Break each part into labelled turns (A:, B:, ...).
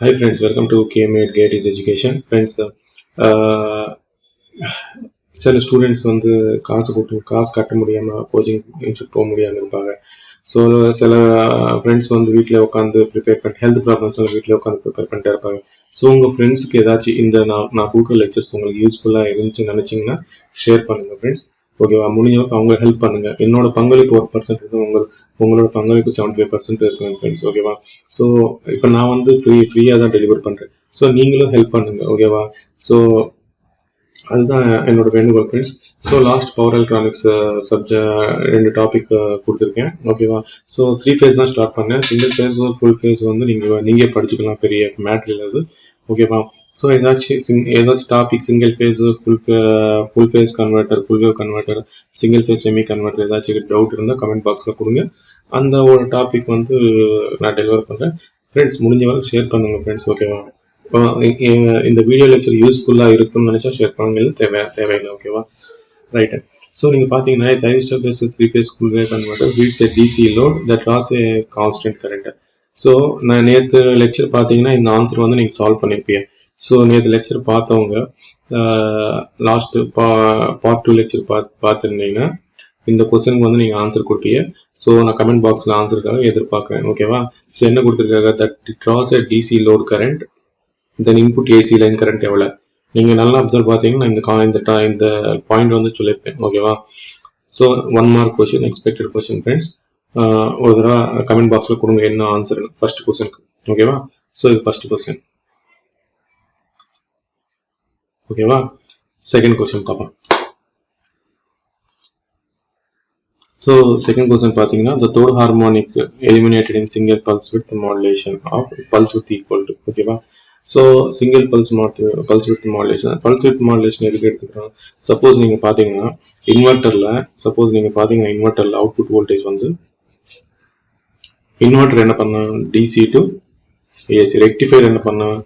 A: Hi friends, welcome to KMAT Gate is Education. Friends, சில students வந்து காசு கட்ட முடியாமல் கோச்சிங் இன்ஸ்டியூட் போக முடியாமல் இருப்பாங்க. ஸோ சில ஃப்ரெண்ட்ஸ் வந்து வீட்டில் உட்காந்து ப்ரிப்பேர் பண்ணி ஹெல்த் ப்ராப்ளம்ஸ்லாம் வீட்டில் உட்காந்து ப்ரிப்பேர் பண்ணிட்டே இருப்பாங்க. ஸோ உங்கள் ஃப்ரெண்ட்ஸுக்கு ஏதாச்சும் இந்த நான் கொடுக்குற லெக்சர்ஸ் உங்களுக்கு யூஸ்ஃபுல்லாக இருந்துச்சுன்னு நினச்சிங்கன்னா ஷேர் பண்ணுங்கள் ஃப்ரெண்ட்ஸ். ஓகேவா? முடிஞ்சவங்க அவங்க ஹெல்ப் பண்ணுங்க. என்னோட பங்களிப்பு 1% இருக்கு, உங்களோட பங்களிப்பு 75% இருக்கு ஃப்ரெண்ட்ஸ். ஓகேவா? ஸோ இப்போ நான் வந்து ஃப்ரீயாக தான் டெலிவர் பண்ணுறேன். ஸோ நீங்களும் ஹெல்ப் பண்ணுங்க. ஓகேவா? ஸோ அதுதான் என்னோட வேண்டுகோள் friends. So last power electronics ரெண்டு டாபிக் கொடுத்துருக்கேன். ஓகேவா? ஸோ 3 ஃபேஸ் தான் ஸ்டார்ட் பண்ணேன். சிங்கிள் ஃபேஸ் ஃபுல் ஃபேஸ் வந்து நீங்கள் படிச்சுக்கலாம், பெரிய மேட்ரு அது. ஓகேவா? ஸோ ஏதாச்சும் topic single phase full phase converter, full wave converter, single phase semi converter ஏதாச்சும் டவுட் இருந்தால் கமெண்ட் பாக்ஸில் கொடுங்க. அந்த ஒரு டாபிக் வந்து நான் டெலிவர் பண்ணுறேன். ஃப்ரெண்ட்ஸ் முடிஞ்ச வரை ஷேர் பண்ணுங்கள் ஃப்ரெண்ட்ஸ். ஓகேவா? இந்த வீடியோ லெக்சர் யூஸ்ஃபுல்லாக இருக்குன்னு நினச்சா ஷேர் பண்ணுங்க, தேவையில்லை. ஓகேவா? ரைட்டு. ஸோ நீங்கள் பார்த்தீங்கன்னா thyristor base 3 phase full wave converter feeds a DC load that draws a constant current. So நான் நேற்று லெக்சர் பார்த்தீங்கன்னா இந்த ஆன்சர் வந்து நீங்கள் சால்வ் பண்ணியிருப்பீங்க. ஸோ நேற்று லெக்சர் பார்த்தவங்க லாஸ்ட்டு பார்ட் 2 லெக்சர் பார்த்துருந்தீங்கன்னா இந்த கொஸ்டினுக்கு வந்து நீங்கள் ஆன்சர் கொடுப்பீங்க. ஸோ நான் கமெண்ட் பாக்ஸில் ஆன்சருக்காக எதிர்பார்க்குறேன். ஓகேவா? ஸோ என்ன கொடுத்துருக்காங்க, that it draws a DC load current then input AC line current எவ்வளோ. நீங்கள் நல்லா அப்சர்வ் பார்த்தீங்கன்னா இந்த பாயிண்ட் வந்து சொல்லியிருப்பேன். ஓகேவா? So 1 mark question, expected question friends. ஒரு தடவை கமெண்ட் பாக்ஸில் கொடுங்க என்ன ஆன்சர் ஃபர்ஸ்ட் கொஸ்டினுக்கு. ஓகேவா? ஸோ இது ஃபர்ஸ்ட் கொஸ்டின். ஓகேவா? செகண்ட் கொஸ்டின் பார்ப்போம். ஸோ செகண்ட் கொஸ்டின் பார்த்தீங்கன்னா the third harmonic eliminated in single pulse width modulation of pulse width equal to. ஓகேவா? So single pulse width modulation எதுக்கு எடுத்துக்கிறோம்? சப்போஸ் நீங்கள் பார்த்தீங்கன்னா இன்வெர்ட்டரில் அவுட்புட் வோல்டேஜ் வந்து இன்வெர்ட்டர் என்ன பண்ணோம், டிசி டு ஏசி. ரெக்டிஃபையர் என்ன பண்ணோம்,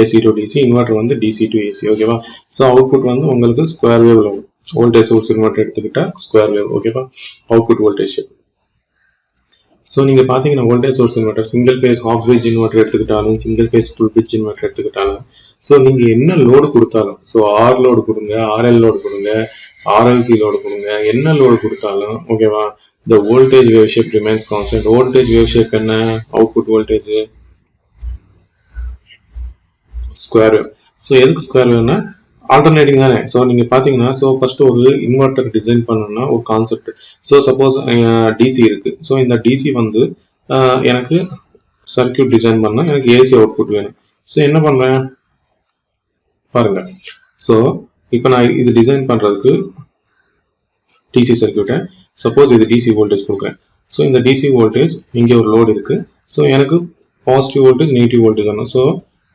A: ஏசி டு டிசி. இன்வெர்ட்டர் வந்து டிசி டு ஏசி. ஓகேவா? ஸோ அவுட்புட் வந்து உங்களுக்கு ஸ்கொயர் வேவ் வரும். வோல்டேஜ் சோர்ஸ் இன்வெர்ட்டர் எடுத்துக்கிட்டா ஸ்கொயர் வேவ். ஓகேவா? Output voltage. ஸோ நீங்கள் பார்த்தீங்கன்னா voltage source inverter single phase half bridge inverter எடுத்துக்கிட்டாலும் single phase full bridge inverter எடுத்துக்கிட்டாலும் ஸோ நீங்கள் என்ன லோடு கொடுத்தாலும், ஸோ ஆர் லோடு கொடுங்க, ஆர்எல் லோடு கொடுங்க, ஆர்எல்சி லோடு கொடுங்க, என்ன லோடு கொடுத்தாலும் ஓகேவா, the voltage wave shape remains constant. voltage wave shape என்ன, output voltage square wave. So எதுக்கு ஸ்கொயர் வேவ்னா ஆல்டர்னேட்டிங் தானே. ஸோ நீங்கள் பார்த்தீங்கன்னா ஸோ ஃபர்ஸ்ட் ஒரு இன்வெர்ட்டர் டிசைன் பண்ணணும்னா ஒரு கான்செப்ட். ஸோ சப்போஸ் டிசி இருக்கு. ஸோ இந்த டிசி வந்து எனக்கு சர்க்கியூட் டிசைன் பண்ணால் எனக்கு ஏசி அவுட்புட் வேணும். ஸோ என்ன பண்ணுறேன் பாருங்க. ஸோ இப்போ நான் இது டிசைன் பண்ணுறதுக்கு டிசி சர்க்கியூட்டை சப்போஸ் இது டிசி வோல்டேஜ் கொடுக்குறேன். ஸோ இந்த டிசி வோல்டேஜ் இங்கே ஒரு லோடு இருக்கு. ஸோ எனக்கு பாசிட்டிவ் வோல்டேஜ் நெகட்டிவ் வோல்டேஜ் வேணும். ஸோ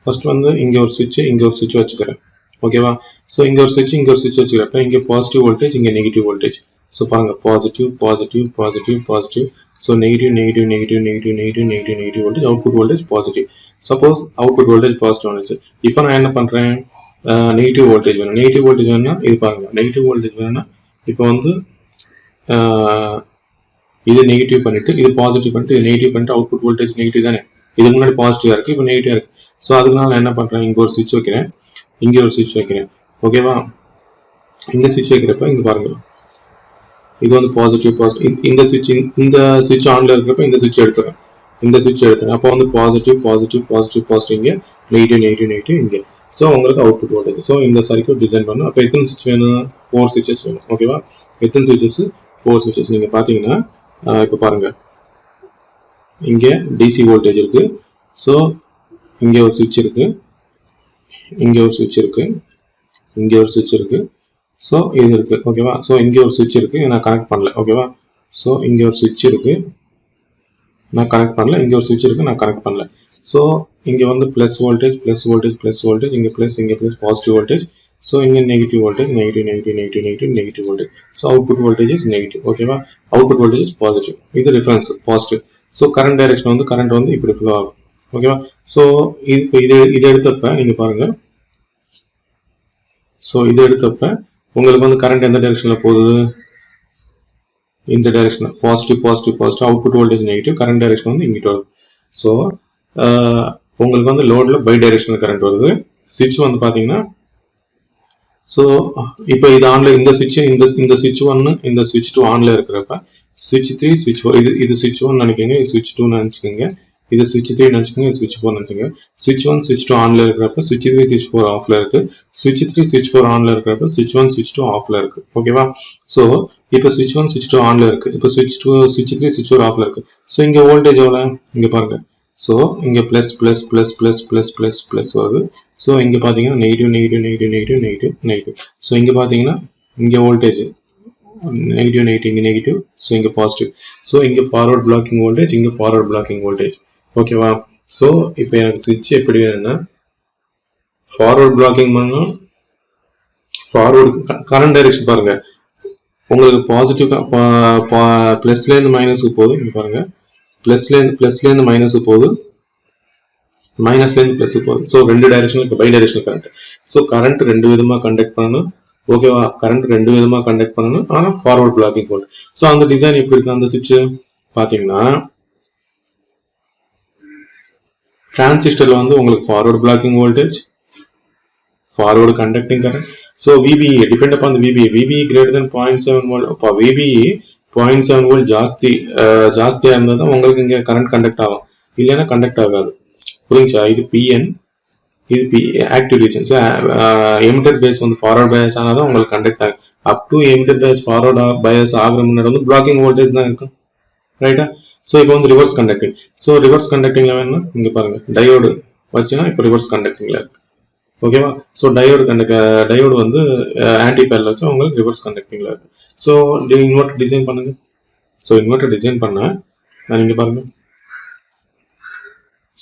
A: ஃபர்ஸ்ட் வந்து இங்கே ஒரு சுவிட்ச் வச்சுக்கிறேன். ஓகேவா? ஸோ இங்கே ஒரு சுவிட்ச் வச்சுக்கிறப்ப இங்கே பாசிட்டிவ் வோல்டேஜ், இங்கே நெகட்டிவ் வோல்டேஜ். ஸோ பாருங்க, positive. So negative voltage, output voltage positive. Suppose output voltage positive வந்துச்சு. இப்போ நான் என்ன பண்ணுறேன், நெகட்டிவ் வோல்டேஜ் வேணும்னா இது பாருங்க, நெகட்டிவ் வோல்டேஜ் வேணும்னா இப்போ வந்து இது நெகட்டிவ் பண்ணிட்டு இது பாசிட்டிவ் பண்ணிட்டு இது நெகட்டிவ் பண்ணிட்டு அவுட்புட் வோல்டேஜ் நெகட்டிவ் தானே. இதுக்கு முன்னாடி பாசிட்டிவா இருக்கு, இப்போ நெகட்டிவா இருக்கு. ஸோ அதனால நான் என்ன பண்றேன், இங்க ஒரு சுவிட்ச் வைக்கிறேன், இங்கே ஒரு சுவிட்ச் வைக்கிறேன். ஓகேவா? இந்த சுவிட்ச் வைக்கிறப்ப இங்க பாருங்க, இது வந்து பாசிட்டிவ். இந்த சுவிட்ச் ஆன்ல இருக்கிறப்ப இந்த சுவிட்ச் எடுத்துறேன். அப்போ வந்து பாசிட்டிவ் இங்கே, நெகட்டிவ் இங்கே. ஸோ உங்களுக்கு அவுட்புட் வோல்டேஜ். ஸோ இந்த சர்க்யூட் டிசைன் பண்ணணும். அப்போ எத்தனை சுவிட்ச் வேணும், 4 சுவிட்சஸ் வேணும். ஓகேவா? எத்தனை சுவிட்சஸ், 4 சுவிட்சஸ். நீங்க பாத்தீங்கன்னா இப்போ பாருங்க, இங்கே டிசி வோல்டேஜ் இருக்கு. ஸோ இங்கே ஒரு சுவிட்ச் இருக்கு, இங்கே ஒரு சுவிட்ச் இருக்கு, ஸோ இது இருக்கு. ஓகேவா? ஸோ இங்கே ஒரு சுவிட்ச் இருக்கு, நான் கனெக்ட் பண்ணல. ஓகேவா? ஸோ இங்கே ஒரு சுவிட்ச் இருக்கு, நான் கனெக்ட் பண்ணல. இங்கே ஒரு சுவிட்ச் இருக்கு, நான் கனெக்ட் பண்ணல. ஸோ இங்கே வந்து ப்ளஸ் வோல்டேஜ், இங்கே ப்ளஸ் பாசிட்டிவ் வோல்டேஜ். ஸோ இங்கே negative voltage, negative voltage. So output voltage is negative. ஓகேவா? Output voltage is positive. இது reference positive. So current direction வந்து கரண்ட் வந்து இப்படி ஃப்ளோ ஆகும். ஓகேவா? ஸோ இது எடுத்தப்ப நீங்க பாருங்க, ஸோ இது எடுத்தப்ப உங்களுக்கு வந்து கரண்ட் எந்த டைரக்ஷன்ல போகுது, இந்த direction positive. Output voltage negative, current direction வந்து இங்கிட்ட வரும். ஸோ உங்களுக்கு வந்து லோட்ல பை டைரக்ஷனல் கரண்ட் வருது. சுவிட்ச் வந்து பாத்தீங்கன்னா ஸோ இப்போ இது ஆன்ல இந்த சுவிட்ச் இந்த சுவிட்ச் 1 இந்த சுவிட்ச் 2 ஆன்ல இருக்கிறப்ப சுவிட்ச் 3 சுவிட்ச் 4 இது சுவிட்ச் 1 நினைக்கங்க, இது சுவிட்ச் 2 நினைச்சுக்கோங்க, இது சுவிட்ச் 3 நினைச்சுக்கோங்க, இது சுவிட்ச் 4 நினைச்சுக்கோங்க. சுவிட்ச் 1 சுவிட்ச் 2 ஆன்ல இருக்கிறப்ப சுவிட்ச் 3 சுவிட்ச் 4 ஆஃப்ல இருக்கு. சுவிட்ச் 3 சுவிட்ச் 4 ஆன்ல இருக்கிறப்ப சுவிட்ச் 1 சுவிட்ச் 2 ஆஃப்ல இருக்கு. ஓகேவா? ஸோ இப்போ சுவிட்ச் 1 சுவிட்ச் 2 ஆன்ல இருக்கு, இப்போ சுவிட்ச் 3 சுவிட்ச் 4 ஆஃப்ல இருக்கு. ஸோ இங்க வோல்டேஜ் எவ்வளவு இங்க பாருங்க. ஸோ இங்க plus plus plus plus plus plus plus வருது. ஸோ இங்க பாத்தீங்கன்னா negative negative negative negative negative negative. So இங்க பாத்தீங்கன்னா இங்க வோல்டேஜ் நெகட்டிவ் நெகட்டிவ் இங்க நெகட்டிவ். ஸோ இங்க பாசிட்டிவ். ஸோ இங்க ஃபார்வர்ட் பிளாக்கிங் வோல்டேஜ், இங்க ஃபார்வர்ட் பிளாக்கிங் வோல்டேஜ். ஓகேவா? ஸோ இப்போ எனக்கு சுவிட்ச் எப்படி வேணும்னா ஃபார்வர்ட் பிளாக்கிங் பண்ணணும், ஃபார்வர்டு கரண்ட் டைரக்ஷன் பாருங்க. உங்களுக்கு பாசிட்டிவ் பிளஸ்ல இருந்து மைனஸுக்கு போகுது. இங்க பாருங்க, பிளஸ்ல இருந்து மைனஸுக்கு போகுது, மைனஸ்ல இருந்து பிளஸ் போகுது. ஸோ ரெண்டு டைரக்ஷனுக்கு bidirectional current. So current ரெண்டு விதமா கண்டக்ட் பண்ணணும். ஓகேவா? கரண்ட் ரெண்டு விதமா கண்டக்ட் பண்ணணும், ஆனா ஃபார்வர்ட் பிளாக்கிங் வோல்ட். ஸோ அந்த டிசைன் எப்படி இருக்கு அந்த சுவிட்ச் பாத்தீங்கன்னா டிரான்சிஸ்டர்ல வந்து உங்களுக்கு forward blocking voltage, forward conducting current. So VBE depend upon the VBE. VBE greater than 0.7 volt. For VBE 0.7 volt ஜாஸ்தியா இருந்தா தான் உங்களுக்கு இங்க கரண்ட் கண்டக்ட் ஆகும், இல்லைன்னா கண்டக்ட் ஆகாது. புரிஞ்சா? இது PN, இது active region. So emitter base வந்து ஃபார்வர்ட் பயஸ் ஆனாதான் உங்களுக்கு கண்டக்ட் ஆகும். Up to emitter base forward bias ஆகிற முன்னாடி வந்து பிளாக்கிங் வோல்டேஜ் தான் இருக்கும். ரைட்டா? ஸோ இப்போ வந்து ரிவர்ஸ் கண்டக்டிங். ஸோ ரிவர்ஸ் கண்டக்டிங்ல வேணும்னா இங்க பாருங்க டயோடு வச்சுன்னா இப்போ ரிவர்ஸ் கண்டக்டிங்ல இருக்கு. ஓகேவா? ஸோ டயோடு வந்து ஆன்டி பேரல் வச்சு உங்களுக்கு ரிவர்ஸ் கண்டக்டிங்ல இருக்கு. ஸோ இன்வெர்டர் டிசைன் பண்ணுங்க. ஸோ இன்வெர்டர் டிசைன் பண்ண நான் இங்க பாருங்க.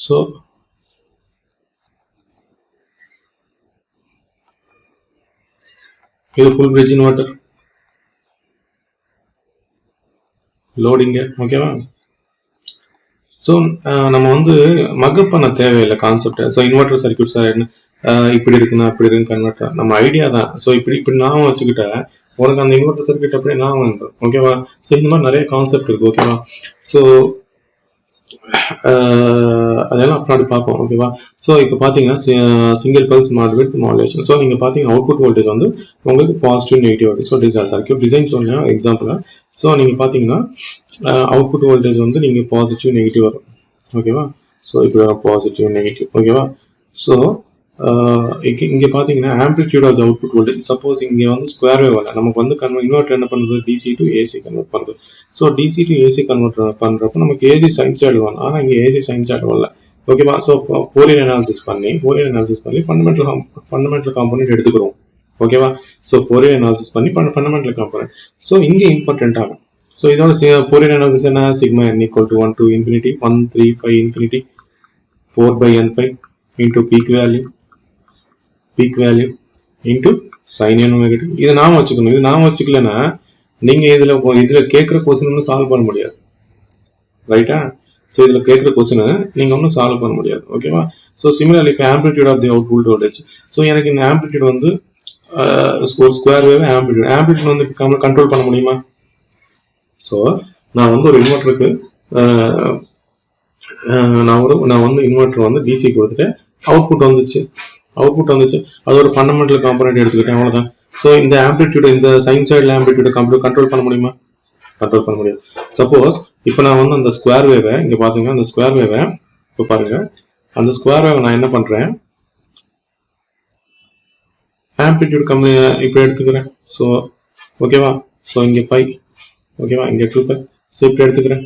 A: ஸோ இது ஃபுல் பிரிட்ஜ் இன்வெர்டர் லோடிங்க. ஓகேவா? ஸோ நம்ம வந்து மக்கப் பண்ண தேவையில்லை concept. So inverter circuit sir என்ன இப்படி இருக்குன்னா அப்படி இருக்கு கன்வெர்டர் நம்ம ஐடியா தான். ஸோ இப்படி நான் வச்சுக்கிட்ட உனக்கு அந்த இன்வெர்டர் சர்க்யூட் அப்படியே நான் வந்துடும். ஓகேவா? ஸோ இந்த மாதிரி நிறைய கான்செப்ட் இருக்கு. ஓகேவா? ஸோ அதெல்லாம் அப்படி பார்ப்போம். ஓகேவா? ஸோ இப்போ பார்த்தீங்கன்னா சிங்கிள் பல்ஸ் மாடுலேஷன். ஸோ நீங்கள் பார்த்தீங்கன்னா அவுட்புட் வோல்டேஜ் வந்து உங்களுக்கு பாசிட்டிவ் நெகட்டிவ் வருது. ஸோ சர்க்யூட் டிசைன் சொன்னா எக்ஸாம்பிள். ஸோ நீங்கள் பார்த்தீங்கன்னா அவுட்புட் வோல்டேஜ் வந்து நீங்கள் பாசிட்டிவ் நெகட்டிவ் வரும். ஓகேவா? ஸோ இப்போ பாசிட்டிவ் நெகட்டிவ். ஓகேவா? ஸோ இங்க பாத்தீங்கன்னா amplitude of the output voltage. Suppose இங்க வந்து ஸ்கொயர் வேவ் வரல, நமக்கு வந்து இன்வெர்டர் என்ன பண்ணுறது, டிசி டு ஏசி கன்வெர்ட் பண்ணுறது. So DC to AC convert பண்றப்ப நமக்கு ஏசி சைன்சைடு வரணும், ஆனா இங்க ஏசி சைன்சைடு வரல. ஓகேவா? ஸோ ஃபோரியர் அனாலிசிஸ் பண்ணி ஃபண்டமெண்டல் காம்போனன்ட் எடுத்துக்கிறோம். ஓகேவா? ஸோ ஃபோரியர் அனாலிசிஸ் பண்ணி ஃபண்டமெண்டல் காம்போனன்ட். ஸோ இங்க இம்பார்ட்டன்ட் ஆகும். ஸோ இதோட ஃபோரியர் அனாலிசிஸ் என்ன, sigma n equal to 1 to infinity 135 infinity 4 by n pi into peak value into sin n omega t. இதை நாம வச்சுக்கணும். இது நாம வச்சுக்கலன்னா நீங்க இதுல கேட்கிற கொஸ்டின் ஒன்றும் சால்வ் பண்ண முடியாது. ரைட்டா? ஸோ இதுல கேட்கிற கொஸ்டின் நீங்க ஒன்றும் சால்வ் பண்ண முடியாது. ஓகேவா? ஸோ சிமிலர்லி இப்போ amplitude of the output voltage. So எனக்கு இந்த ஆம்பிளிட்யூட் வந்து ஒரு ஸ்கொயர் வேவ் ஆம்பிளிட்யூட் வந்து கண்ட்ரோல் பண்ண முடியுமா? ஸோ நான் வந்து ஒரு இன்வெர்டருக்கு நான் வந்து இன்வெர்டர் வந்து டிசி கொடுத்துட்டு அவுட்புட் வந்துச்சு. அதோட ஃபண்டமெண்டல் காம்போனன்ட் எடுத்துக்கிட்டேன், அவ்வளவுதான். ஸோ இந்த ஆம்பிளிட்யூட், இந்த சைன்சைடில் ஆம்பிளிட்யூட் கண்ட்ரோல் பண்ண முடியுமா? கண்ட்ரோல் பண்ண முடியாது. சப்போஸ் இப்போ நான் வந்து அந்த ஸ்கொயர் வேவை இங்க பாருங்க, அந்த ஸ்கொயர் வேவை இப்போ பாருங்க, அந்த ஸ்கொயர் வேவை நான் என்ன பண்றேன், ஆம்பிளிட்யூட் கம்மி இப்போ எடுத்துக்கிறேன். ஸோ ஓகேவா? ஸோ இங்க பை, ஓகேவா, இங்க 2π. ஸோ இப்போ எடுத்துக்கிறேன்.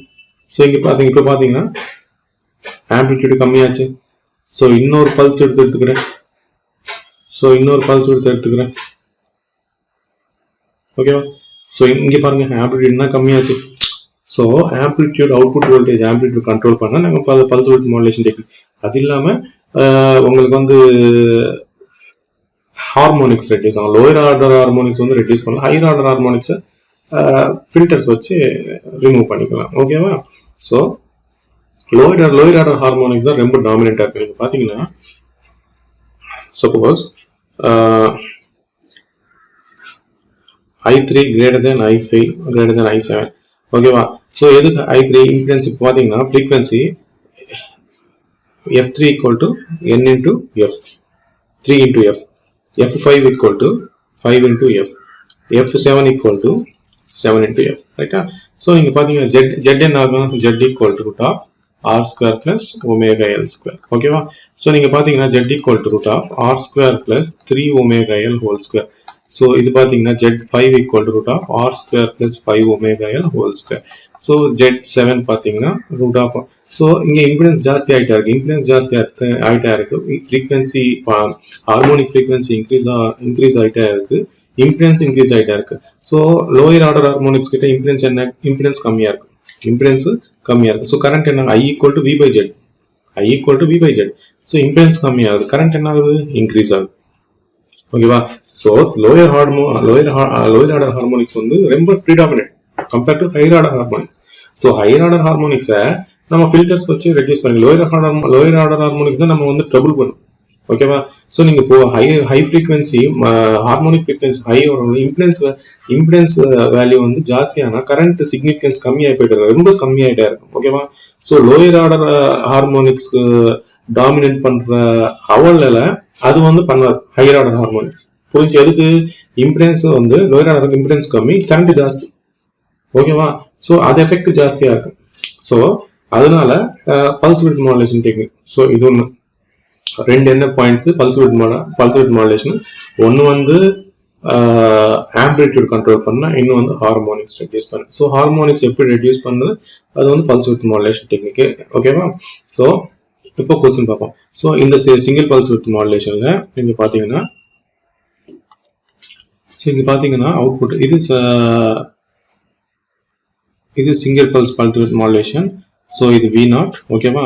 A: ஸோ இங்க இப்போ பாத்தீங்கன்னா ஆம்பிளிட்யூட் கம்மியாச்சு. ஸோ இன்னொரு பல்ஸ் எடுத்துக்கிறேன். ஓகேவா? ஸோ இங்க பாருங்க ஆம்பிளிட்யூட் என்ன கம்மியாச்சு. So amplitude output voltage amplitude control பண்ணா நாங்கள் பல்ஸ் விட்த் மாடுலேஷன் டெக்னிக். அது இல்லாம உங்களுக்கு வந்து ஹார்மோனிக்ஸ் ரெடியூஸ் ஆகும். லோயர் ஆர்டர் ஹார்மோனிக்ஸ் வந்து ரெடியூஸ் பண்ணலாம், ஹையர் ஆர்டர் ஹார்மோனிக்ஸ் ஃபில்டர்ஸ் வச்சு ரிமூவ் பண்ணிக்கலாம். ஓகேவா? ஸோ லோயர் ஆர்டர் ஹார்மோனிக்ஸ் தான் ரொம்ப டாமினண்டா இருக்கு. நீங்க பாத்தீங்கன்னா suppose I3 greater than I5 greater than I7. ஓகேவா? ஸோ எதுக்கு I3 இம்பிடன்ஸ் பாத்தீங்கன்னா frequency F3 equal to n into F, 3 into F. F5 equal to 5 into F. F7 equal to 7 into F. Right? So, you can Z equal to root of R square plus omega L square. Okay? So, you can Z equal to root of R square plus 3 omega L whole square. So, this is Z5 equal to root of R square plus 5 omega L whole square. So, Z7 root of. So, இங்க impedance ஜாஸ்தி ஆயிட்டா இருக்கு. Impedance ஜாஸ்தி ஆயிட்டா இருக்கு. Frequency, harmonic frequency increase ஆயிட்டா இருக்கு. Impedance increase ஆயிட்டா இருக்கு. So, lower order harmonics கிட்ட impedance கம்மியா இருக்கு. Impedance கம்மியா இருக்கு. So, current என்ன? I equal to V by Z. I equal to V by Z. So, impedance கம்மியா ஆகுது. Current என்ன ஆகுது? Increase ஆகுது. ஓகேவா? So, lower order harmonics வந்து ரொம்ப predominant compared to higher order harmonics. So, higher order harmonics நம்ம filters வச்சு reduce பண்ணி lower order harmonics தான் நம்ம வந்து trouble பண்ணும். ஓகேவா? So, நீங்க இப்போ high frequency harmonic frequency high impedance value வந்து ஜாஸ்தியானா current significance கம்மியாகி போயிட்டு ரொம்ப கம்மியாயிட்டே இருக்கும். ஓகேவா? So, lower order harmonics dominant பண்ற அவல்ல அது வந்து பண்ணாது higher order harmonics. புரிஞ்சு எதுக்கு impedance வந்து lower order impedance கம்மி, current ஜாஸ்தி. ஓகேவா? So, அது எஃபெக்ட் ஜாஸ்தியா இருக்கும். So, அதனால pulse width modulation technique. So, இது ஒன்று ரெண்டு என்ன பாயிண்ட்ஸ் pulse width modulation. ஒன்று வந்து amplitude கண்ட்ரோல் பண்ண, இன்னும் வந்து ஹார்மோனிக்ஸ் ரெடியூஸ் பண்ண. ஸோ ஹார்மோனிக்ஸ் எப்படி ரெடியூஸ் பண்ணுது அது வந்து pulse width modulation டெக்னிக். ஓகேவா? ஸோ இப்போ கொஸ்டின் பார்ப்போம். ஸோ இந்த சிங்கிள் pulse width modulationல நீங்க பாத்தீங்கன்னா அவுட்புட் இது single pulse width modulation. So இது V0. ஓகேவா?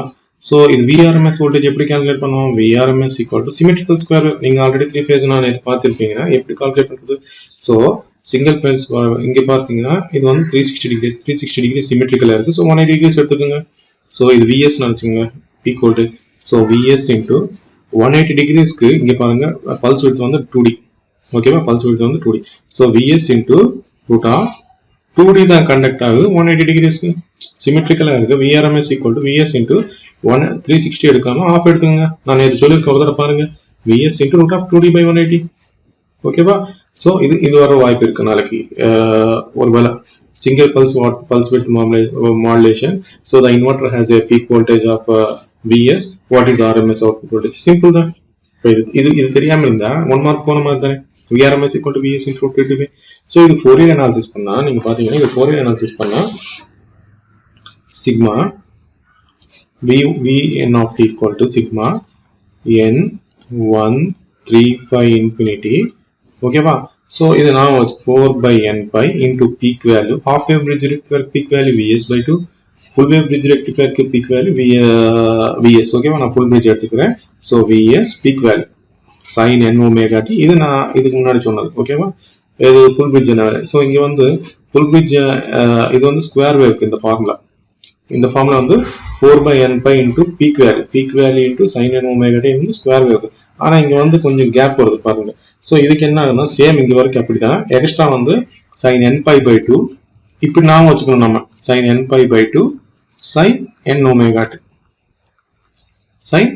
A: ஸோ இது VRMS வோல்டேஜ் எப்படி கால்குலேட் பண்ணுவோம்? VRMS equal to symmetrical square wave. நீங்க ஆல்ரெடி 3 phase நான் இது பார்த்திருப்பீங்கன்னா எப்படி கால்குலேட் பண்றது? ஸோ சிங்கிள் பல்ஸ் இங்க பார்த்தீங்கன்னா இது வந்து 360 டிகிரி சிமெட்ரிக்கலா இருக்கு. ஸோ 180 டிகிரிஸ் எடுத்துக்கோங்க. ஸோ இது VS நினைச்சுங்க peak voltage. So VS into 180 டிகிரிஸ்க்கு இங்க பாருங்க பல்ஸ் width வந்து 2D. ஓகேவா? பல்ஸ் width வந்து 2D. So VS into root of 2D தான் கண்டக்ட் ஆகுது 180 டிகிரிஸ்க்கு சிமெட்ரிக்கலா இருக்கு. VRMS equal to VS into 360 எடுக்காம ஆஃப் எடுத்துங்க. நான் இது சொல்லிருக்க ஒரு தடவை பாருங்க. VS into root of 2D by 180. ஓகேவா? ஸோ இது வர வாய்ப்பு இருக்கு நாளைக்கு ஒருவேளை single pulse width modulation. So the inverter has a peak voltage of VS. What is RMS output voltage? Simple தான். இது தெரியாம இருந்தா 1 மார்க் போன மாதிரி தானே. VRMS equal to VS into 2D. So இது Fourier analysis பண்ணா நீங்க பாத்தீங்கன்னா இது Fourier analysis பண்ணா sigma Vn of t equal to sigma n 135 infinity. ஓகேவா? So இது நான் 4 by n pi into peak value. Half wave bridge rectifier peak value Vs by 2. Full wave bridge rectifier peak value Vs. ஓகேவா? நான் full bridge எடுத்துக்கிறேன். So Vs peak value sin n omega t. இது நான் இதுக்கு முன்னாடி சொன்னது. ஓகேவா? இது full bridge என்ன? So இங்க வந்து full bridge இது வந்து ஸ்கொயர் வேவ்க்கு இந்த ஃபார்முலா. இந்த ஃபார்முலா வந்து 4 by n pi into peak value into sin n omega t வந்து ஸ்கொயர் வேவ். ஆனா இங்க வந்து கொஞ்சம் கேப் வருது பாருங்க. சோ இதுக்கு என்ன ஆகுதுன்னா சேம் இங்க வரைக்கும் அப்படிதான். எக்ஸ்ட்ரா வந்து sin n pi by 2 இப்படி நாம வச்சுக்கணும். நம்ம sin n pi by 2 sin n omega t sin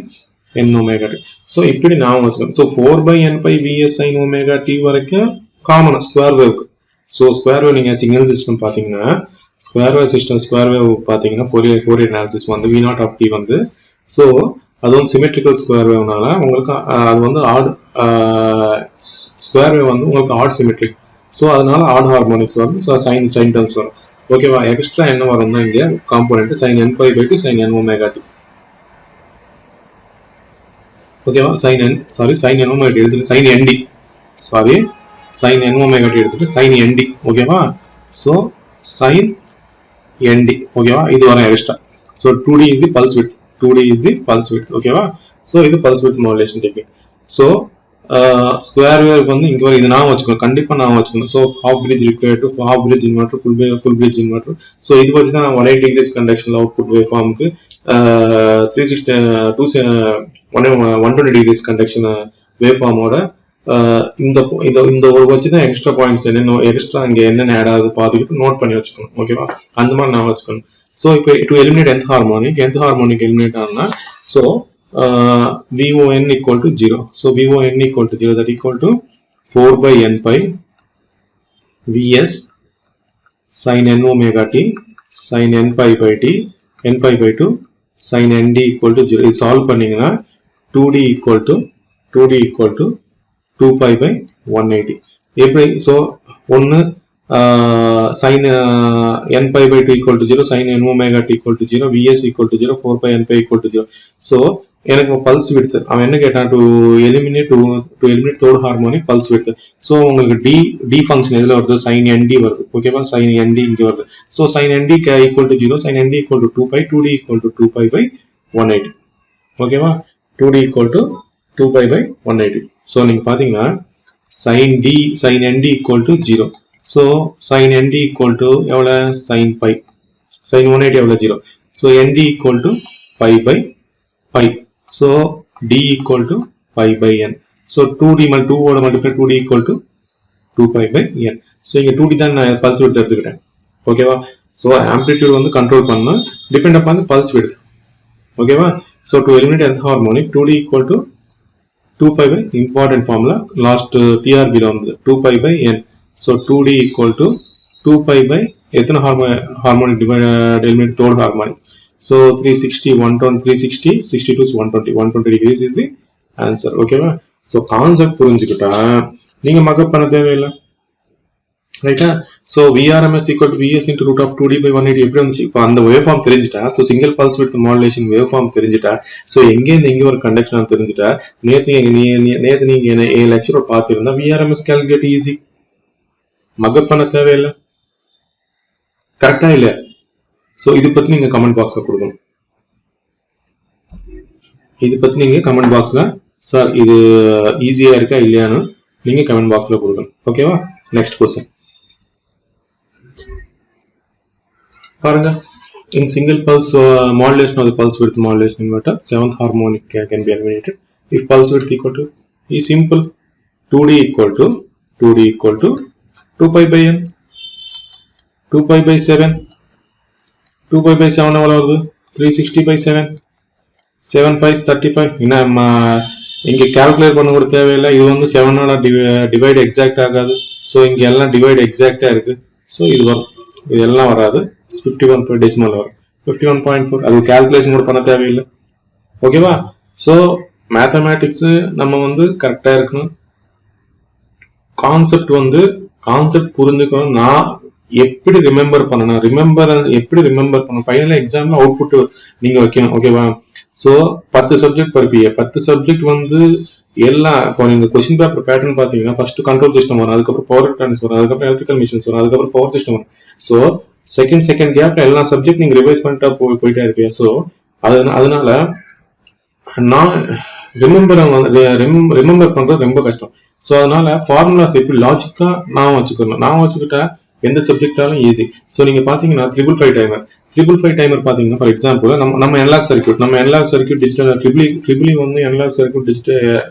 A: n omega t. So இப்படி நாம வச்சுக்கணும். So 4 by n pi vs sin omega t வரைக்கும் காமன் ஸ்கொயர் வேவ்க்கு. சோ ஸ்கொயர் வேவ் நீங்க சிங்கிள் சிஸ்டம் பாத்தீங்கன்னா ஸ்கொயர் வேவ் பாத்தீங்கன்னா Fourier analysis வந்து V0 of t வந்து சோ அது வந்து சிமெட்ரிக்கல் ஸ்கொயர் வேவ்னால உங்களுக்கு அது வந்து ஆட் ஸ்கொயர் வேவ் வந்து உங்களுக்கு ஆட் சிமெட்ரிக். சோ அதனால ஆட் ஹார்மோனிக்ஸ் வரும். சோ sin டர்ம்ஸ் வரும். ஓகேவா? எக்ஸ்ட்ரா என்ன வரும்னா இங்க component sin n pi by 2 sin n omega t. ஓகேவா? sin n omega t எடுத்துட்டு sin nd sin n omega t எடுத்துட்டு sin nd. ஓகேவா? So sin nd. ஓகேவா? இது வர extra. So 2D is the pulse width. ஓகேவா? So இது pulse width modulation technique. So square wave வந்து இங்க வர இது நான் வச்சுக்கணும். கண்டிப்பா நான் வச்சுக்கணும். So half bridge required to half bridge inverter, full bridge inverter. So இது வச்சு தான் 180 degrees conduction output waveformக்கு 120 degrees conduction waveform ஓட இந்த ஒரு வச்சு தான் எக்ஸ்ட்ரா பாயிண்ட்ஸ் என்னென்ன எக்ஸ்ட்ரா அங்க என்னென்ன ஆட் ஆகுது பாத்துக்கிட்டு நோட் பண்ணி வச்சுக்கணும். ஓகேவா? அந்த மாதிரி நான் வச்சுக்கணும். சோ இப்போ to eliminate nth harmonic eliminate ஆனா so VON equal to 0. So VON equal to 0, that equal to 4 by n pi Vs sin n omega t sin n pi by t n pi by 2 sin nd equal to 0. இது solve பண்ணீங்கன்னா 2d equal to 2 pi by 180. எப்படி? So 1 sin n pi by 2 equal to 0, sin n omega t equal to 0, Vs equal to 0, 4 pi n pi equal to 0. So எனக்கு pulse width அவன் என்ன கேட்டான்? to eliminate third harmonic pulse width. So உங்களுக்கு d function எதுல வருது? sin nd வருது. ஓகேவா? sin nd இங்க வருது. So sin nd equal to 0, sin nd equal to 2 pi, 2d equal to 2 pi by 180. ஓகேவா? 2d equal to 2 pi by 180. So நீங்க பாத்தீங்கன்னா sin nd equal to 0. So sin nd equal to எவ்வளவு? sin pi. sin 180 எவ்வளவு? 0. So nd equal to pi by pi. So d equal to pi by n. So 2d 2 ஓட multiply 2d equal to 2 pi by n. So இங்க 2d தான் நான் pulse width எடுத்துக்கிட்டேன். ஓகேவா? So amplitude வந்து control பண்ணா depend upon the pulse width. ஓகேவா? So to eliminate nth harmonic 2d equal to 2 pi by important formula last TRB ல வந்து 2 pi by n. So 2d equal to 2 pi by எத்தனை harmonic eliminate third harmonic. So 360, 120, 360, 62 is 120. 120 degrees is the answer. ஓகேவா? So concept புரிஞ்சுக்கிட்டா நீங்க mug up பண்ண தேவையில்லை. ரைட்டா? So VRMS equal to Vs into root of 2d by 180 எப்படி வந்துச்சு? இப்போ அந்த waveform தெரிஞ்சிட்டா, so single pulse width modulation waveform தெரிஞ்சிட்டா, so எங்கேருந்து எங்கே ஒரு conduction தெரிஞ்சிட்டா, நேத்து நீங்க லெக்சர் பார்த்திருந்தா VRMS calculate easy. மக்கப் பண்ண தேவையில்லை. கரெக்டா இல்ல? So இது பத்தி நீங்க கமெண்ட் பாக்ஸ்ல கொடுக்கணும். இது பத்தி நீங்க கமெண்ட் பாக்ஸ்ல சார் இது ஈஸியா இருக்கா இல்லையான்னு நீங்க கமெண்ட் பாக்ஸ்ல கொடுக்கணும். ஓகேவா? நெக்ஸ்ட் क्वेश्चन பாருங்க. In single pulse modulation of the pulse width modulation inverter, seventh harmonic can be eliminated if pulse width equal to is simple 2d equal to 2 pi by n, 2 pi by 7, 2 pi by 7 எவ்வளவு வருது? 360 by 7, 7 5 35. என்ன இங்க calculate பண்ண கூட தேவையில்லை. இது வந்து 7 ஆல டிவைட் எக்ஸாக்ட் ஆகாது. சோ இங்க எல்லாம் டிவைட் எக்ஸாக்ட்டா இருக்கு. சோ இது வரும். இது எல்லாம் வராது. 51 டெசிமல் வரும். 51.4 அது கால்குலேஷன் கூட பண்ண தேவையில்லை. ஓகேவா? சோ மேத்தமேட்டிக்ஸ் நம்ம வந்து கரெக்டா இருக்கணும். கான்செப்ட் புரிஞ்சுக்கணும். நான் எப்படி ரிமெம்பர் பண்ணணும், எப்படி ரிமெம்பர் பண்ணணும், ஃபைனல் எக்ஸாம்ல அவுட்புட் நீங்க வைக்கணும். ஓகேவா? சோ 10 சப்ஜெக்ட் படிப்பீங்க. 10 சப்ஜெக்ட் வந்து எல்லாம் இப்போ நீங்க கொஸ்டின் பேப்பர் பேட்டர்ன் பாத்தீங்கன்னா ஃபர்ஸ்ட் கண்ட்ரோல் சிஸ்டம் வரும், அதுக்கப்புறம் பவர் எலக்ட்ரானிக்ஸ் வரும், அதுக்கப்புறம் எலக்ட்ரிக்கல் மிஷின்ஸ் வரும், அதுக்கப்புறம் பவர் சிஸ்டம் வரும். சோ செகண்ட் கேப்ல எல்லா சப்ஜெக்ட் நீங்க ரிவைஸ் பண்ணிட்டா போயிட்டே இருப்பீங்க. சோ அதனால நான் ரிமெம்பர் பண்றது ரொம்ப கஷ்டம். சோ அதனால ஃபார்முலாஸ் எப்படி லாஜிக்கா நான் வச்சுக்கிட்டா எந்த சப்ஜெக்டாலும் ஈஸி. சோ நீங்க பாத்தீங்கன்னா 555 டைமர் பாத்தீங்கன்னா ஃபார் எக்ஸாம்பிள் நம்ம என்லாக் சர்க்யூட் டிஜிட்டல் ட்ரிபிள் வந்து analog circuit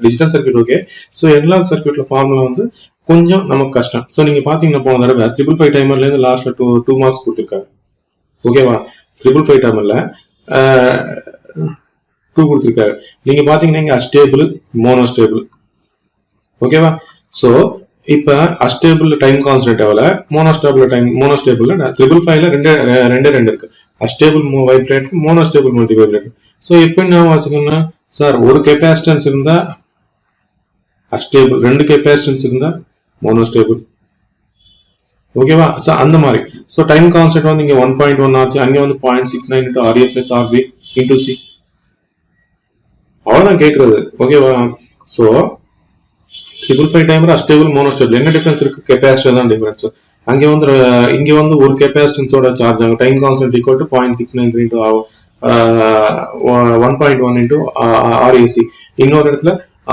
A: digital circuit. Okay, so analog சர்க்யூட்ல ஃபார்முலா வந்து கொஞ்சம் நமக்கு கஷ்டம். சோ நீங்க பாத்தீங்கன்னா போன தடவை 555 டைமர்ல இருந்து லாஸ்ட்ல 2 மார்க்ஸ் கொடுத்திருக்காரு. ஓகேவா? 555 டைமர்ல 2 கொடுத்திருக்காரு. நீங்க பாத்தீங்கன்னா இங்க அஸ்டேபிள், மோனோஸ்டேபிள். ஓகேவா? சோ இப்ப அஸ்டேபிள் டைம் கான்ஸ்டன்ட் எவ்வளவு, மோனோஸ்டேபிள் 555ல ரெண்டு இருக்கு. Astable vibrator, monostable multi vibrator. So எப்படி நான் வச்சுக்கணும் சார், ஒரு கெபாசிட்டன்ஸ் இருந்தா அஸ்டேபிள், 2 கெபாசிட்டன்ஸ் இருந்தா மோனோஸ்டேபிள். ஓகேவா? சோ அந்த மாதிரி. சோ டைம் கான்ஸ்டன்ட் வந்து இங்க 1.1 ஆச்சு, அங்க வந்து 0.69 into RA plus RB into C. அவ்வளவுதான் கேக்குறது. ஓகேவா? சோ 555 டைமர் அஸ்டேபிள், மோனோஸ்டேபிள் என்ன டிஃபரன்ஸ் இருக்கு? கெபாசிட்டர் தான் டிஃபரன்ஸ். இங்க வந்து ஒரு கெபாசிட்டன்ஸோட சார்ஜ் ஆகும். Time constant equal to 0.693 into 1.1 into RAC. இன்னொரு இடத்துல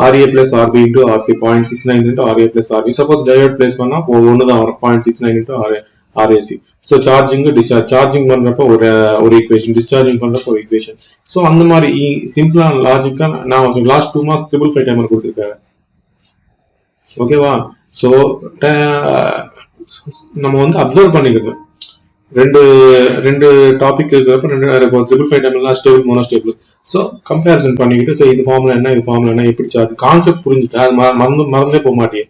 A: RA plus RB into RC 0.69 into RA plus RB. Suppose diode place பண்ணா ஒன்னு தான் வரும், 0.69 into RAC. So charging discharge, charging பண்றப்ப ஒரு ஈக்குவேஷன், டிஸ்சார்ஜிங் பண்றப்ப ஒரு ஈக்குவேஷன். சோ அந்த மாதிரி சிம்பிளா லாஜிக்கா நான் லாஸ்ட் 2 மார்க்ஸ் 555 டைமர் கொடுத்திருக்கேன். ஓகேவா? சோ நம்ம வந்து அப்சர்வ் பண்ணிக்கணும். ரெண்டு டாபிக் இருக்கிறப்ப ரெண்டு ட்ரிபிள் ஃபைவ் டைம்லாம் ஸ்டேபிள் மோனோஸ்டேபிள். ஸோ கம்பேரிசன் பண்ணிக்கிட்டு ஸோ இது ஃபார்முலா என்ன இது ஃபார்முலா என்ன எப்படி சார்ஜ் கான்செப்ட் புரிஞ்சுட்டு அது மறந்தே போக மாட்டேன்.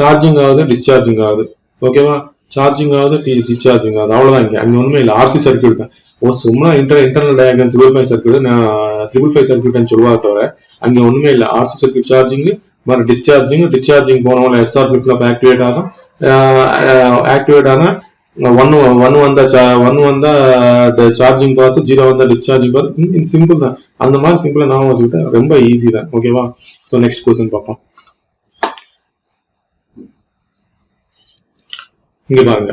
A: சார்ஜிங் ஆகுது டிஸ்சார்ஜிங் ஆகுது ஓகேவா, சார்ஜிங் ஆகுது டிஸ்சார்ஜிங் ஆகுது அவ்வளோதான். அங்கே ஒன்றுமே இல்லை. ஆர்சி சர்க்யூட் தான். சும்மா internal diagram triple five circuit நான் ட்ரிபிள் ஃபைவ் சர்க்யூட்னு சொல்லுவா தவிர அங்கே ஒன்றுமே இல்லை. ஆர்சி சர்க்யூட் சார்ஜிங் மாதிரி டிஸ்சார்ஜிங் போனவங்க எஸ்ஆர் ஃபிளிப் ஃப்ளாப் ஆக்டிவேட் ஆகும். ஆக்டிவேட் ஆனால் ஒன் வந்தா சார்ஜிங் பார்த்து 0 வந்தா டிஸ்சார்ஜிங் பார்த்து சிம்பிள் தான். அந்த மாதிரி சிம்பிளா நான் வச்சுக்கிட்டேன் ரொம்ப ஈஸி தான் ஓகேவா. ஸோ நெக்ஸ்ட் கொஸ்டின் பார்ப்போம். இங்க பாருங்க.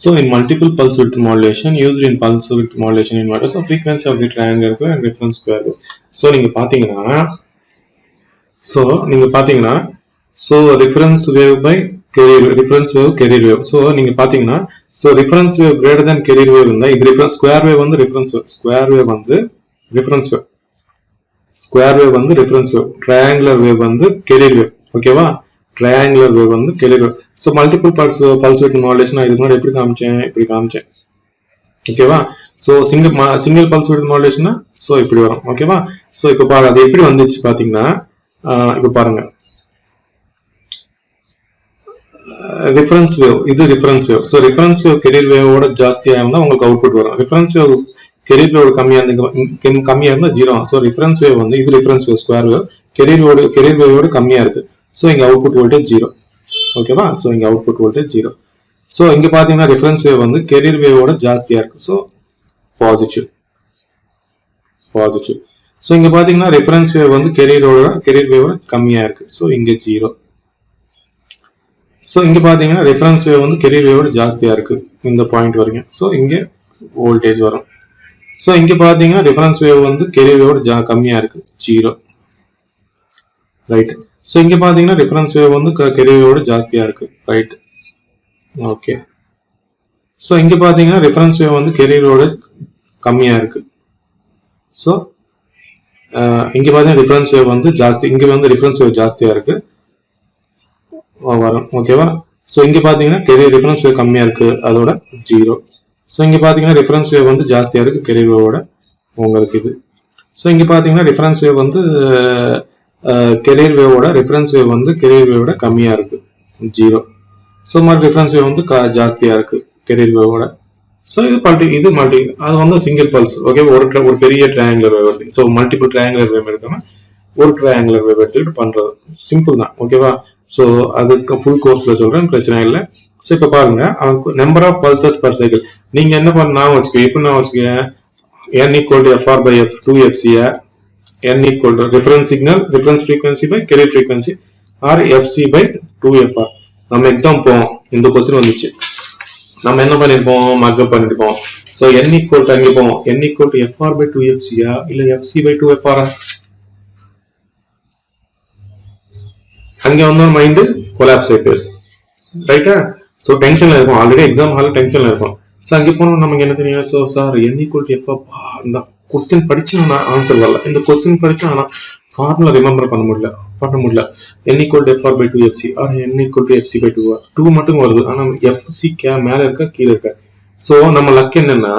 A: So in multiple pulse width modulation used in pulse width modulation inverter, so frequency of the triangular wave and reference square wave. So நீங்க பாத்தீங்கன்னா so reference wave by reference wave carrier wave. So நீங்க பாத்தீங்கன்னா so reference wave greater than carrier wave இருந்தா இது reference square wave வந்து reference wave, square wave வந்து reference wave, square wave வந்து reference wave, triangular wave வந்து carrier wave ஓகேவா. triangular wave வந்து carrier wave. So multiple pulse width modulation இதுக்கு முன்னாடி இப்படி காமிச்சேன் ஓகேவா. so single pulse width modulation so இப்படி வரும் ஓகேவா. so இப்போ பாருங்க அது எப்படி வந்துச்சு பாத்தீங்கன்னா இப்போ பாருங்க reference wave இது reference wave. so reference wave carrier wave ஓட ஜாஸ்தியா இருந்தா உங்களுக்கு அவுட்புட் வரும். reference wave carrier wave கம்மியா இருந்தா 0. so reference wave வந்து இது reference wave square wave, carrier wave ஓட கம்மியா இருக்கு. so இங்க அவுட்புட் வோல்டேஜ் 0 ஓகேவா. so இங்க அவுட்புட் வோல்டேஜ் 0. so இங்க பாத்தீங்கன்னா reference wave வந்து carrier wave ஓட ஜாஸ்தியா இருக்கு. so positive. so இங்க பாத்தீங்கன்னா reference wave வந்து carrier wave ஓட கம்மியா இருக்கு. so இங்க 0. so இங்க பாத்தீங்கன்னா reference wave வந்து carrier wave ஓட ஜாஸ்தியா இருக்கு இந்த பாயிண்ட் வரைக்கும். so இங்க வோல்டேஜ் வரும். so இங்க பாத்தீங்கன்னா reference wave வந்து carrier wave ஓட கம்மியா இருக்கு 0 ரைட். so இங்க பாத்தீங்கன்னா reference wave வந்து carrier wave ஓட ஜாஸ்தியா இருக்கு ரைட் ஓகே. so இங்க பாத்தீங்கன்னா reference wave வந்து carrier wave ஓட கம்மியா இருக்கு. so இங்க பாத்தீங்கன்னா reference wave வந்து ஜாஸ்தி, இங்க வந்து reference wave ஜாஸ்தியா இருக்கு வரும் ஓகேவா. so இங்க பாத்தீங்கன்னா carrier reference wave கம்மியா இருக்கு அதோட 0. so இங்க பாத்தீங்கன்னா reference wave வந்து ஜாஸ்தியா இருக்கு carrier wave ஓட உங்களுக்கு இது. so இங்க பாத்தீங்கன்னா reference wave வந்து carrier wave ஓட reference wave வந்து carrier wave ஓட கம்மியா இருக்கு 0. so மாதிரி reference wave வந்து ஜாஸ்தியா இருக்கு carrier wave ஓட. so இது மல்டி அது வந்து சிங்கிள் பல்ஸ் ஓகே. ஒரு பெரிய ட்ரையாங்குலர் வேவ் இருக்கு. so மல்டிபிள் ட்ரையாங்குலர் வேவ் எடுக்காம ஒரு ட்ரையாங்குலர் வேவ் எடுத்துக்கிட்டு பண்றது சிம்பிள் தான் ஓகேவா. so அதுக்கு ஃபுல் கோர்ஸ்ல சொல்றேன் பிரச்சனை இல்லை. so இப்ப பாருங்க number of pulses per cycle நீங்க என்ன பண்ணா வச்சுக்கோ எப்படி நான் வச்சுக்கேன் n equal to fr by f 2fc n equal to reference signal reference frequency by carrier frequency or fc by 2fr. நம்ம எக்ஸாம் போவோம் இந்த क्वेश्चन வந்துச்சு நம்ம என்ன பண்ணிருப்போம் மார்க்அப் பண்ணிருப்போம். so n equal to அங்க போவோம் n equal to fr by 2fc இல்ல fc by 2fr அங்க வந்து மைண்ட் கொலாப்ஸ் ஆயிடுது ரைட்டா. so டென்ஷன்ல இருக்கும் ஆல்ரெடி எக்ஸாம் ஹால்ல டென்ஷன்ல இருக்கும். so அங்க போனா நமக்கு என்ன தெரியும் so sir n equal to f இந்த क्वेश्चन படிச்சு நான் ஆன்சர் வரல, இந்த क्वेश्चन படிச்சு ஆனா ஃபார்முலா ரிமெம்பர் பண்ண முடியல n equal to fr by 2fc or n equal to fc by 2 மட்டும் வருது ஆனா fc மேல இருக்கா கீழ இருக்கா. so நம்ம லக் என்னன்னா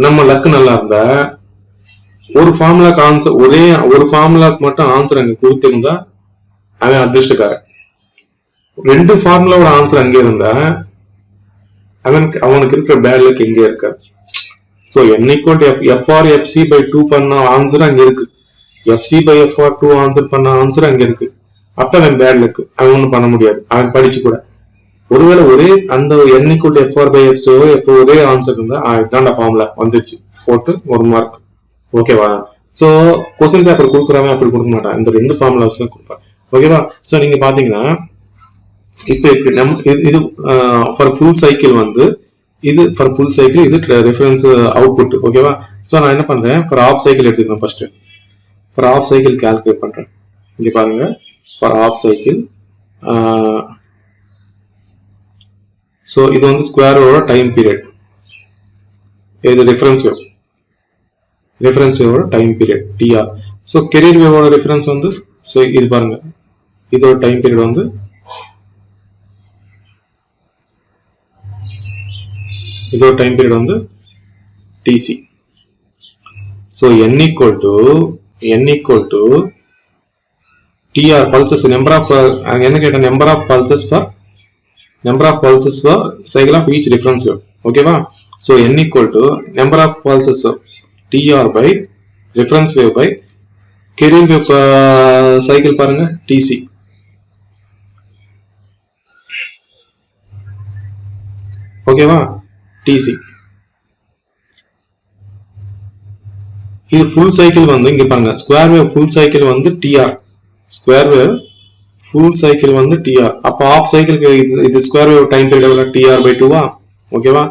A: நம்ம லக் நல்லா இருந்தா ஒரு ஃபார்முலாக்கு ஆன்சர் ஒரே ஒரு ஃபார்முலாக்கு மட்டும் ஆன்சர் அங்க கொடுத்திருந்தா அவன் அதிர்ஷ்டக்காரன். ரெண்டு ஃபார்முலாவோட ஆன்சர் அங்கே இருந்தா அவனுக்கு இருக்கிற பேட் லக் எங்க இருக்க. so n equal to fr fc by 2 பண்ண ஆன்சர் அங்க இருக்கு, fc by fr 2 ஆன்சர் பண்ண ஆன்சர் அங்க இருக்கு. அப்ப அவன் பேட் லக், அவன் ஒன்றும் பண்ண முடியாது அவன் படிச்சு கூட. ஒருவேளை ஒரே அந்த n equal to fr by fc ஒரே ஆன்சர் இருந்தா இதாண்ட ஃபார்முலா வந்துச்சு போட்டு ஒரு மார்க் ஓகேவா. so क्वेश्चन பேப்பர் கொடுக்குறவன் அப்படி கொடுக்க மாட்டான், இந்த ரெண்டு ஃபார்முலா வச்சு தான் கொடுப்பான் ஓகேவா. so நீங்க பாத்தீங்கன்னா இப்ப எப்படி நம்ம இது ஃபார் ஃபுல் சைக்கிள் வந்து இது ஃபார் ஃபுல் சைக்கிள் இது ரெஃபரன்ஸ் அவுட்புட் ஓகேவா. சோ நான் என்ன பண்றேன் ஃபார் ஆஃப் சைக்கிள் எடுத்துக்கிறேன். First for half cycle calculate பண்றேன். இங்க பாருங்க ஃபார் ஆஃப் சைக்கிள் சோ இது வந்து ஸ்கொயர் வேவோட டைம் பீரியட், இது ரெஃபரன்ஸ் வேவோட time period tr. So carrier வேவோட ரெஃபரன்ஸ் வந்து சோ இது பாருங்க இதோட டைம் பீரியட் வந்து இதோட டைம் பீரியட் வந்து TC. So n equal to TR pulses, number of pulses for cycle of each reference wave. Okay va? So n equal to number of pulses TR by reference wave by carrier wave cycle paranga TC. Okay va? TC. இது full cycle வந்து இங்க பாருங்க square wave full cycle வந்து TR, square wave full cycle வந்து TR. அப்ப half cycle இது square wave time period எவ்வளவு TR by 2 வா? ஓகேவா?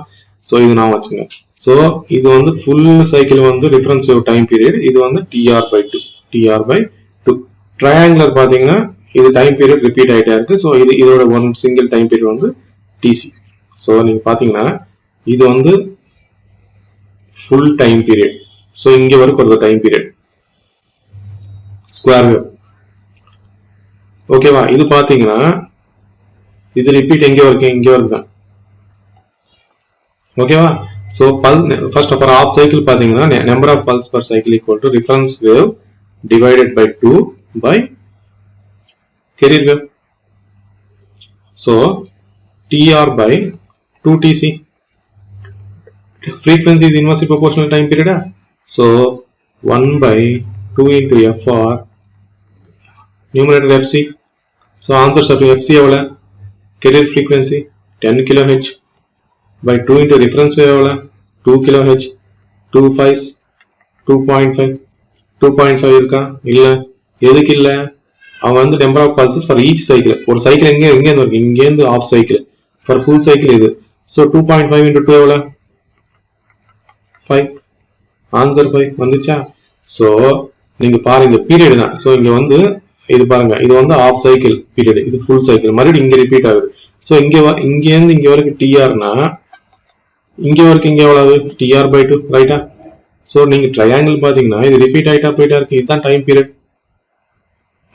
A: சோ இது நான் வச்சுங்க. சோ இது வந்து full cycle வந்து reference wave time period, இது வந்து TR by 2, TR by 2. triangular பாத்தீங்கன்னா இது time period repeat ஆயிட்டே இருக்கு. சோ இதோட one single time period வந்து TC. சோ நீங்க பாத்தீங்கன்னா இது வந்து full time period. So இங்க வரைக்கும் ஒரு டைம் பீரியட் ஸ்கொயர் வேவ். ஓகேவா? இது பாத்தீங்கன்னா இது ரிப்பீட் எங்க வரைக்கும் இங்க வரைக்கும். ஓகேவா? So first of all half cycle பாத்தீங்கன்னா number of pulse per cycle equal to reference wave divided by 2 by carrier wave. So TR by 2TC. Frequency is inversely proportional time period. So 1 by 2 into FR, numerator FC. So answers of FC எவ்வளவு? carrier frequency 10 kHz by 2 into reference wave எவ்வளவு? 2 kHz. 2 5 2.5 2.5 இருக்கா? இல்ல. எதுக்கு இல்ல? அவன் வந்து number of pulses for each cycle. ஒரு cycle எங்க இருந்து இருக்கு? இங்க இருந்து half cycle. For full cycle இது. So 2.5 into 2 எவ்வளவு? 5. ஆன்சர் 5 வந்துச்சா? சோ நீங்க பாருங்க பீரியட் தான். சோ இங்க வந்து இது பாருங்க இது வந்து half cycle பீரியட், இது full cycle மறுபடியும் இங்க ரிப்பீட் ஆகுது. சோ இங்க இருந்து இங்க வரைக்கும் TR னா இங்க வரைக்கும் இங்க எவ்வளவு? TR by 2 ரைட்டா? சோ நீங்க ட்ரையாங்கிள் பாத்தீங்கன்னா இது ரிப்பீட் ஆயிட்டா போயிட்டா இருக்கு. இதுதான் டைம் பீரியட்.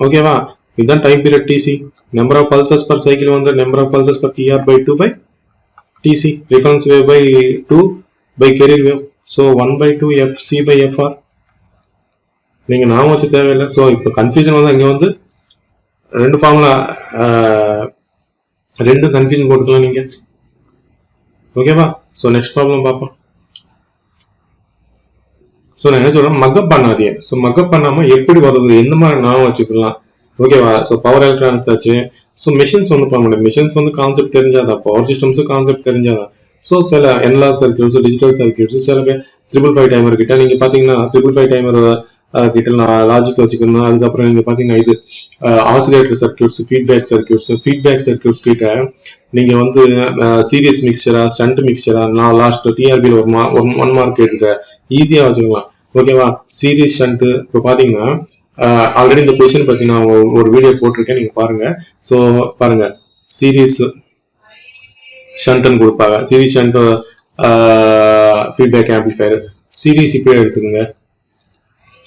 A: ஓகேவா? இதுதான் time period TC. Number of pulses per cycle வந்து number of pulses per TR by 2 by TC, reference wave by 2 by carrier wave. So 1 by 2 FC by FR. நீங்க நாம வச்சு தேவையில்லை. சோ இப்போ கன்ஃபியூஷன் வந்து அங்க வந்து ரெண்டு ஃபார்முலா ரெண்டு கன்ஃபியூஷன் போட்டுக்கலாம் நீங்க. ஓகேவா? சோ நெக்ஸ்ட் ப்ராப்ளம் பார்ப்போம். சோ நான் என்ன சொல்றேன், மக்கப் பண்ணாதீங்க. சோ மக்கப் பண்ணாம எப்படி வருது எந்த மாதிரி நாம வச்சுக்கலாம். ஓகேவா? சோ பவர் எலக்ட்ரானிக்ஸ் ஆச்சு. சோ மெஷின்ஸ் வந்து பண்ண முடியும். மெஷின்ஸ் வந்து கான்செப்ட் தெரிஞ்சாதான், பவர் சிஸ்டம்ஸும் கான்செப்ட் தெரிஞ்சாதான். ஸோ சில என்லாக் சர்க்கியூட்ஸ், டிஜிட்டல் சர்க்கியூட்ஸ், சில 555 டைமர் கிட்ட நீங்க பாத்தீங்கன்னா 555 டைமர் கிட்ட லாஜிக் வச்சுக்கணும். அதுக்கப்புறம் நீங்க பாத்தீங்கன்னா இது ஆசிலேட்டர் சர்க்கியூட்ஸ், ஃபீட்பேக் சர்க்கியூட்ஸ் கிட்ட நீங்க வந்து சீரியஸ் மிக்சரா, ஸ்டண்ட் மிக்சரா, நான் லாஸ்ட் டிஆர்பியில் ஒரு 1 மார்க் கேட்டுருக்கேன், ஈஸியா வச்சுக்கலாம். ஓகேவா? சீரியஸ் ஸ்டண்ட் இப்போ பாத்தீங்கன்னா ஆல்ரெடி இந்த கொஸ்டின் பத்தி நான் ஒரு வீடியோ போட்டிருக்கேன், நீங்க பாருங்க. ஸோ பாருங்க, சீரியஸ் ஷண்ட்னு கொடுப்பாங்க. Series shunt feedback amplifier. Series இப்படி எடுத்துக்கோங்க,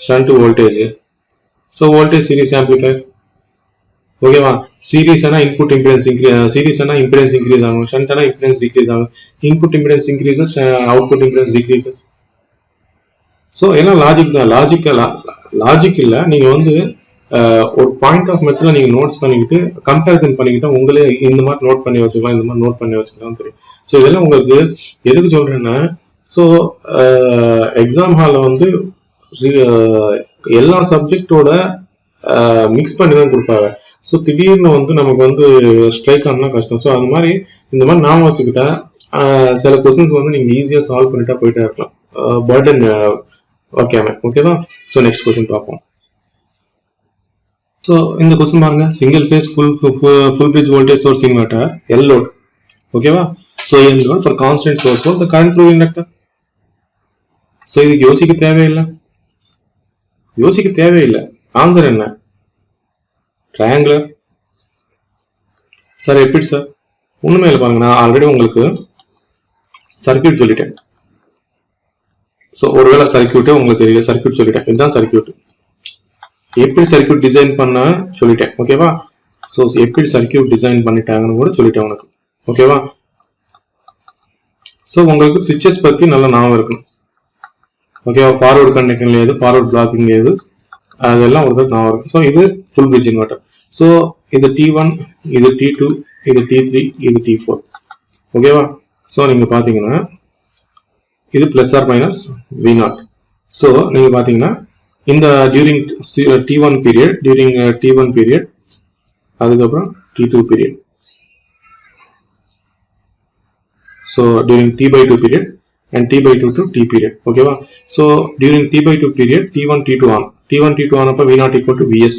A: shunt voltage. So voltage series amplifier. ஓகேவா? சீரிஸ் ஆனா இன்புட் இம்பிடன்ஸ் சீரிஸ் ஆனா இம்பிடன்ஸ் இன்க்ரீஸ் ஆகும், ஷண்ட் ஆனா இம்பிடன்ஸ் டிக்ரீஸ் ஆகும். Input impedance increases, output impedance decreases. So எல்லாம் லாஜிக் தான். லாஜிக் இல்ல, நீங்க வந்து ஒரு பாயிண்ட் ஆஃப் மெத்தட்ல நீங்க நோட்ஸ் பண்ணிக்கிட்டு கம்பேரிசன் பண்ணிக்கிட்டா உங்களே இந்த மாதிரி நோட் பண்ணி வச்சுக்கலாம், இந்த மாதிரி நோட் பண்ணி வச்சுக்கலாம் தெரியும். ஸோ இதெல்லாம் உங்களுக்கு எதுக்கு சொல்றேன்னா, ஸோ எக்ஸாம் ஹாலில் வந்து எல்லா சப்ஜெக்டோட மிக்ஸ் பண்ணி தான் கொடுப்பாங்க. ஸோ திடீர்னு வந்து நமக்கு வந்து ஸ்ட்ரைக் ஆனா கஷ்டம். ஸோ அந்த மாதிரி இந்த மாதிரி நாம வச்சுக்கிட்டா சில கொஸ்டின்ஸ் வந்து நீங்க ஈஸியா சால்வ் பண்ணிட்டா போயிட்டே இருக்கலாம். பர்டன் ஓகேவா? ஸோ நெக்ஸ்ட் கொஸ்டின் பார்ப்போம். ஸோ இந்த கொஸ்டின் பாருங்க, single phase full bridge voltage source inverter L load. ஓகேவா? So L load for constant source for the current through inductor. So இதுக்கு யோசிக்க தேவையில்லை. ஆன்சர் என்ன? ட்ரையாங்குலர். சார் எப்படி சார்? ஒண்ணுமே இல்லை பாருங்க, நான் ஆல்ரெடி உங்களுக்கு சர்க்கியூட் சொல்லிட்டேன். ஸோ ஒருவேளை சர்க்கியூட்டே உங்களுக்கு தெரியல, சர்க்கியூட் சொல்லிட்டேன். இதுதான் சர்க்கியூட். எப்படி சர்க்கியூட் டிசைன் பண்ண சொல்லிட்டேன். ஓகேவா? ஸோ எப்படி சர்க்கியூட் டிசைன் பண்ணிட்டாங்கன்னு கூட சொல்லிட்டேன் உனக்கு. ஓகேவா? ஸோ உங்களுக்கு சுவிட்சஸ் பற்றி நல்லா ஞாபகம் இருக்கணும். ஓகேவா, ஃபார்வர்ட் கண்டக்டிங் ஏது, ஃபார்வர்ட் பிளாக்கிங் ஏது, அதெல்லாம் ஒரு ஞாபகம் இருக்கும். ஸோ இது ஃபுல் பிரிட்ஜ் இன்வெர்டர். ஸோ இது T1, இது T2, இது T3, இது T4. ஓகேவா. ஸோ நீங்கள் பார்த்தீங்கன்னா இது plus R minus V0. So நீங்கள் பார்த்தீங்கன்னா இந்த during T1 period, during T1 period, அதுக்கப்புறம் T2 period. So during T/2 period and T/2 to T period. Okay va. So during T/2 period T1 T2 on, T1 T2 on appa V0 equal to Vs.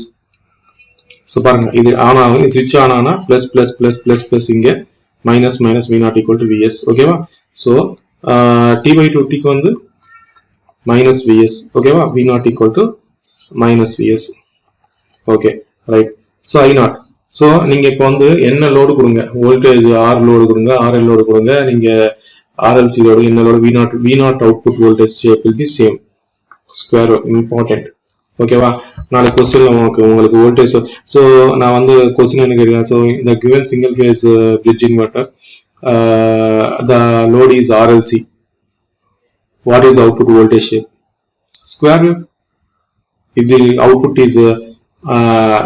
A: So paranga idu on agum, switch on ana plus plus plus plus plus inge minus minus V0 equal to Vs. Okay va. So T/2 t ku vandu minus Vs. Okay va, V0 equal to minus Vs. Okay, right. So I0. So நீங்கள் இப்போ வந்து என்ன load கொடுங்க, voltage R load கொடுங்க, RL load கொடுங்க, நீங்கள் RLC load என்ன load, V0 output voltage shape will be same square. Important. ஓகேவா. நாளைக்கு கொஸ்டின்ல உங்களுக்கு வோல்டேஜ். ஸோ நான் வந்து கொஸ்டின் என்ன கேட்குறேன். ஸோ இந்த given single phase bridge inverter, the load is RLC, what is output voltage shape? Square wave. If the output is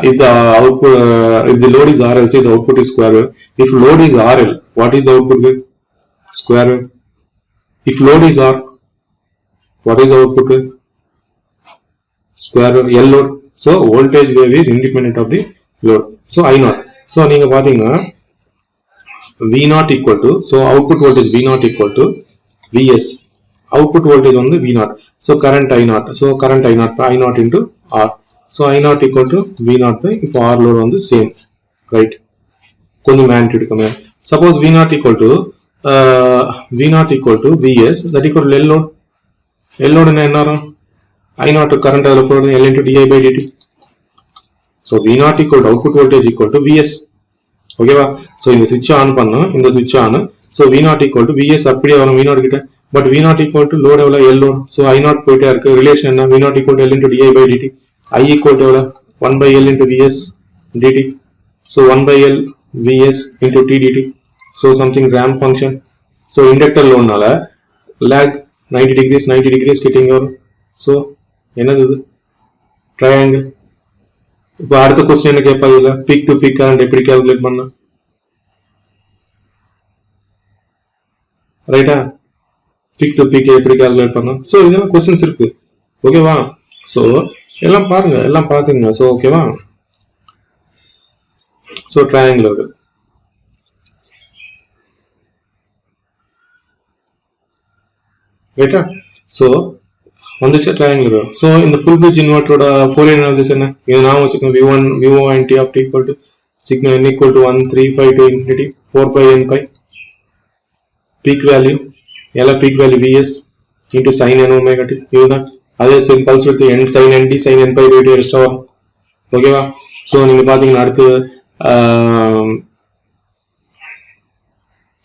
A: if the load is RL, the output is square wave. If load is RL, what is the output wave? Square wave. If load is R, what is the output wave? Square wave. L load. So voltage wave is independent of the load. So I0. So நீங்க பாத்தீங்கன்னா V0 equal to, so output voltage V0 equal to Vs. Output voltage on the V0. So current I0. So current I0 into R. So I0 equal to V0 by if R load on the same, right? Konja magnitude come. Suppose V0 equal to Vs, that equal to L load. L load enna enna I0 current flow L into di by dt. So V0 equal to output voltage equal to Vs. Okay va. So in the switch on panna, in the switch on, so V0 equal to Vs appadiye varum V0 kitta, but V0 equal to load evla L load. So I0 poite irukku, relation enna, V0 equal to L into di by dt. I equal to 1 by L into Vs dt. So 1 by L Vs into t dt. So something ramp function. So inductor load nala lag 90 degrees getting over. So enadhu triangle. Ipo adutha question enna keppaadilla, peak to peak current eppadi calculate panna, right ah? Peak to peak eppadi calculate panna. So idella questions irukku. Okay va. So எல்லாம் பாருங்க, எல்லாம் பாத்துங்க. So ஓகேவா. So triangle இருக்கு. ரைட்டா. So வந்துச்சு triangle இருக்கு. So இந்த ஃபுல் பிரிட்ஜ் இன்வெர்ட்டரோட ஃபோரியர் அனாலிசிஸ் என்ன? இதை நான் வச்சுக்கோங்க. V1 and T of T equal to sigma n equal to 1 3 5 to infinity 4 by n pi. Peak value, எல்லா peak value Vs into sin n omega t. இதுதான். அதே symbols with n sin nd sin n pi dt extra வரும். ஓகேவா. So நீங்க பாத்தீங்கன்னா அடுத்து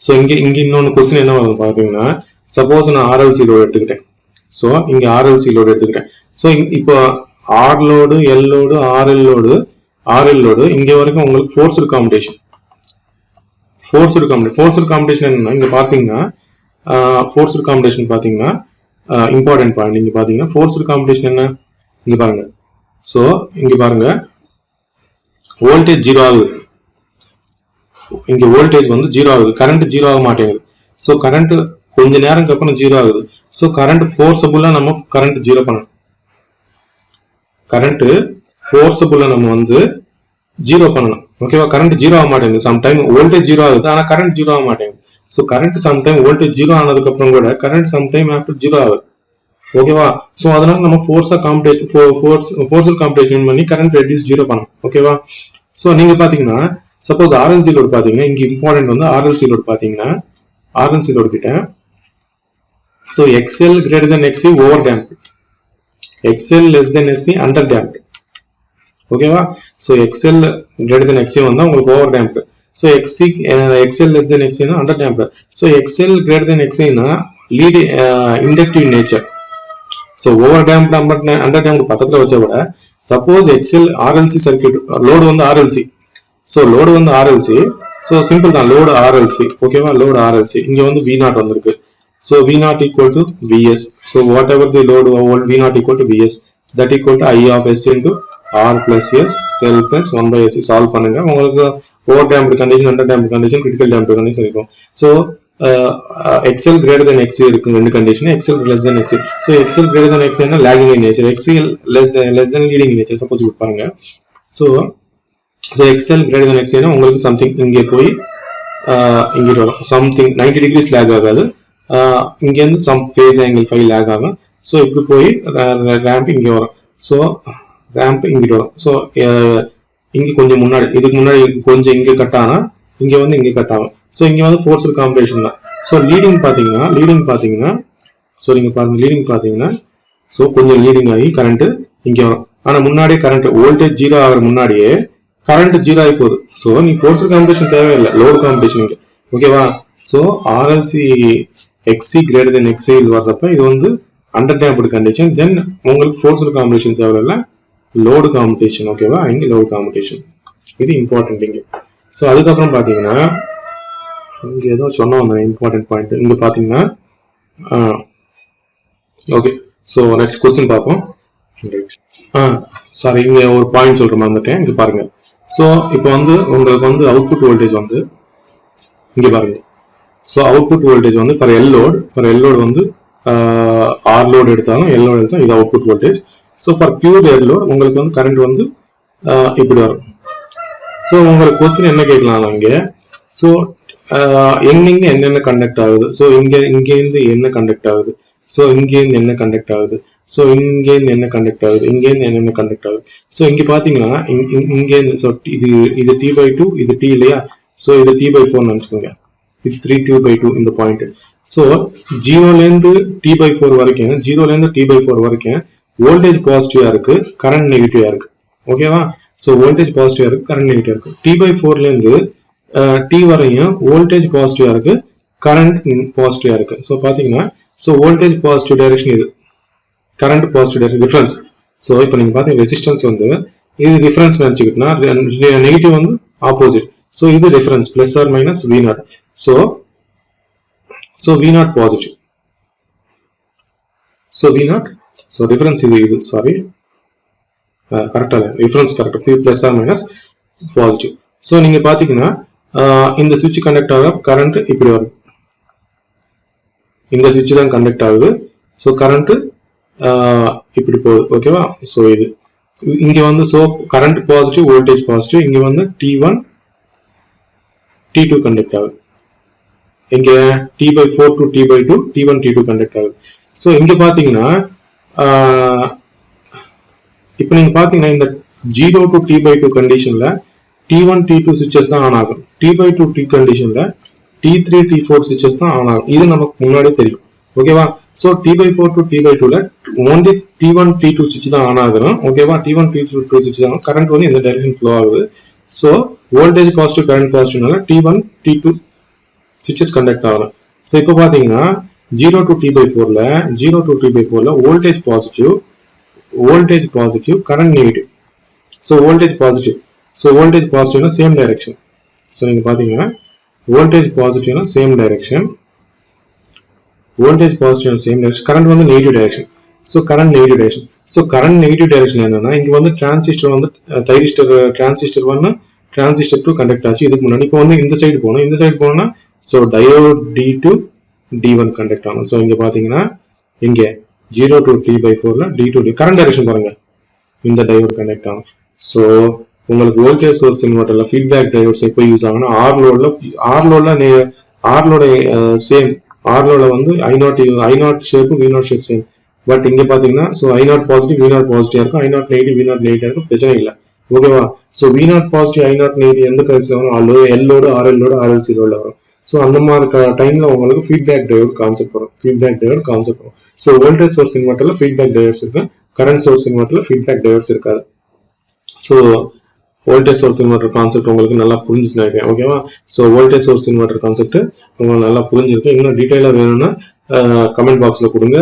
A: so இங்க இன்னொன்று கொஸ்டின் என்ன வரும் பாத்தீங்கன்னா, சப்போஸ் நான் RLC லோடு எடுத்துக்கிட்டேன். ஸோ இங்க RLC லோடு எடுத்துக்கிட்டேன். ஸோ இப்போ R load, L load, RL load இங்க வரைக்கும் உங்களுக்கு ஃபோர்ஸ்டு காம்படிஷன். ஃபோர்ஸ்டு காம்படிஷன் என்னன்னா, இங்க பாத்தீங்கன்னா ஃபோர்ஸ்டு காம்படிஷன் பாத்தீங்கன்னா இம்பார்ட்டன்ட் பாயிண்ட். இங்க பாத்தீங்கன்னா ஃபோர்ஸ்டு காம்படிஷன் என்ன, இங்க பாருங்க. சோ இங்க பாருங்க, வோல்டேஜ் 0 ஆகுது. இங்க வோல்டேஜ் வந்து 0 ஆகுது, கரண்ட் 0 ஆக மாட்டேங்குது. சோ கரண்ட் கொஞ்ச நேரத்துக்கு அப்புறம் 0 ஆகுது. சோ கரண்ட் ஃபோர்ஸபிளா நம்ம கரண்ட் 0 பண்ணணும். கரண்ட் ஃபோர்ஸபிளா நம்ம வந்து 0 பண்ணணும். ஓகேவா. கரண்ட் 0 ஆக மாட்டேங்குது. சம்டைம் வோல்டேஜ் 0 ஆகுது, ஆனா கரண்ட் 0 ஆக மாட்டேங்குது. So current sometime voltage 0 ஆனதுக்கு அப்புறம் கூட current sometime after 0 ஆகுது. ஓகேவா. சோ அதனால நம்ம ஃபோர்ஸா காம்படிஷன் பண்ணி current reduce 0 பண்ணணும். ஓகேவா. சோ நீங்க பாத்தீங்கன்னா சப்போஸ் RLC லோட் பாத்தீங்கன்னா, இங்க இம்பார்ட்டன்ட் வந்து RLC லோட் பாத்தீங்கன்னா, RLC லோட் கிட்ட so XL greater than XC over damped, XL less than SC under damped. ஓகேவா. So XL greater than XC வந்தா உங்களுக்கு over damped. So XL less than XC na under damped. So XL greater than XC na lead inductive nature. So over damped under damped பக்கத்துல வச்சா கூட suppose XL RLC circuit load வந்து RLC. So load வந்து RLC. So simple தான், load RLC. ஓகேவா. load RLC இங்க வந்து V0 வந்திருக்கு. So V naught equal to Vs. So whatever the load V naught equal to Vs, that equal to I of S into R plus S cell plus 1 by S solve பண்ணுங்க. உங்களுக்கு over damped condition, under damped condition, critical damped condition இருக்கும். So XL greater than XC இருக்கு ரெண்டு condition, XL less than XC. So XL greater than XC என்ன lagging in nature, XL less than leading in nature. Suppose இப்படி பாருங்க. So XL greater than XC னா உங்களுக்கு something இங்கே போய் இங்கே வரும், something 90 degrees lag ஆகாது, இங்கே இருந்து some phase angle 5 lag ஆகும். ஸோ இப்படி போய் ரேம்ப் இங்கே வரும். ஸோ ரேம்ப் இங்கிட்டு வரும். ஸோ இங்கே கொஞ்சம் முன்னாடி, இதுக்கு முன்னாடி கொஞ்சம் இங்கே கட் ஆனால் இங்கே வந்து இங்கே கட் ஆகும். ஸோ இங்கே வந்து ஃபோர்ஸல் காம்படிஷன் தான். ஸோ லீடிங் பார்த்தீங்கன்னா ஸோ நீங்கள் பாருங்க, லீடிங் பார்த்தீங்கன்னா ஸோ கொஞ்சம் லீடிங் ஆகி கரண்ட்டு இங்கே வரும். ஆனால் முன்னாடியே கரண்ட் வோல்டேஜ் 0 ஆகிற முன்னாடியே கரண்ட் 0 ஆகி போகுது. ஸோ நீ ஃபோர்ஸல் காம்படிஷன் தேவையில்லை, லோடு காம்படிஷன் இங்கே. ஓகேவா? So RLC XC greater than XC வர்றப்ப இது வந்து அண்டர் டேம்ப்டு கண்டிஷன். தென் உங்களுக்கு ஃபோர்ஸல் காம்படிஷன் தேவையில்லை, லோடு காம்படிஷன். ஓகேவா? இங்கே லோடு காம்படிஷன், இது இம்பார்ட்டன்ட் இங்கே. ஸோ அதுக்கப்புறம் பார்த்தீங்கன்னா இங்கே ஏதோ சொன்னோம் இம்பார்ட்டன்ட் பாயிண்ட் இங்கே பார்த்தீங்கன்னா. ஓகே, ஸோ நெக்ஸ்ட் கொஸ்டின் பார்ப்போம். சாரி, இங்கே ஒரு பாயிண்ட் சொல்கிற மாதிரிட்டேன், இங்கே பாருங்க. ஸோ இப்போ வந்து உங்களுக்கு வந்து அவுட்புட் வோல்டேஜ் வந்து இங்கே பாருங்க. ஸோ அவுட்புட் வோல்டேஜ் வந்து ஃபார் எல் லோட் வந்து ஆர் லோடு எடுத்தாலும் எல் லோடு எடுத்தாலும் இது output voltage. So for pure L load உங்களுக்கு வந்து கரண்ட் வந்து இப்படி வரும். ஸோ உங்களுக்கு கொஸ்டின் என்ன கேட்கலாம் இங்கே? ஸோ எங்கெங்க என்னென்ன கண்டக்ட் ஆகுது, ஸோ இங்கேருந்து என்ன கண்டக்ட் ஆகுது, ஸோ இங்கேருந்து என்ன கண்டக்ட் ஆகுது, ஸோ இங்கேருந்து என்ன கண்டக்ட் ஆகுது, இங்கேருந்து என்னென்ன கண்டக்ட் ஆகுது. ஸோ இங்கே பார்த்தீங்கன்னா இங்கேருந்து ஸோ இது T/2, இது T இல்லையா? ஸோ இது T/4 நினச்சிக்கோங்க, இது 3T/2 இந்த பாயிண்ட். ஸோ 0லேருந்து T/4 வரைக்கும், 0லேருந்து T/4 வரைக்கும் வோல்டேஜ் பாசிட்டிவா இருக்கு, கரண்ட் நெகட்டிவா இருக்கு. ஓகேவா? ஸோ வோல்டேஜ் பாசிட்டிவா இருக்கு, கரண்ட் நெகட்டிவா இருக்கு. T/4லேருந்து T வரையும் வோல்டேஜ் பாசிட்டிவா இருக்கு, கரண்ட் பாசிட்டிவா இருக்கு. ஸோ பார்த்தீங்கன்னா ஸோ வோல்டேஜ் பாசிட்டிவ் டைரக்ஷன் இது, current positive direction difference. So இப்போ நீங்கள் பார்த்தீங்கன்னா ரெசிஸ்டன்ஸ் வந்து இது டிஃபரன்ஸ் நினச்சிக்கிட்டுனா நெகட்டிவ் வந்து ஆப்போசிட். ஸோ இது difference plus or minus V0. So V0 positive. So V0 so difference இது சாரி கரெக்டாக இல்லை, டிஃபரன்ஸ் கரெக்டாக plus or minus positive. So நீங்கள் பார்த்தீங்கன்னா இந்த சுவிட்ச் கண்டக்ட் ஆக கரண்ட் இப்படி வரும், இந்த சுவிட்ச் தான் கண்டக்ட் ஆகுது. ஸோ கரண்ட் இப்படி போகுது. ஓகேவா? ஸோ இது இங்கே வந்து so current positive, voltage positive. இங்கே வந்து T1 T2 கண்டக்ட் ஆகுது. இங்கே T/4 to T/2 T1 T2 conduct ஆகுது. ஸோ இங்கே பார்த்தீங்கன்னா இப்போ நீங்கள் பார்த்தீங்கன்னா இந்த 0 to T/2 கண்டிஷனில் T1 T2 சுவிச்சஸ் தான் ஆன் ஆகும். T/2 T கண்டிஷனில் T3 T4 சுவிச்சஸ் தான் ஆன் ஆகும். இது நமக்கு முன்னாடி தெரியும். ஓகேவா? So T/4 to T/2ல only T1 T2 சுவிட்ச் தான் ஆன் ஆகுறோம். ஓகேவா? T1 T2 சுவிட்ச் தான் கரண்ட் வந்து இந்த டைரக்ஷன் ஃப்ளோ ஆகுது. ஸோ வோல்டேஜ் பாசிட்டிவ், கரண்ட் பாசிட்டிவ்னால T1 T2 சுவிச்சஸ் கண்டக்ட் ஆகணும். ஸோ இப்போ பார்த்தீங்கன்னா 0 to T/4ல voltage positive, current negative. So voltage positive, so voltage பாசிட்டிவ்னா சேம் டைரக்ஷன். ஸோ நீங்கள் பார்த்தீங்கன்னா வோல்டேஜ் பாசிட்டிவ்னா same direction, voltage positive same direction, current வந்து negative direction. So current negative direction. So current negative direction என்னன்னா இங்கே வந்து transistor வந்து transistor 1 transistor 2 conduct ஆச்சு இதுக்கு முன்னாடி. இப்போ வந்து இந்த சைடு போகணும்னா so diode D2 D1 conduct ஆகும். ஸோ இங்கே பார்த்தீங்கன்னா இங்கே 0 to T/4ல D2 கரண்ட் டைரக்ஷன் பாருங்க, இந்த டயோட் கண்டக்ட் ஆகும். ஸோ உங்களுக்கு வோல்டேஜ் சோர்ஸ் இன்வெர்ட்டர்ல ஃபீட்பேக் டயோட்ஸ் எப்போ யூஸ் ஆகும்னா ஆர்லோட சேம், ஆர்லோட வந்து I0 shape V0 shape same. But இங்க பாத்தீங்கன்னா ஸோ I0 பாசிட்டிவ் V0 பாசிட்டிவா இருக்கும், I0 நெகட்டிவ் V0 நெகட்டிவா இருக்கும், பிரச்சனை இல்லை. ஓகேவா? So V0 positive I0 negative எந்த கடைசியில் வரும்? எல்லோட RL லோட RLC லோட வரும். ஸோ அந்த மாதிரி டைம்ல உங்களுக்கு ஃபீட்பேக் டயோட் கான்செப்ட் வரும். ஸோ வோல்டேஜ் சோர்ஸ் இன்வெர்ட்டர்ல ஃபீட்பேக் டயோட்ஸ் இருக்கு, கரண்ட் சோர்ஸ் இன்வெர்ட்டர்ல ஃபீட்பேக் டயோட்ஸ் இருக்காது. So voltage source inverter concept உங்களுக்கு நல்லா புரிஞ்சுச்சுன்னு நினைக்கிறேன். ஓகேவா? So voltage source inverter concept உங்களுக்கு நல்லா புரிஞ்சிருக்கு. இன்னும் டீட்டெயிலாக வேணும்னா கமெண்ட் பாக்ஸ்ல கொடுங்க.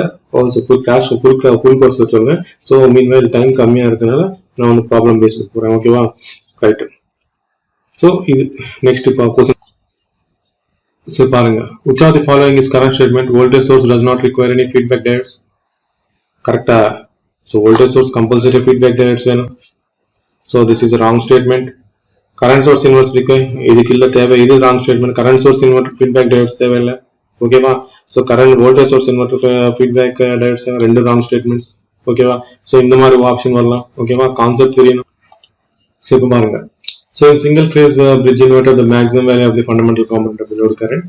A: ஃபுல் கோர்ஸ் வச்சுருங்க. ஸோ மீன்வைல் டைம் கம்மியாக இருக்கனால நான் வந்து ப்ராப்ளம் பேசிட்டு போறேன். ஓகேவா? ரைட். ஸோ இது நெக்ஸ்ட் கொஸ்டின். So பாருங்க, which of the following is correct statement? Voltage source does not require any feedback diodes. Correcta? So voltage source compulsory feedback diodes வேணும். So this is a wrong statement. Current source inverse require இதுக்கு இல்ல தேவை, இது wrong statement. Current source inverter feedback diodes தேவை இல்ல. ஓகேவா? So current voltage source inverter feedback diodes ரெண்டு wrong statements. ஓகேவா? So இந்த மாதிரி ஆப்ஷன் வரலாம். ஓகேவா? கான்செப்ட் தெரியணும். So இப்போ பாருங்க. So in single phase bridge inverter, the maximum value of the fundamental component of the load current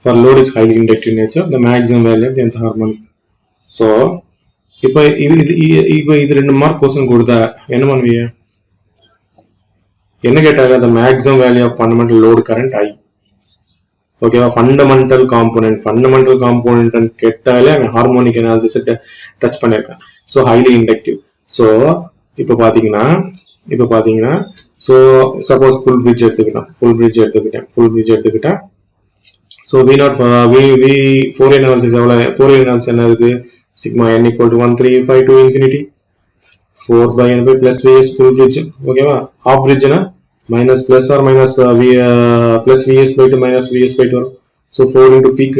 A: for load is highly inductive nature. The maximum value of the nth harmonic. So இப்போ இது ரெண்டு mark question கொடுத்தா என்ன பண்ணுவீங்க? என்ன கேட்டாங்க? the maximum value of fundamental load current I. ஓகேவா? fundamental component ன்னு கேட்டாலே ஹார்மோனிக் அனாலிசிஸ் டச் பண்ணிருக்கேன். So highly inductive. So இப்போ பாத்தீங்கன்னா so suppose full bridge எடுத்துக்கிட்டா so v0 Fourier analysis என்ன இருக்கு? sigma n equal to 1352 infinity 4 by n by plus vs full bridge. ஓகேவா? half bridge னா minus plus or minus plus vs by 2 minus vs by 2. So 4 into peak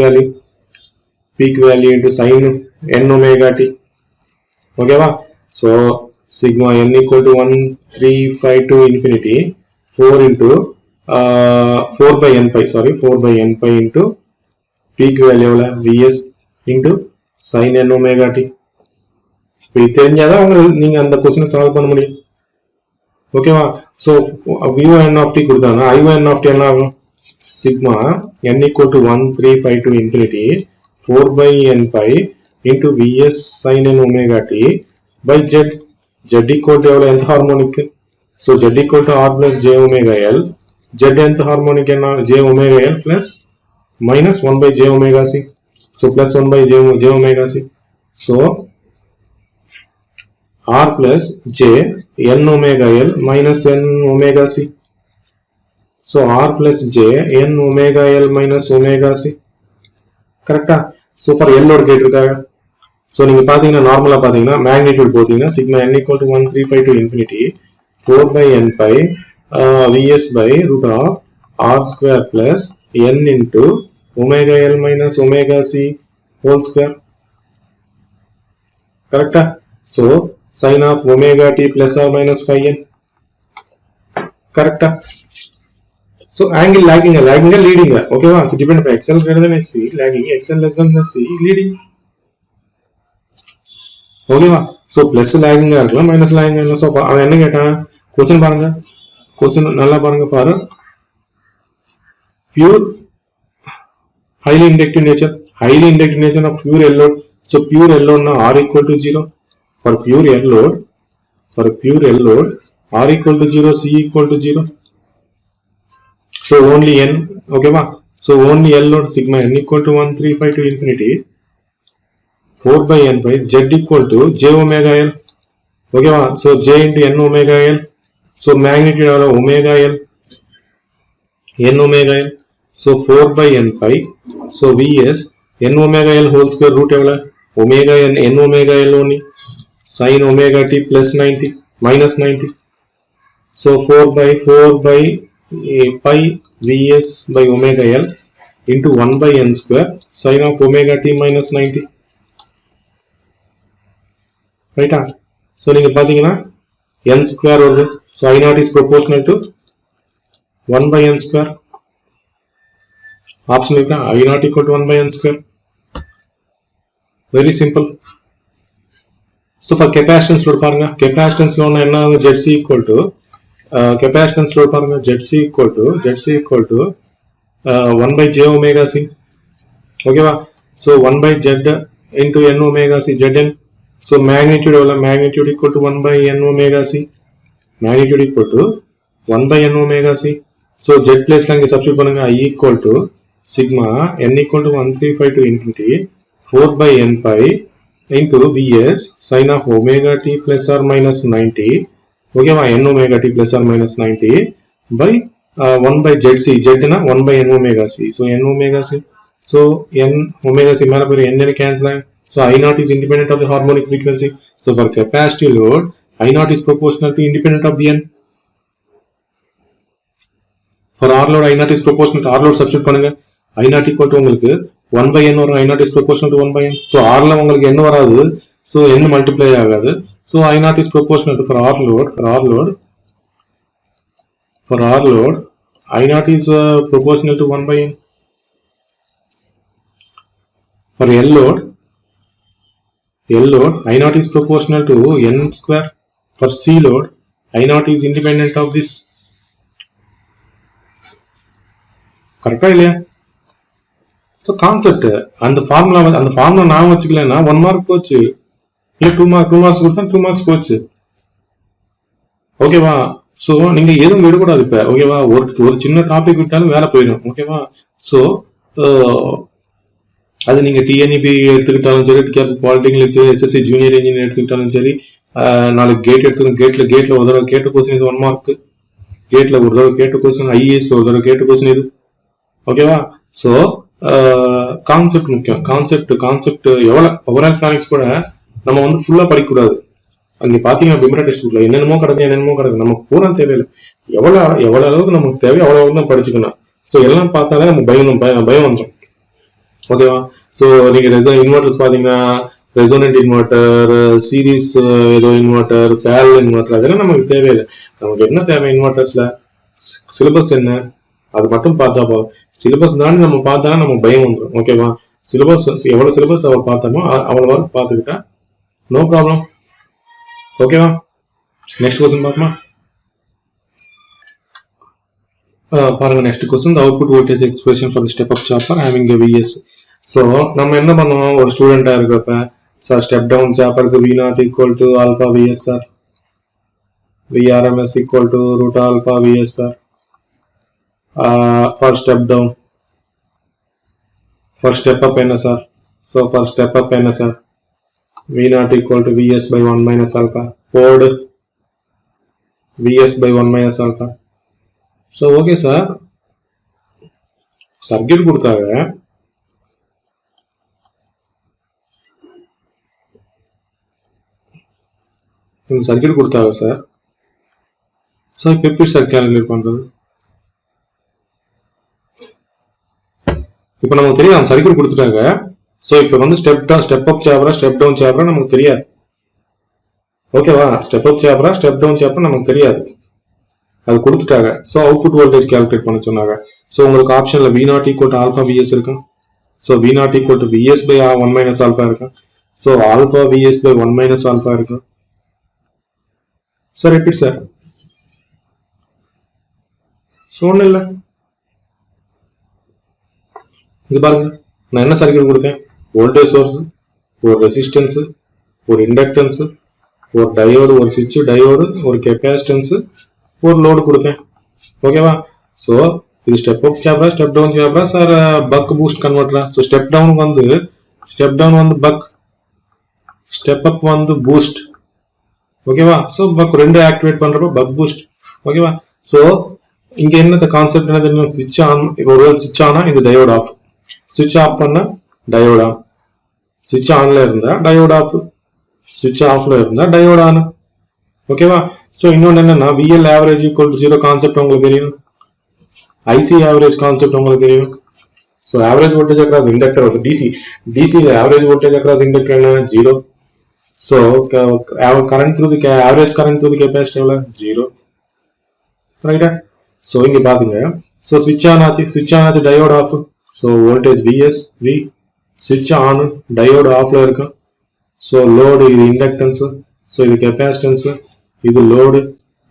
A: value into sin n omega t. ஓகேவா? So sigma n equal to 1352 infinity 4 into 4 by n pi into peak value vs into sin n omega t. இது தெரிஞ்சாதான் நீங்க அந்த question solve பண்ண முடியும். ஓகேவா? so v1 of t கொடுத்தாங்க, i1 of t என்ன ஆகும்? sigma n equal to 1352 infinity 4 by n pi into vs sin n omega t by z equal to nth harmonic. So z equal to r plus j omega l. Z nth harmonic என்ன? j omega l plus minus 1 by j omega c. So plus 1 by j omega c. So r plus j n omega l minus n omega c. So r plus j n omega l minus omega c. Correcta? So for l load கேட்டிருக்காங்க. So நீங்க பாத்தீங்கன்னா நார்மலா பாத்தீங்கன்னா magnitude போத்தீங்கன்னா sigma n equal to 1352 infinity 4 by n pi vs by root of r square plus n into omega l minus omega c whole square. Correct? So sin of omega t plus or minus phi n. Correct? So angle lagging leading. Okay, so depend on xl greater than xc, lagging, xl less than xc, leading. ஓகேவா? So plus லாகிங்கா இருக்கலாம், minus லாகிங்கா இருக்கலாம். So அவன் என்ன கேட்டான்? Question பாருங்க, question நல்லா பாருங்க. Pure highly inductive nature of pure L load. So pure L load na R equal to 0. For pure L load R equal to 0, C equal to 0. So only n. Okay va? So only L load sigma n equal to 1352 infinity 4 by n by z equal to j omega l. Okay va? So j into n omega l. So magnitude of omega l, n omega l. So 4 by n pi. So vs n omega l whole square root evla omega n omega l only sin omega t plus 90 minus 90. So 4 by pi vs by omega l into 1 by n square sin of omega t minus 90. Right? So நீங்க பாத்தீங்கன்னா n square வருது. So I naught is proportional to 1 by n square. Option இருக்கா? I naught equal to 1 by n square. Very simple. So for capacitance load பாருங்க, capacitance load என்ன ஆகும்? Zc equal to capacitance load பாருங்க, Zc equal to 1 by j omega c. ஓகேவா? So 1 by z into n omega c, zn. So magnitude equal to 1 by n omega c. Magnitude equal to 1 by n omega c. So z place la inga substitute பண்ணுங்க, I equal to sigma n equal to 1352 infinity 4 by n pi into vs sin of omega t plus or minus 90. Okay va? N omega t plus or minus 90 by 1 by zc. Z na 1 by n omega c. So n omega c. So n omega c mera per n cancel. So I naught is independent of the harmonic frequency. So for capacitive load, I naught is proportional to independent of the n. For R load, I naught is proportional to R load. Substitute பண்ணுங்க. I naught equal to உங்களுக்கு 1 by n வரும். I naught is proportional to 1 by n. So R ல உங்களுக்கு n வராது. So n multiply ஆகாது. So I naught is proportional to for R load, I naught is proportional to 1 by n. For L load, I naught is proportional to n square. For C load, I naught is independent of this. Correct இல்லையா? So concept அந்த formula நான் வச்சுக்கலன்னா 1 mark போச்சு, இல்ல 2 marks கொடுத்தா 2 marks போச்சு. ஓகேவா? So நீங்க எதுவும் விடக்கூடாது. இப்ப ஓகேவா, ஒரு சின்ன டாபிக் விட்டாலும் வேலை போயிடும். ஓகேவா? ஸோ அது நீங்க டிஎன்இபி எடுத்துக்கிட்டாலும் சரி, பாலிடெக்னிக் எஸ்எஸ்சி ஜூனியர் இன்ஜினியர் எடுத்துக்கிட்டாலும் சரி, நாளைக்கு கேட் எடுத்துக்கணும். கேட்ல ஒரு தடவை கேட்ட கொஸ்டின் இது 1 மார்க், கேட்ல ஒரு தடவை கேட்ட கொஸ்டின், ஐஏஎஸ்ல ஒரு தடவை கேட்ட கொஸ்டின் இது. ஓகேவா? ஸோ கான்செப்ட் முக்கியம். கான்செப்ட் எவ்வளவு பவர் எலக்ட்ரானிக்ஸ் கூட நம்ம வந்து ஃபுல்லா படிக்கக்கூடாது. அங்கே பாத்தீங்கன்னா பிம்ரா டெக்ஸ்ட் புக்ல என்னென்னமோ கிடக்கு, நமக்கு பூரா தேவையில்லை. எவ்வளவு அளவுக்கு நமக்கு தேவை அவ்வளவு தான் படிச்சுக்கணும். ஸோ எல்லாம் பார்த்தாலே நமக்கு பயம் வந்துடும். ஓகேவா? ஸோ நீங்க இன்வெர்டர்ஸ் பாத்தீங்கன்னா ரெசோனன்ட் இன்வெர்டர், சீரீஸ் ஏதோ இன்வெர்டர், பேரல் இன்வெர்டர், அதெல்லாம் நமக்கு தேவையில்லை. நமக்கு என்ன தேவை இன்வெர்டர்ஸ்ல? சிலபஸ் என்ன அது மட்டும் பார்த்தா போதும். சிலபஸ் தாண்டி நம்ம பார்த்தா நமக்கு பயம் வந்துடும். ஓகேவா? சிலபஸ் எவ்வளவு சிலபஸ் அவள் பார்த்தோமோ அவ்வளவு பார்த்துக்கிட்டா நோ ப்ராப்ளம். ஓகேவா? நெக்ஸ்ட் கொஸ்டின் பார்க்கமா? பாருங்க, next question, output voltage expression for step up chopper having a VS. So நம்ம என்ன பண்ணுவோம், ஒரு ஸ்டூடெண்டா இருக்கப்ப சார் ஸ்டெப் டவுன் சாப்பருக்கு V0 equal to alpha VS sir, VRMS equal to root alpha VS sir. For step down, for step up என்ன sir? So for step up என்ன sir? V0 equal to VS by 1 minus alpha. Code VS by 1 minus alpha. So okay sir, circuit கொடுத்தாங்க, இந்த circuit கொடுத்தாங்க sir. So இப்போ எப்படி sir calculate பண்றது? இப்போ நமக்கு தெரியாது, அந்த சர்க்யூட் கொடுத்துட்டாங்க. ஸோ இப்போ வந்து ஸ்டெப் அப் சேப்பரா ஸ்டெப் டவுன் சேப்பரா நமக்கு தெரியாது. ஓகேவா? ஸ்டெப் அப் சேப்பரா ஸ்டெப் டவுன் சேப்பரா நமக்கு தெரியாது, அது கொடுத்துட்டாங்க. ஸோ அவுட்புட் வோல்டேஜ் கால்குலேட் பண்ண சொன்னாங்க. ஸோ உங்களுக்கு ஆப்ஷன்ல V0 equal to alpha VS இருக்கும். So V0 equal to VS by 1 minus alpha இருக்கும். So alpha VS by 1 minus alpha இருக்கும். Sir repeat sir. ஸோ ஒன்றும் இல்லை, இது பாருங்க, நான் என்ன சர்க்யூட் கொடுத்தேன்? வோல்டேஜ் சோர்ஸ், ஒரு ரெசிஸ்டன்ஸ், ஒரு இண்டக்டன்ஸ், ஒரு டயோடு, ஒரு சுவிட்ச் டயோடு, ஒரு கெப்பாசிட்டன்ஸ், ஒரு லோடு கொடுத்தேன். ஓகேவா? ஸோ இது ஸ்டெப் அப் சாப்டரா ஸ்டெப் டவுன் சாப்டரா சார்? பக் பூஸ்ட் கன்வெர்ட்டரா? ஸோ ஸ்டெப் டவுன் வந்து பக், ஸ்டெப் அப் வந்து பூஸ்ட். ஓகேவா? ஸோ பக் ரெண்டு ஆக்டிவேட் பண்றப்போ பக் பூஸ்ட். ஓகேவா? ஸோ இங்க என்ன கான்செப்ட் என்ன தெரியும்? ஸ்விட்ச் ஆன், ஒரு ஸ்விட்ச் ஆனா இது டயோட் ஆஃப், ஸ்விட்ச் ஆஃப் பண்ண டயோட் ஆன், ஸ்விட்ச் ஆன்ல இருந்தா டயோட் ஆஃப், ஸ்விட்ச் ஆஃப்ல இருந்தா டயோட் ஆன். ஓகேவா? ஸோ இன்னொன்று என்னன்னா VL average equal to 0 concept உங்களுக்கு தெரியும், IC ஆவரேஜ் கான்செப்ட் உங்களுக்கு தெரியும். So average voltage across inductor வந்து DC average voltage across inductor என்ன? 0. So current through the average current through the capacitor எவ்வளவு? 0. ரைட்டா? ஸோ இங்க பாத்துங்க, ஸோ ஸ்விட்ச் ஆன் ஆச்சு diode off. So voltage VS V, ஸ்விட்ச் ஆன், டயோடு ஆஃப்ல இருக்கும். ஸோ லோடு, இது இண்டக்டன்ஸ், ஸோ இது கெப்பாசிட்டன்ஸ், இது லோடு.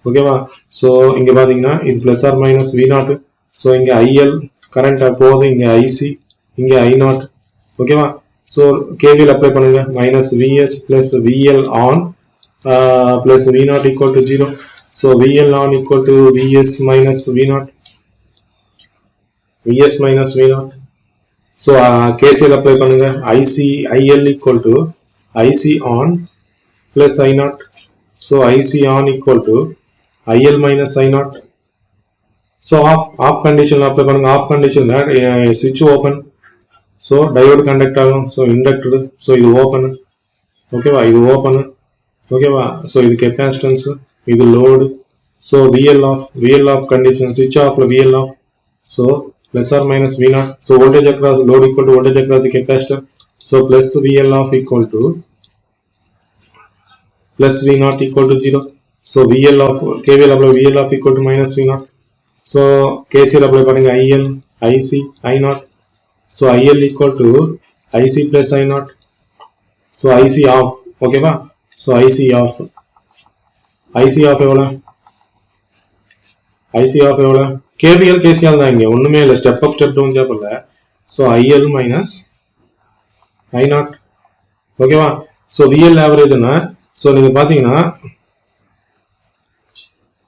A: ஓகேவா? ஸோ இங்க பாத்தீங்கன்னா இது plus or minus V0. So இங்க IL கரண்ட் போகுது, இங்க IC, இங்க I0. ஓகேவா? ஸோ KVL அப்ளை பண்ணுங்க, minus VS plus VL on plus V0 equal to 0. So VL on equal to VS minus V0. So KCL apply பண்ணுங்க, IL equal to IC on plus I0. ஸோ IC on equal to IL minus I0. So off condition apply பண்ணுங்க. Off கண்டிஷன்ல ஸ்விட்ச் open, so diode conduct ஆகும், so inductor, so இது open. ஓகேவா? இது open. ஓகேவா? ஸோ இது கெப்பாசிட்டன்ஸ், இது load. So VL off condition, ஸ்விட்ச் ஆஃப்ல VL off. So plus or minus V naught. So voltage across load equal to voltage across the capacitor. So plus VL of equal to plus V naught equal to 0. So VL of KVL apply VL of equal to minus V naught. So KCL apply பண்ணீங்க IL, IC, I naught. So IL equal to IC plus I naught. So IC off. Okay va? So IC off. IC off எவ்வளவு? IC off எவ்வளவு? KVL KCL தான் இங்க ஒண்ணுமே இல்ல step up step down ஜாபல்ல. So IL minus I naught. Okay va? So VL average என்ன? So நீங்க பாத்தீங்கன்னா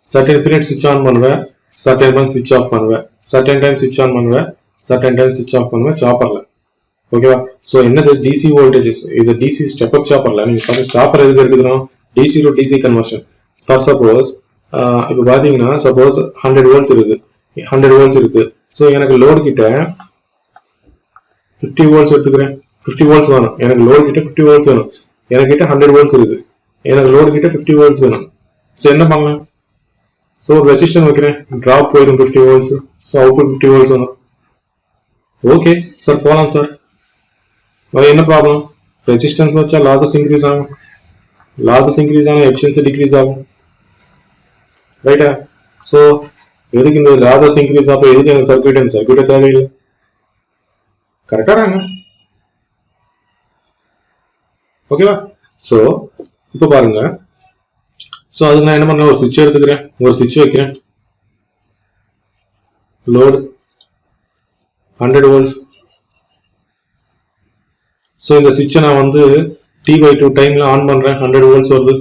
A: certain period switch on பண்ணுவேன், certain time switch off பண்ணுவேன், certain time switch on பண்ணுவேன், certain time switch off பண்ணுவேன் சாப்பர்ல. ஓகேவா? So என்னது DC voltages, இது DC step up சாப்பர்ல. நீங்க பாருங்க சாப்பர் எதுக்கு எடுத்துக்கிறோம்? DC to DC conversion. For suppose இப்போ பாத்தீங்கன்னா suppose 100 volts இருக்கு, 100 volts இருக்கு. சோ எனக்கு லோட் கிட்ட 50 volts எடுத்துக்கிறேன், 50 volts வேணும். எனக்கு லோட் கிட்ட 50 volts வேணும். எனக்கு கிட்ட 100 volts இருக்கு, எனக்கு லோட் கிட்ட 50 volts வேணும். சோ என்ன பண்ணலாம்? சோ ரெசிஸ்டன்ஸ் வைக்கிறேன், டிராப் போயிடும் 50 volts. சோ அவுட்புட் 50 volts வரும். ஓகே சார் போலாம் சார். என்ன ப்ராப்ளம்? ரெசிஸ்டன்ஸ் வச்சா லாசஸ் இன்க்ரீஸ் ஆகும், லாசஸ் இன்க்ரீஸ் ஆகும், எஃபிஷியன்சி டிக்ரீஸ் ஆகும். ரைட்டா? சோ எதுக்கு இந்த லாசஸ் இன்க்ரீஸ் ஆகும்? எதுக்கு எனக்கு சர்க்யூட்டே தேவையில்லை. கரெக்டாங்க? ஓகேவா? சோ இப்போ பாருங்க. சோ அதுக்கு நான் என்ன பண்ணேன்? ஒரு சுவிட்ச் எடுத்துக்கிறேன், ஒரு சுவிட்ச் வைக்கிறேன், லோட் 100 volts. சோ இந்த சுவிட்சை நான் வந்து T/2 டைம்ல ஆன் பண்றேன், 100 volts வருது.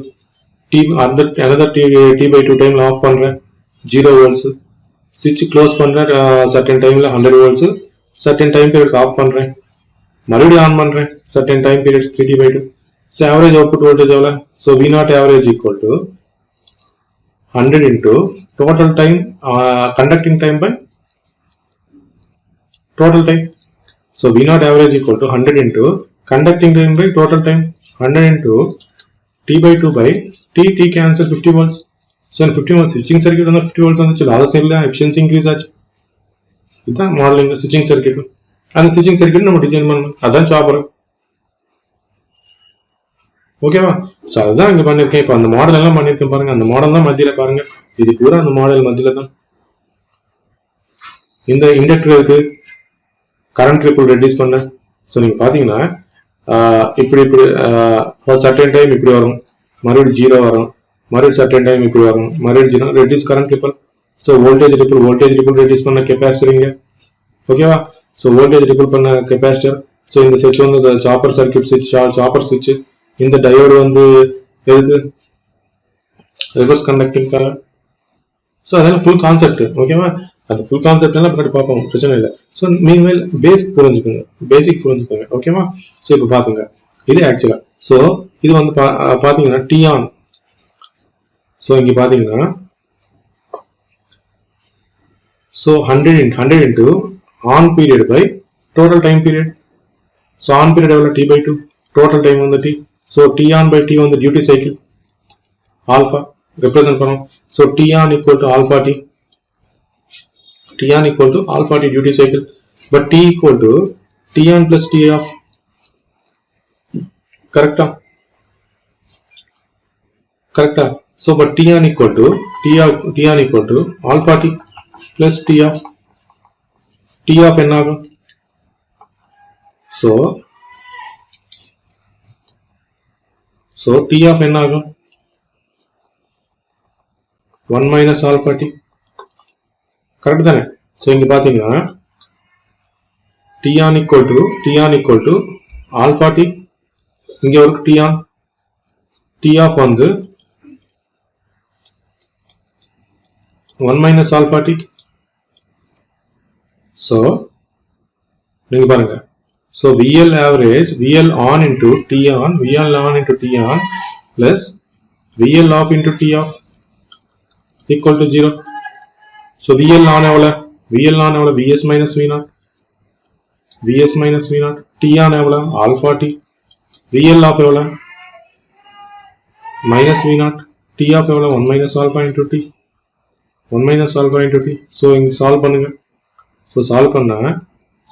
A: another T/2 டைம்ல ஆஃப் பண்றேன், 0 volts. சுவிட்ச் க்ளோஸ் பண்றேன், certain டைம்ல 100 volts, certain time period off பண்றேன், மறுபடியும் ஆன் பண்றேன், certain time period 3T/2. So average output voltage எவ்வளவு? So V naught average equal to 100 into total time, conducting time by total time. So V naught average equal to 100 into conducting time by total time. 100 into T/2 by T cancel 50 volts. So in 50 volts switching circuit on the 50 volts on the other side efficiency increase ஆச்சு. இதான் modelling switching circuit. அந்த switching circuit நம்ம design பண்ணணும், அதான் chopper. ஓகேவா? So அதுதான் இங்க பண்ணிருக்கேன். இப்போ அந்த மாடல் எல்லாம் பண்ணிருக்கேன் பாருங்க, அந்த மாடல் தான் மத்தியில பாருங்க. இது பூரா அந்த மாடல் மத்தியில தான். இந்த இண்டக்டர் இருக்கு, கரண்ட் ரிப்பிள் ரெடியூஸ் பண்ண. சோ நீங்க பாத்தீங்கன்னா இப்படி ஃபார் சர்டன் டைம் இப்படி வரும், மறுபடியும் 0 வரும், மறுபடியும் சர்டன் டைம் இப்படி வரும், மறுபடியும் 0, reduce current ripple. So voltage ripple reduce பண்ண கெபாசிட்டர் இங்க. ஓகேவா? சோ வோல்டேஜ் ரிப்பிள் பண்ண கெபாசிட்டர். சோ இந்த சுவிட்ச் வந்து சாப்பர் சர்க்யூட் சுவிட்ச், சாப்பர் சுவிட்ச். இந்த டயோடு வந்து எதுக்கு? Reverse conducting current. சோ அதெல்லாம் ஃபுல் கான்செப்ட். ஓகேவா? அந்த ஃபுல் கான்செப்ட் எல்லாம் பத்தி பார்ப்போம், பிரச்சனை இல்லை. சோ மீன்வைல் பேசிக் புரிஞ்சுக்கோங்க. ஓகேவா? சோ இப்போ பாத்துங்க, இது ஆக்சுவலா சோ இது வந்து பாத்தீங்கன்னா டி ஆன். சோ இங்க பாத்தீங்கன்னா so 100 into on period by total time period. So on period எவ்வளவு? T/2, total time வந்து T. So T on by T வந்து duty cycle alpha represent பண்ணும். So T on equal to alpha T. T on equal to alpha T duty cycle, but T equal to T on plus T off. Correcta? So but T on equal to alpha T plus T off. T off என்ன ஆகும்? So T off என்ன ஆகும்? 1 minus alpha T. Correct தானே? So இங்க பாத்தீங்கன்னா T on equal to alpha T. இங்க ஒரு T off வந்து 1 minus alpha T. So நீங்க பாருங்க, so VL average, VL on into T on plus VL off into T off equal to 0. So VL on எவ்வளவு? VS minus V naught. T on எவ்வளவு? alpha T. VL off எவ்வளவு? minus V naught. T off எவ்வளவு? 1 minus alpha into T. So இங்க solve பண்ணுங்க. So so solve பண்ணா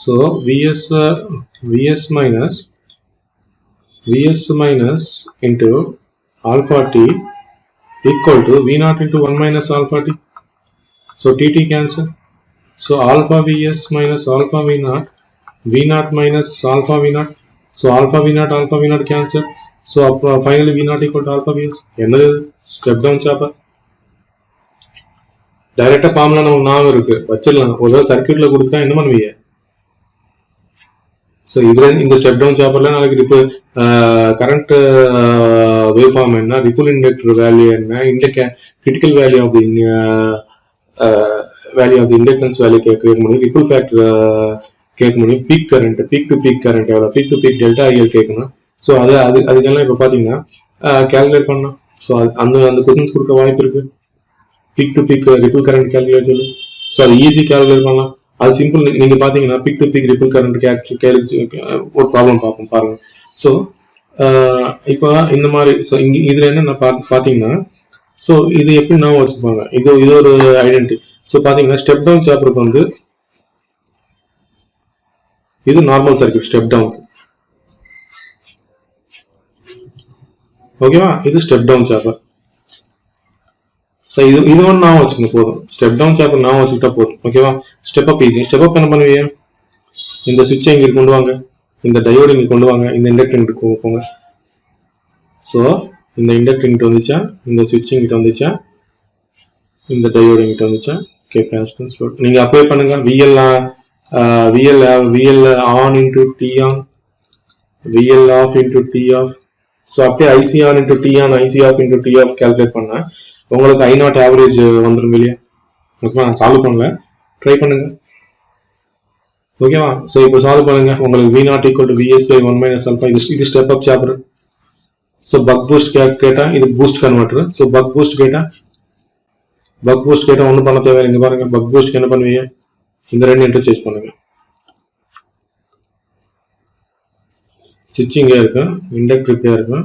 A: so vs minus into alpha t equal to v0 into 1 minus alpha t. So tt cancel. So alpha vs minus alpha v0, v0 minus alpha v0. So alpha v0 cancel. So finally v0 equal to alpha vs. Another step down chopper. Direct formula நமக்கு நாம இருக்கு வச்சிரலாம். ஒருவேளை சர்க்யூட்ல கொடுத்தா என்ன பண்ணுவீங்க? So இதுல இந்த step down சாப்பர்ல நாளைக்கு இப்போ கரண்ட் வேவ் ஃபார்ம் என்ன, ரிப்பிள் இண்டக்டர் வேல்யூ என்ன, critical value of the inductance value கேட்க முடியும், ரிப்பிள் ஃபேக்டர் கேட்க முடியும், பீக் டு பீக் கரண்ட் எவ்வளோ, peak to peak delta IL கேட்கணும். ஸோ அதுக்கெல்லாம் இப்போ பார்த்தீங்கன்னா கேல்குலேட் பண்ணலாம். ஸோ அந்த கொஸ்டின்ஸ் கொடுக்க வாய்ப்பு இருக்கு. Peak to peak ripple current calculate சொல்லி, ஸோ அது ஈஸி கேல்குலேட் பண்ணலாம். அது சிம்பிள். நீங்க பாத்தீங்கன்னா peak to peak ripple current ஒரு ப்ராப்ளம் பார்ப்போம் பாருங்க. ஸோ இப்போ இந்த மாதிரி ஸோ இங்க இதுல என்ன பாத்தீங்கன்னா ஸோ இது எப்படி நான் வச்சுப்பாங்க, இது ஒரு ஐடென்டி. ஸோ பாத்தீங்கன்னா ஸ்டெப் டவுன் சாப்டருக்கு வந்து இது நார்மல் சர்க்யூட் ஸ்டெப் டவுன், ஓகேவா? இது ஸ்டெப் டவுன் சாப்பர். ஸோ இது ஒன்று நான் வச்சுக்கணும் போதும். ஸ்டெப் டவுன் சாப்பர் நான் வச்சுக்கிட்டா போதும், ஓகேவா? Step up easy. Step up என்ன பண்ணுவீங்க? இந்த சுவிட்சை இங்கே கொண்டு வாங்க, இந்த டயோடு இங்கே கொண்டு வாங்க, இந்த இண்டக்டர் இங்கிட்டு போங்க. ஸோ இந்த இண்டக்டர் இங்கிட்ட வந்துச்சா, இந்த சுவிட்ச் இங்கிட்ட வந்துச்சா, இந்த டயோடு இங்கிட்ட வந்துச்சா, கெப்பாசிட்டன்ஸ் லோட் நீங்க அப்ளை பண்ணுங்க. VL on into T on, VL off into T off. So அப்படியே IC on into T on, IC off into T off calculate பண்ணா உங்களுக்கு I0 ஆவரேஜ் வந்துடும் இல்லையா? ஓகேவா? நான் சால்வ் பண்ணல, ட்ரை பண்ணுங்க, ஓகேவா? ஸோ இப்போ சால்வ் பண்ணுங்க. உங்களுக்கு V0 equal to VS by 1 minus alpha. இது step up chapter. So buck boost கேட்டா இது boost converter. So buck boost கேட்டா ஒன்றும் பண்ண தேவை. இங்க பாருங்க, பக் பூஸ்ட் என்ன பண்ணுவீங்க? இந்த ரெண்டு இன்டர்சேஞ்ச் பண்ணுங்க. சுவிட்ச் இங்கே இருக்கு, இண்டக்டர் இப்படியா இருக்கு,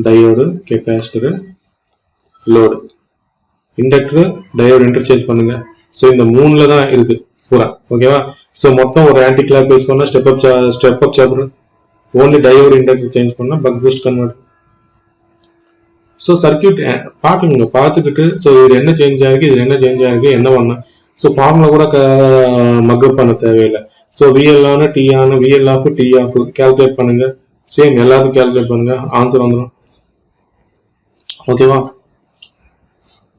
A: diode, capacitor, load, inductor, diode interchange பண்ணுங்க. ஸோ இந்த மூணுல தான் இருக்கு பூரா, ஓகேவா? ஸோ மொத்தம் ஒரு ஆன்டி கிளாக் வைஸ் பண்ணா step up chopper, only diode inductor change பண்ணா buck boost convert. So circuit பார்த்துக்கிட்டு ஸோ இது என்ன சேஞ்ச் ஆகிருக்கு, இது என்ன சேஞ்ச் ஆகிருக்கு, என்ன பண்ண. ஸோ ஃபார்முலா கூட மக்கப் பண்ண தேவையில்லை. So VL on T on, VL off T off calculate பண்ணுங்க. சேம் எல்லாத்துக்கும் கால்குலேட் பண்ணுங்க, ஆன்சர் வந்துடும், ஓகேவா?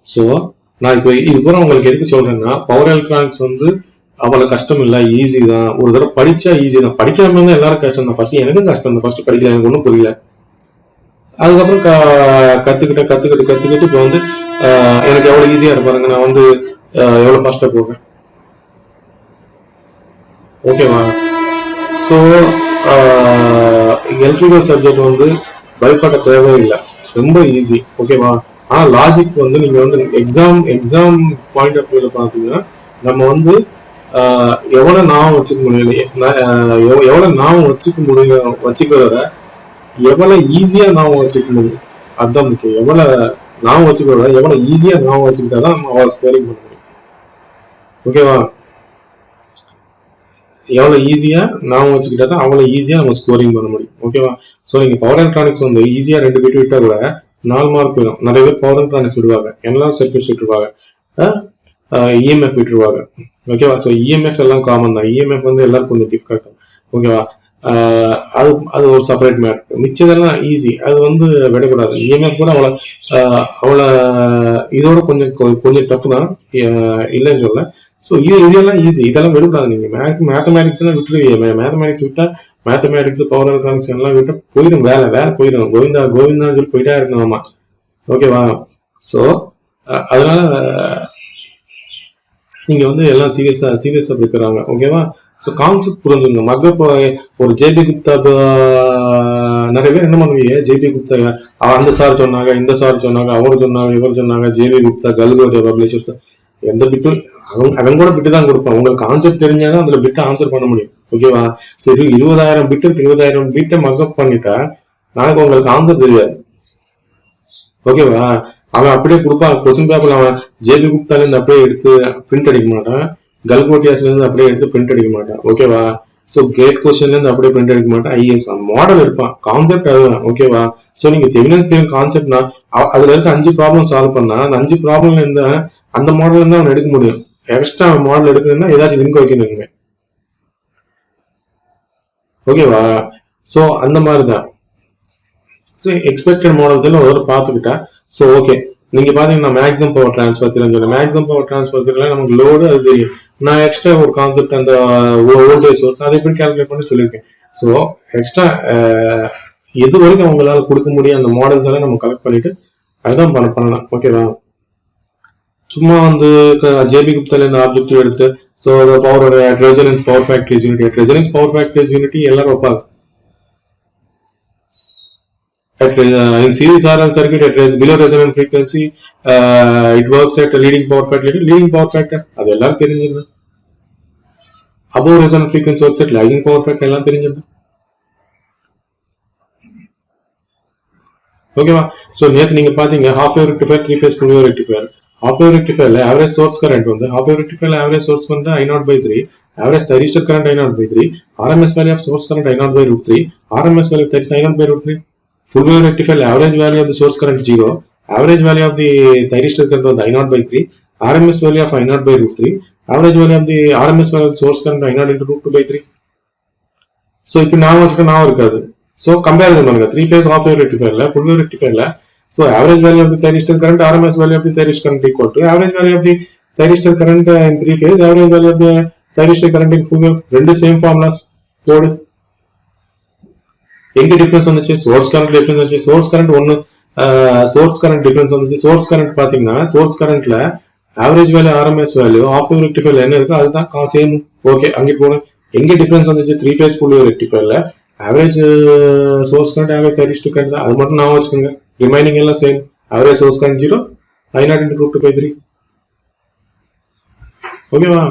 A: ஸோ நான் இப்போ இது கூட உங்களுக்கு எதுக்கு சொல்றேன்னா, பவர் எலக்ட்ரானிக்ஸ் வந்து அவ்வளவு கஷ்டம் இல்லை, ஈஸி தான். ஒரு தடவை படிச்சா ஈஸி தான். படிக்காம இருந்தா எல்லாரும் கஷ்டம் தான். ஃபர்ஸ்ட் எனக்கும் கஷ்டம் தான், ஃபர்ஸ்ட் படிக்கல, எனக்கு ஒன்றும் புரியல. அதுக்கப்புறம் கத்துக்கிட்டு இப்போ வந்து எனக்கு எவ்வளவு ஈஸியா இருப்பாருங்க. நான் வந்து எவ்வளவு ஃபாஸ்டா போவேன், ஓகேவா? ஸோ எலக்ட்ரிக்கல் சப்ஜெக்ட் வந்து பயப்பட தேவையில்லை, ரொம்ப ஈஸி, ஓகேவா? ஆனா லாஜிக்ஸ் வந்து நீங்க வந்து எக்ஸாம் பாயிண்ட் ஆஃப் வியூல பாத்தீங்கன்னா நம்ம வந்து எவ்வளவு ஞாபகம் வச்சுக்க முடியல, எவ்வளவு ஞாபகம் வச்சுக்கிறத எவ்வளவு ஈஸியா ஞாபகம் வச்சுக்க முடியும், அதுதான் முக்கியம். எவ்வளவு ஞாபகம் வச்சுக்கிறத எவ்வளவு ஈஸியா ஞாபகம் வச்சுக்கிட்டாதான் நம்ம அவரை ஸ்கோரிங் பண்ண முடியும், ஓகேவா? எவ்வளவு ஈஸியா ஞாபகம் வச்சுக்கிட்டா தான் அவ்வளவு ஈஸியா நம்ம ஸ்கோரிங் பண்ண முடியும், ஓகேவா? ஸோ நீங்க பவர் எலக்ட்ரானிக்ஸ் வந்து ஈஸியா 2 பிட் விட்டா கூட 4 மார்க் போயிடும். நிறைய பேர் பவர் எலக்ட்ரானிக்ஸ் விடுவாங்க, எல்லா சர்க்யூட்ஸ் விட்டுருவாங்க, EMF விட்டுருவாங்க, ஓகேவா? ஸோ EMF எல்லாம் காமன் தான். EMF வந்து எல்லாருக்கும் கொஞ்சம் டிஃபிகல்ட், ஓகேவா? அது ஒரு செப்பரேட் மேட்டர். மிச்சதெல்லாம் ஈஸி, அது வந்து விடக்கூடாது. EMF கூட அவ்வளோ இதோட கொஞ்சம் டஃப் தான், இல்லைன்னு சொல்ல. ஸோ இதெல்லாம் ஈஸி, இதெல்லாம் விடக்கூடாது. நீங்க மேத்தமேட்டிக்ஸ் எல்லாம் விட்டுருவீங்க. மேத்தமேட்டிக்ஸ் விட்டா, மேத்தமேட்டிக்ஸ் பவர் எலக்ட்ரானிக்ஸ் எல்லாம் விட்டா போயிடும், வேலை போயிடும். கோவிந்தா சொல்லி போயிட்டா இருக்கணுமா, ஓகேவா? ஸோ அதனால நீங்க வந்து எல்லாம் சீரியஸா பிடிக்கிறாங்க, ஓகேவா? ஸோ கான்செப்ட் புரிஞ்சுங்க. மக்கப் ஒரு JB குப்தா, நிறைய பேர் என்ன பண்ணுவீங்க, JB குப்தா அந்த சார் சொன்னாங்க, இந்த சார் சொன்னாங்க, அவர் சொன்னாங்க, இவர் சொன்னாங்க, JB குப்தா, கல்கோடைய பப்ளிஷர்ஸ், எந்த பிட்டு அவன் கூட பிட்டு தான் கொடுப்பான். உங்களுக்கு கான்செப்ட் தெரிஞ்சாதான் அதுல பிட்டை ஆன்சர் பண்ண முடியும், ஓகேவா? சரி, 20,000 பிட்டுக்கு 20,000 பிட்டை மக்கப் பண்ணிட்டா நாளைக்கு உங்களுக்கு ஆன்சர் தெரியாது, ஓகேவா? அவன் அப்படியே கொடுப்பான் கொஸ்டின் பேப்பர்ல. அவன் JB குப்தால இருந்து அப்படியே எடுத்து பிரிண்ட் அடிக்க மாட்டான், கல்கோட்டியாஸ்ல இருந்து அப்படியே எடுத்து பிரிண்ட் அடிக்க மாட்டான். ஓகேவா? ஸோ கேட் கொஸ்டின்ல இருந்து அப்படியே பிரிண்ட் எடுக்க மாட்டான். ஐஎஸ் மாடல் எடுப்பான். கான்செப்ட் அதுதான். ஓகேவா? ஸோ நீங்க தெவினன்ஸ் தியரம் கான்செப்ட்னா அதுல இருக்க 5 ப்ராப்ளம் சால்வ் பண்ணா அந்த 5 ப்ராப்ளம்ல இருந்து அந்த மாடல் இருந்து அவன் எடுக்க முடியும். எக்ஸ்ட்ரா மாடல் எடுக்கணும்னா ஏதாச்சும் லிங்க் வைக்கணுங்க. ஓகேவா? ஸோ அந்த மாதிரி தான். ஸோ எக்ஸ்பெக்டட் மாடல்ஸ் எல்லாம் ஒரு பார்த்துக்கிட்டா ஸோ ஓகே. நீங்க பாத்தீங்கன்னா மேக்ஸிமம் பவர் டிரான்ஸ்ஃபர் தெரிஞ்சு மேக்ஸிமம் பவர் டிரான்ஸ்ஃபர் தெரியல நமக்கு லோடு அது தெரியும். நான் எக்ஸ்ட்ரா ஒரு கான்செப்ட் அந்த வோல்டேஜ் சோர்ஸ் அதை எப்படி கால்குலேட் பண்ணி சொல்லியிருக்கேன். ஸோ எக்ஸ்ட்ரா எது வரைக்கும் அவங்களால கொடுக்க முடியும் அந்த மாடல்ஸ் எல்லாம் நம்ம கலெக்ட் பண்ணிட்டு அதுதான் பண்ணலாம். ஓகேவா? சும்மா வந்து ஜேபி குப்தால இந்த ஆப்ஜெக்டிவ் எடுத்து so power resonance power factories unity resonance power factories unity எல்லாரும் வைப்பாங்க. In series RL circuit at below resonant frequency, it works at a leading power factor. Leading power factor, அது எல்லாரும் தெரிஞ்சது. Above resonant frequency works at lagging power factor, எல்லாம் தெரிஞ்சது. ஓகேவா? So நேற்று நீங்க பாத்தீங்க half wave rectifier, 3 phase full wave rectifier. Half wave rectifierல average source current வந்து half wave rectifierல average source வந்து I0/3, average thyristor current I0/3, RMS value of source current I0/√3, RMS value of I0/√3. Full wave rectifier average value of the source current 0, average value of the thyristor current was I0/3, RMS value of I0/√3, average value of the RMS value of the source current I0 into √2/3. So இப்போ நான் வச்சுக்க நான் இருக்காது. So comparison பண்ணுங்க 3 phase half wave rectifierல full wave rectifierல so average value of the thyristor current RMS value of the thyristor current equal to average value of the thyristor current in 3 phase average value of the thyristor current in full wave. ரெண்டு same formulas போடு. எங்க difference வந்துச்சு? Source current difference வந்துச்சு. Source current ஒன்னு source current difference வந்துச்சு. Source current பாத்தீங்கன்னா source கரண்ட்ல average value RMS value half wave ரெக்டிஃபையர்ல என்ன இருக்கு அதுதான் சேம். ஓகே அங்கே போங்க. எங்க டிஃபரன்ஸ் வந்துச்சு? 3 phase full wave ரெக்டிஃபையர்ல average source current average thyristor current தான். அது மட்டும் நான் வச்சுக்கோங்க. ரிமைனிங் எல்லாம் same. Average source current 0, I0 into √2/3. ஓகேவா?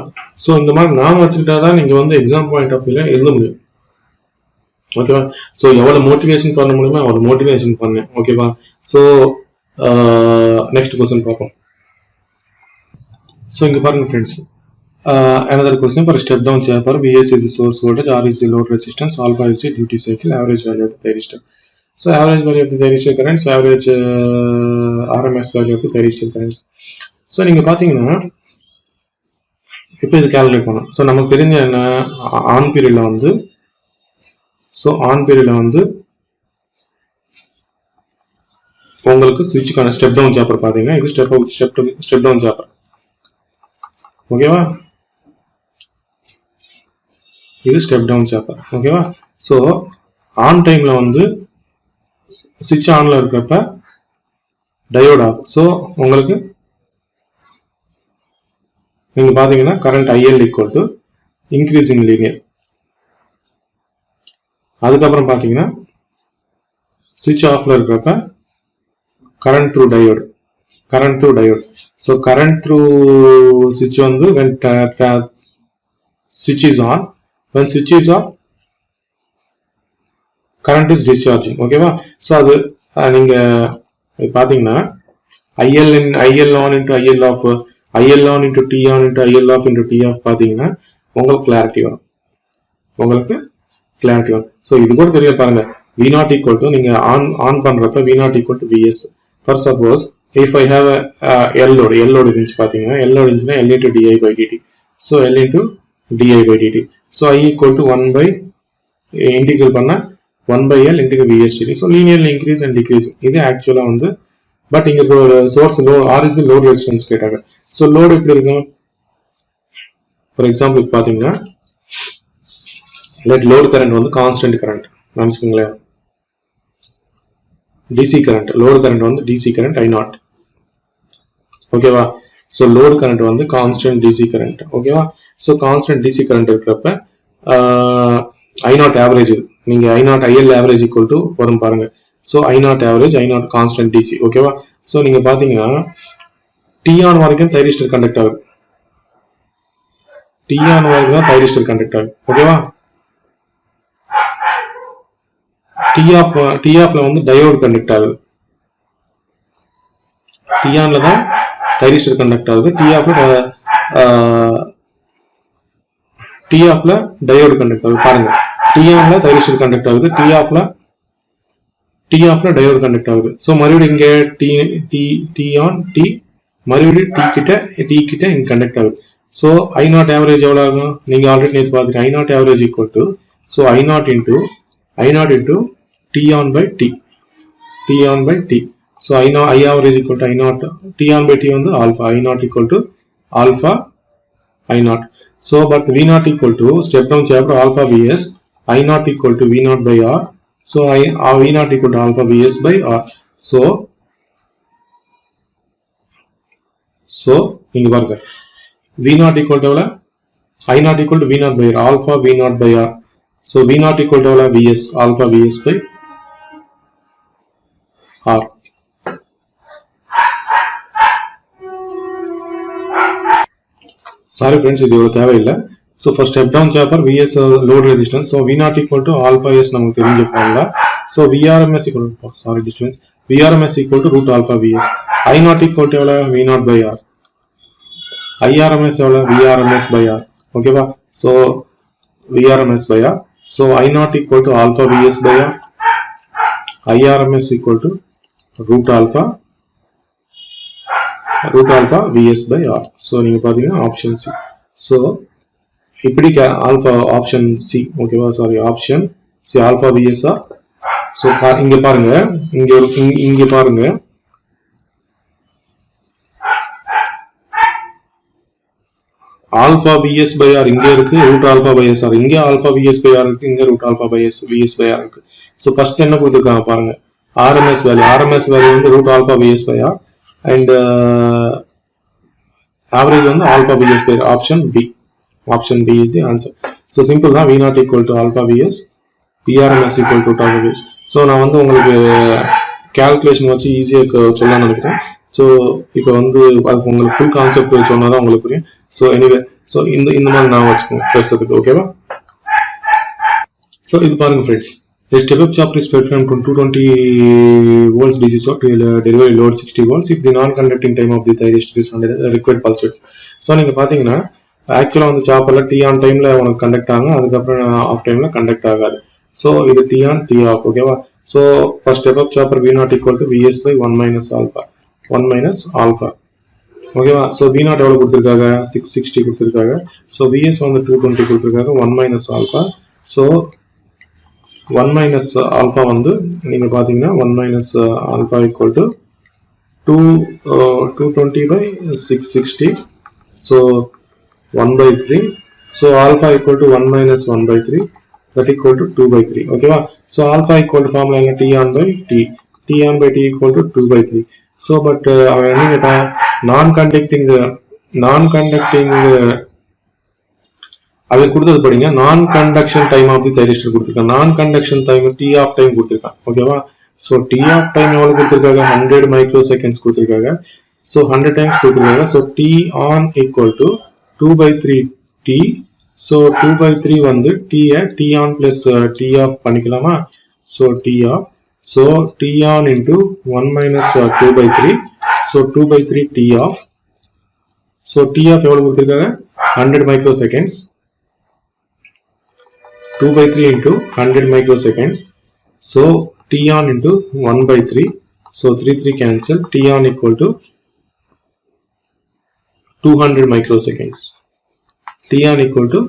A: சோ இந்த மாதிரி நாம வச்சுக்கிட்டாதான் நீங்க வந்து எக்ஸாம் பாயிண்ட் ஆஃப் வியூல எழுத முடியும். ஓகேவா? சோ எவ்வளவு மோட்டிவேஷன் பண்ண முடியுமோ அவ்வளவு மோட்டிவேஷன் பண்ணேன். ஓகேவா? சோ நெக்ஸ்ட் क्वेश्चन பார்ப்போம். சோ இங்க பாருங்க friends, another question for step down chamber. Vs is the source voltage, R is the load resistance, alpha is the duty cycle, average value of the thyristor. So average value of the thyristor currents, average RMS value of the thyristor currents. So நீங்க பாத்தீங்கன்னா இப்போ இது calculate பண்ணலாம். So நமக்கு தெரிஞ்ச என்ன on பீரியட்ல வந்து So on period வந்து உங்களுக்கு ஸ்விட்ச்க்கான ஸ்டெப் டவுன் சாப்பர் பாத்தீங்கன்னா இது ஸ்டெப் டவுன் சாப்பர். ஓகேவா? இது ஸ்டெப் டவுன் சாப்பர். ஓகேவா? சோ ஆன் டைம்ல வந்து ஸ்விட்ச் ஆன்ல இருக்கிறப்ப டயோட் ஆஃப். சோ உங்களுக்கு நீங்க பாத்தீங்கன்னா current IL equal to increasing linear. அதுக்கப்புறம் பாத்தீங்கன்னா ஸ்விட்ச் ஆஃப்ல இருக்கிறப்ப current through diode. So current through ஸ்விட்ச் வந்து when switch is on, when switch is off current is discharging. ஓகேவா? சோ அது நீங்க பாத்தீங்கன்னா IL on into IL off, IL on into T on into IL off into T off பாத்தீங்கன்னா உங்களுக்கு clarity வரும். So இது கூட தெரிய பாருங்க. V0 equal to நீங்க ஆன் பண்றப்ப V0 equal to Vs. For suppose if I have a L load இருந்துச்சு பாத்தீங்கன்னா L load இருந்துச்சுன்னா L into di/dt. So L into di/dt. So I equal to 1 by integral பண்ணா 1 by L into Vs. So linearly increase and decrease. இது ஆக்சுவலா வந்து but இங்க source R is the load resistance கேட்டாங்க. So load எப்படி இருக்கும்? For example பாத்தீங்கன்னா let load current வந்து constant current நினைச்சுக்கோங்களேன். DC current, load current வந்து DC current I0. ஓகேவா? so load current வந்து constant DC current. ஓகேவா? so constant DC current இருக்கிறப்ப I0 average நீங்க I0 IL average equal to வரும் பாருங்க. so I0 average, I0 constant DC. ஓகேவா? so நீங்க பாத்தீங்கன்னா T on வரைக்கும் thyristor conduct ஆகுது. T on வரைக்கும் தான் thyristor conduct ஆகுது. ஓகேவா? T off ல வந்து டயோட் கண்டக்ட் ஆகுது. T on ல தான் தைரிஸ்டர் கண்டக்ட் ஆகுது. T off ல T ஆஃப்ல டயோடு கண்டக்ட் ஆகுது பாருங்க. T ஆன்ல தைரிஸ்டர் கண்டக்ட் ஆகுது, T ஆஃப்ல டயோடு கண்டக்ட் ஆகுது. ஸோ மறுபடியும் இங்கே T ஆன் T மறுபடியும் T கிட்ட இங்க கண்டக்ட் ஆகுது. ஸோ I0 ஆவரேஜ் எவ்வளோ ஆகும்? நீங்க ஆல்ரெடி நேற்று பார்த்துட்டு I0 average equal to so I0 into T on by T. So I average equal to I0. T on by T வந்து alpha. I0 equal to alpha I0. So but V0 equal to step down chapter alpha Vs. I0 equal to V0 by R. So V0 equal to alpha Vs by R. So இங்க பாருங்க. V0 equal to I0 equal to V0 by R. Alpha V0 by R. So V0 equal to Vs. Alpha Vs by R. Sorry friends, இது ஒரு தேவையில்லை. So for step down chapter Vs load resistance. So V0 equal to alpha S நமக்கு தெரிஞ்ச formula. So VRMS equal to distance. VRMS equal to root alpha Vs. I0 equal to V0 by R. IRMS VRMS by R. Okay ba? So VRMS by R. So I0 equal to alpha Vs by R. IRMS equal to root alpha Vs by R. So நீங்க பாத்தீங்கன்னா option C. So இப்படி alpha option C. Okay வா? Sorry, option C alpha Vs R. So இங்க பாருங்க, இங்க பாருங்க, alpha Vs by R இங்க இருக்கு, root alpha by S R இங்க alpha Vs by R இருக்கு, இங்க root alpha by Vs by R இருக்கு. So first என்ன கொடுத்திருக்காங்க பாருங்க, RMS value வந்து root alpha Vs by R and average வந்து alpha Vs by R. Option B is the answer. So simple தான், V0 equal to alpha Vs, VRMS equal to root alpha Vs. So நான் வந்து உங்களுக்கு calculation வச்சு ஈஸியா சொல்லலாம்னு நினைக்கிறேன். So இப்போ வந்து அது உங்களுக்கு full concept சொன்னாதான் உங்களுக்கு புரியும். So anyway, so இந்த மாதிரி நான் வச்சுக்கோங்க பேசுறதுக்கு, ஓகேவா? So இது பாருங்க friends, a step-up chopper is fed from 220 volts DC source to delivery load 60 volts if the non-conducting time of the thyristor is 100 required pulse width. So நீங்க பாத்தீங்கன்னா ஆக்சுவலா வந்து சாப்பர்ல T on டைம்ல உனக்கு கண்டக்ட் ஆகும், அதுக்கப்புறம் ஆஃப் டைம்ல கண்டக்ட் ஆகாது. So இது T on T off, ஓகேவா? So first step-up chopper V0 equal to Vs by 1 minus alpha. ஓகேவா? So V0 எவ்வளவு கொடுத்திருக்காங்க? 660 கொடுத்திருக்காங்க. So Vs வந்து 220 கொடுத்திருக்காங்க, 1 minus alpha. So 1 minus alpha வந்து நீங்க பாத்தீங்கன்னா 1 minus alpha equal to 220 by 660. So 1 by 3. So alpha equal to 1 minus 1 by 3, that equal to 2 by 3. ஓகேவா? So alpha equal to formula என்ன? T on by T equal to 2 by 3. So but அவன் என்ன கேட்டா, non-conducting அது கொடுத்தது படிங்க, non-conduction time of the thyristor கொடுத்திருக்கான், non-conduction time T off time கொடுத்திருக்கான், ஓகேவா? So T off time எவ்வளவு கொடுத்திருக்காங்க? 100 microseconds கொடுத்திருக்காங்க. So 100 times கொடுத்திருக்காங்க. So T on equal to 2 by 3 T. So 2 by 3 வந்து T on plus T off பண்ணிக்கலாமா? So T off. So T on into 1 minus 2 by 3. So 2 by 3 T off. So T off எவ்வளவு கொடுத்திருக்காங்க? 100 microseconds. 2 by 3 into 100 microseconds. So T on into 1 by 3. So 3 cancel. T on equal to 200 microseconds. T on equal to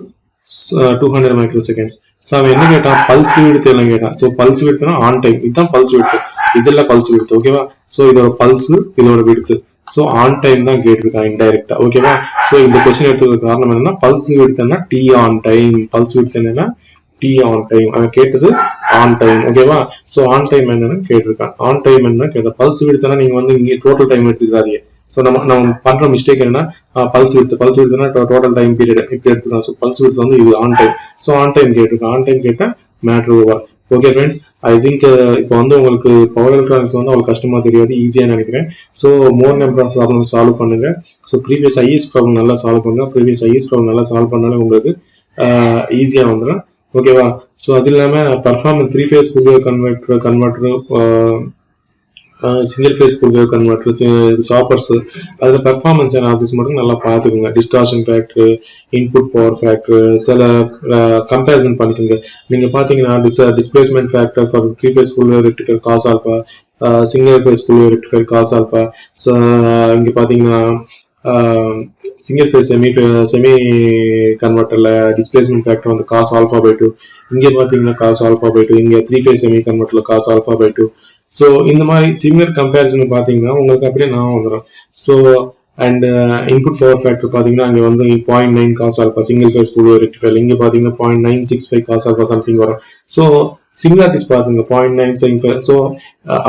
A: 200 microseconds. So அவன் என்ன கேட்டா, pulse width எல்லாம் கேட்டான். So pulse விட்த்னா on time, இதுதான் pulse width, இதெல்லாம் pulse width, ஓகேவா? So இதோட pulse, இதோட விட்த். So ஆன் டைம் தான் கேட்டிருக்கான் இன்டைரக்டா, ஓகேவா? So இந்த क्वेश्चन எடுத்ததுக்கு காரணம் என்னன்னா, பல்ஸ் விட்த்னா T on time, pulse width என்னன்னா T on time. அவன் கேட்டது ஆன் டைம், ஓகேவா? So ஆன் டைம் என்னன்னு கேட்டிருக்கான். ஆன் டைம் என்ன கேட்ட, பல்ஸ் விட்த்னா நீங்க வந்து இங்க டோட்டல் டைம் எடுத்துக்காதீங்க. So நம்ம பண்ற மிஸ்டேக் என்னன்னா, பல்ஸ் விட்த்னா டோட்டல் டைம் பீரியட் இப்படி எடுத்துக்கலாம். So பல்ஸ் விட்த் வந்து இது on time. So on time கேட்டிருக்கான், ஆன் டைம் கேட்டா matter over. Okay friends, I think இப்போ வந்து உங்களுக்கு பவர் எலக்ட்ரானிக்ஸ் வந்து அவ்வளவு கஷ்டமா தெரியாது, ஈஸியா நினைக்கிறேன். So more number of problem solve பண்ணுங்க. ஸோ ப்ரீவியஸ் ஐஎஸ் ப்ராப்ளம் நல்லா சால்வ் பண்ணுங்க. ப்ரீவியஸ் ஐஎஸ் ப்ராப்ளம் நல்லா சால்வ் பண்ணாலே உங்களுக்கு ஈஸியா வந்துடும், ஓகேவா? ஸோ அது இல்லாம performance 3 phase converter single phase full converters, choppers, அதில் பெர்ஃபார்மன்ஸ் அனாலிசிஸ் மட்டும் நல்லா பார்த்துக்குங்க. Distortion factor, input power factor, சில கம்பேரிசன் பண்ணிக்கோங்க. நீங்கள் பார்த்தீங்கன்னா displacement factor for 3 phase full rectifier cos alpha, single phase full rectifier cos alpha. இங்கே பார்த்தீங்கன்னா சிங்கிள் ஃபேஸ் செமி கன்வெர்ட்டர்ல டிஸ்பிளேஸ்மெண்ட் ஃபேக்டர் வந்து காஸ் ஆல்ஃபா பை 2. இங்கே பார்த்தீங்கன்னா காஸ் ஆல்ஃபா பை 2. இங்கே 3 ஃபேஸ் செமி கன்வெர்ட்டர்ல காஸ் ஆல்ஃபா பை 2. ஸோ இந்த மாதிரி சிமிலர் கம்பேரிசன் பார்த்தீங்கன்னா உங்களுக்கு அப்படியே நான் வந்துடும். So and input power factor பார்த்தீங்கன்னா அங்கே வந்து 0.9 cos alpha single phase full rectifier, இங்கே பார்த்தீங்கன்னா 0.965 காஸ் ஆல்ஃபா சம்திங் வரும். ஸோ சிமிலாரிட்டிஸ் பாருங்க 0.975. ஸோ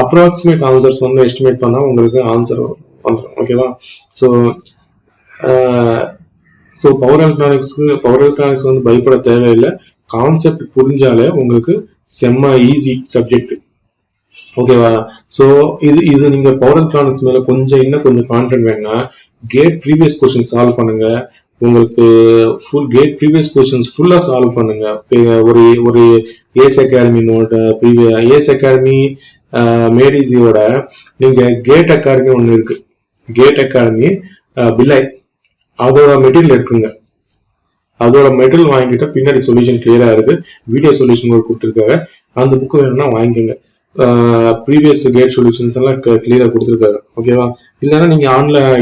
A: அப்ராக்சிமேட் ஆன்சர்ஸ் வந்து எஸ்டிமேட் பண்ணால் உங்களுக்கு ஆன்சர் வந்துடும். ஓகேவா? ஸோ பவர் எலக்ட்ரானிக்ஸ் வந்து பயப்பட தேவையில்லை. கான்செப்ட் புரிஞ்சாலே உங்களுக்கு செம்ம ஈஸி சப்ஜெக்ட். ஓகேவா? ஸோ இது நீங்க பவர் எலக்ட்ரானிக்ஸ் மேல இன்னும் கொஞ்சம் கான்டென்ட் வேணும்னா கேட் ப்ரீவியஸ் கொஸ்டின் சால்வ் பண்ணுங்க. உங்களுக்கு ஃபுல் கேட் ப்ரீவியஸ் கொஸ்டின்ஸ் ஃபுல்லா சால்வ் பண்ணுங்க. ஒரு Ace Academy note, Ace Academy மேடிசியோட நீங்க கேட் அகாடமி ஒன்று இருக்கு. கேட் அகாடமி பில்லை அதோட மெட்டீரியல் எடுத்துங்க. அதோட மெட்டீரியல் வாங்கிட்ட பின்னாடி சொல்யூஷன் கிளியரா இருக்கு. வீடியோ சொல்யூஷன் கொடுத்துருக்காங்க. அந்த புக் வேணும்னா வாங்கிக்கோங்க. ப்ரீவியஸ் கேட் சொல்யூஷன்ஸ் எல்லாம் கிளியரா கொடுத்துருக்காரு. ஓகேவா? இல்லைன்னா நீங்க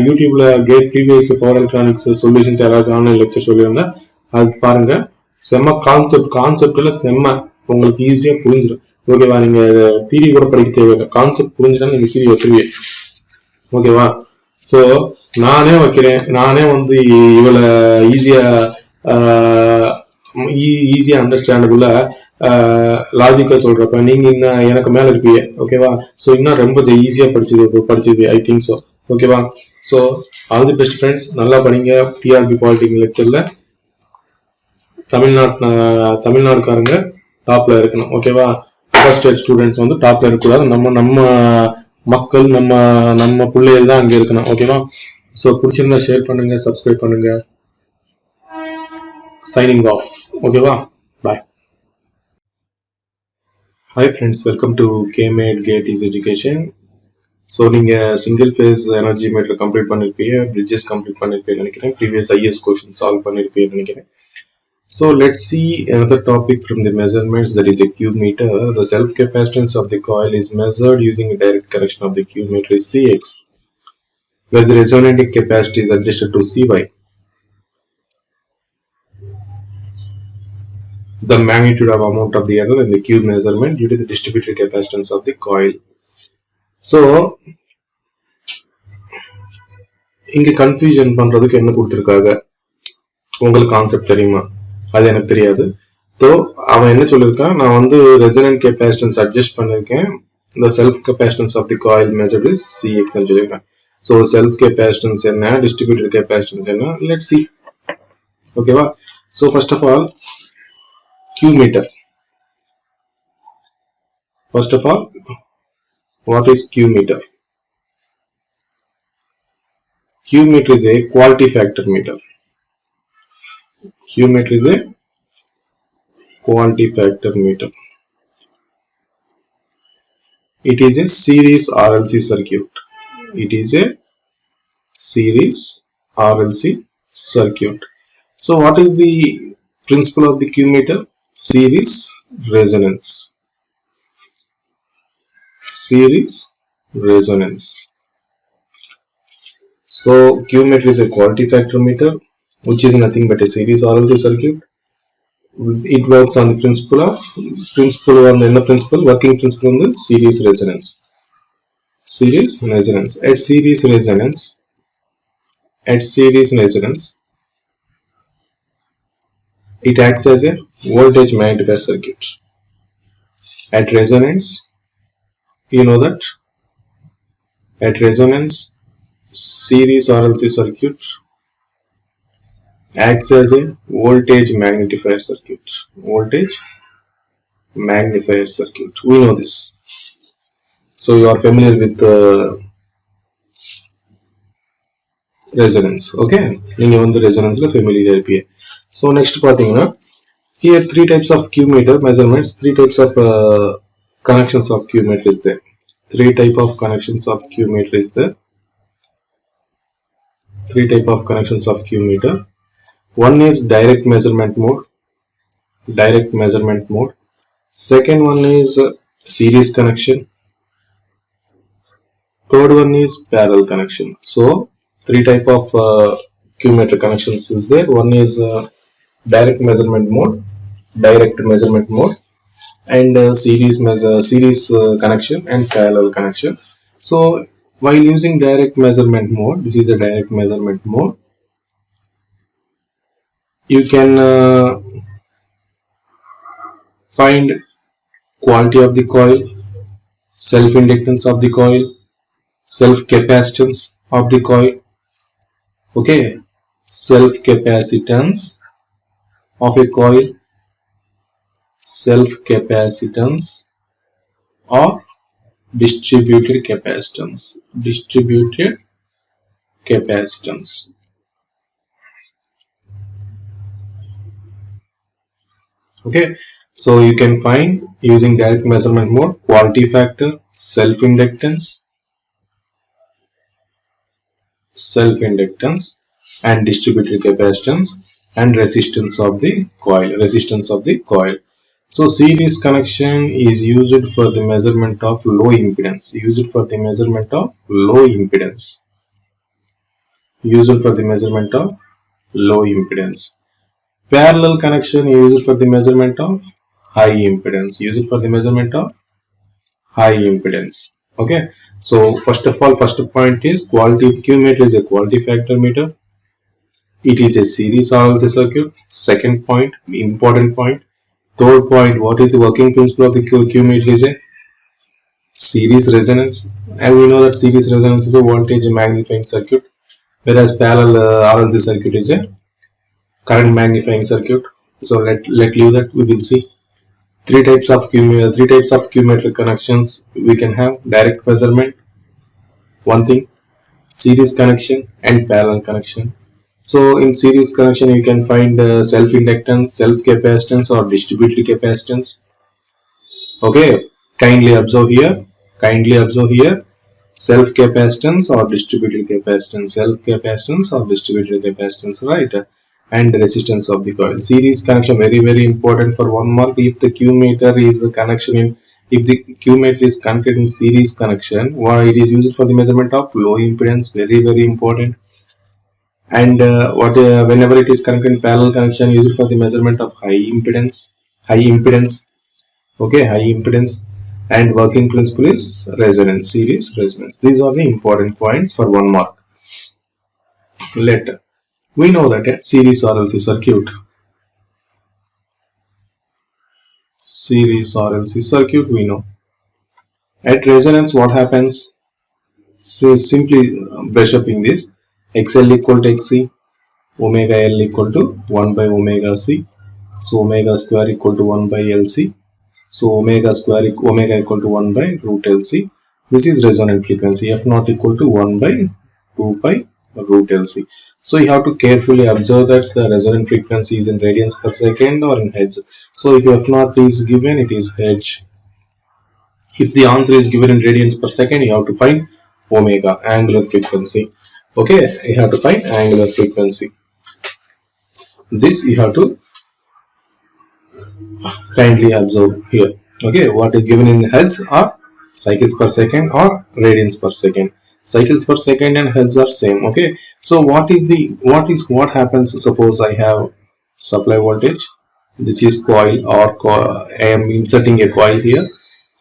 A: யூடியூப்ல GATE previous power electronics solutions யாராச்சும் ஆன்லைன் லெக்சர் சொல்லியிருந்தா அது பாருங்க. செம்ம கான்செப்ட்ல செம்ம உங்களுக்கு ஈஸியா புரிஞ்சிடும். ஓகேவா? நீங்க தியரி கூட படிக்க தேவையில்லை. கான்செப்ட் புரிஞ்சுட்டா நீங்க தியரி வச்சுருவீங்க. ஓகேவா? ஸோ நானே வைக்கிறேன். நானே வந்து இவ்வளவு ஈஸியா அண்டர்ஸ்டாண்டபுளா லாஜிக்கா சொல்றப்ப நீங்க இன்னும் எனக்கு மேல இருப்பீங்க. ஓகேவா? ஸோ இன்னும் ரொம்ப ஈஸியா படிச்சது ஐ திங்க் ஸோ. ஓகேவா? So all the best friends. நல்லா படிங்க. டிஆர்பி பாலிடெக்னிக் லெக்சர்ல தமிழ்நாடுக்காரங்க டாப்ல இருக்கணும். ஓகேவா? அதர் ஸ்டேட் ஸ்டூடெண்ட்ஸ் வந்து டாப்ல இருக்கக்கூடாது. நம்ம மக்கள் நம்ம பிள்ளைகள் தான் அங்க இருக்கணும். ஓகேவா? ஸோ பிடிச்சிருந்தா ஷேர் பண்ணுங்க, சப்ஸ்கிரைப் பண்ணுங்க. Signing off. ஓகேவா? Bye. Hi friends, welcome to கேமேட் கேட் இஸ் எஜுகேஷன். ஸோ நீங்க single phase energy meter complete பண்ணிருப்பீங்க, பிரிட்ஜஸ் கம்ப்ளீட் பண்ணிருப்பீங்க நினைக்கிறேன். ப்ரீவியஸ் ஐஎஸ் கொஸ்டின் சால்வ் பண்ணிருப்பீங்க நினைக்கிறேன். So let's see another topic from the measurements, that is a cube meter. The self capacitance of the coil is measured using a direct connection of the cube meter is Cx, where the resonating capacity is adjusted to Cy. The magnitude of amount of the error in the cube measurement due to the distributed capacitance of the coil. So இங்க confusion பண்றதுக்கு என்ன கொடுத்திருக்காங்க உங்களுக்கு concept தெரியுமா? அது எனக்கு தெரியாது. So அவன் என்ன சொல்லியிருக்கான், நான் வந்து ரெசனன்ட் கெப்பாசிட்டன்ஸ் அட்ஜஸ்ட் பண்ணிருக்கேன். இந்த self capacitance of the coil measured is Cx ன்னு சொல்லியிருக்கேன். ஸோ செல்ஃப் கெப்பாசிட்டன்ஸ் என்ன, டிஸ்ட்ரிபியூட்டட் கெப்பாசிட்டன்ஸ் என்ன, லெட்ஸ் see. ஓகேவா? So first of all Q meter. First of all, what is Q meter? Q meter is a quality factor meter. Q meter is a quality factor meter. It is a series RLC circuit. It is a series RLC circuit. So what is the principle of the Q meter? Series resonance. Series resonance. So Q meter is a quality factor meter, which is nothing but a series RLC circuit. It works on the working principle on the series resonance. Series resonance. At series resonance, it acts as a voltage magnifier circuit. At resonance, you know that at resonance, series RLC circuit acts as a voltage magnifier circuit. Voltage magnifier circuit. We know this. So you are familiar with resonance. Okay, நீங்க வந்து resonanceல familiar இருப்பீங்க. So next பாத்தீங்கன்னா here 3 types of Q meter measurements, 3 types of connections of Q meter is there. Three type of connections of Q meter is there. Three type of connections of Q meter. One is direct measurement mode. Direct measurement mode. Second one is series connection. Third one is parallel connection. So three type of Q meter connections is there. One is direct measurement mode, and series connection and parallel connection. So while using direct measurement mode, this is a direct measurement mode, you can find quality of the coil, self-inductance of the coil, self-capacitance of the coil. Okay, self-capacitance of a coil, self-capacitance or distributed capacitance. Distributed capacitance. Okay, so you can find using direct measurement mode quality factor, self-inductance and distributed capacitance and resistance of the coil. So series connection is used for the measurement of low impedance. Parallel connection used for the measurement of high impedance. Okay, so first point is quality. Q meter is a quality factor meter. It is a series RLC circuit. Second point, important point. Third point, what is the working principle of the Q meter is a series resonance, and we know that series resonance is a voltage magnifying circuit, whereas parallel RLC circuit is a current magnifying circuit. So let leave that. We will see three types of Q meter connections we can have: direct measurement, one thing, series connection and parallel connection. So in series connection you can find self-inductance, self-capacitance or distributed capacitance. Okay, kindly observe here, self-capacitance or distributed capacitance, right? And the resistance of the coil. Series connection, very important for 1 mark. If the Q meter is connected in series connection, why it is used for the measurement of low impedance, very important. And whenever it is connected in parallel connection, used for the measurement of high impedance. Okay, high impedance. And working principle is series resonance. These are the important points for 1 mark. Later, we know that at series RLC circuit, we know at resonance what happens. So simply brush up in this. XL equal to XC, omega L equal to 1 by omega C. So omega square equal to 1 by LC. So omega equal to 1 by root LC. This is resonant frequency. F naught equal to 1 by 2 pi root LC. So you have to carefully observe that the resonant frequency is in radians per second or in hertz. So if F naught is given, it is hertz. If the answer is given in radians per second, you have to find omega, angular frequency. Okay, you have to find angular frequency. This you have to kindly observe here. Okay, what is given in hertz or cycles per second or radians per second. Cycles per second and hertz are same. Okay, so what happens? Suppose I have supply voltage. This is coil, or I am inserting a coil here.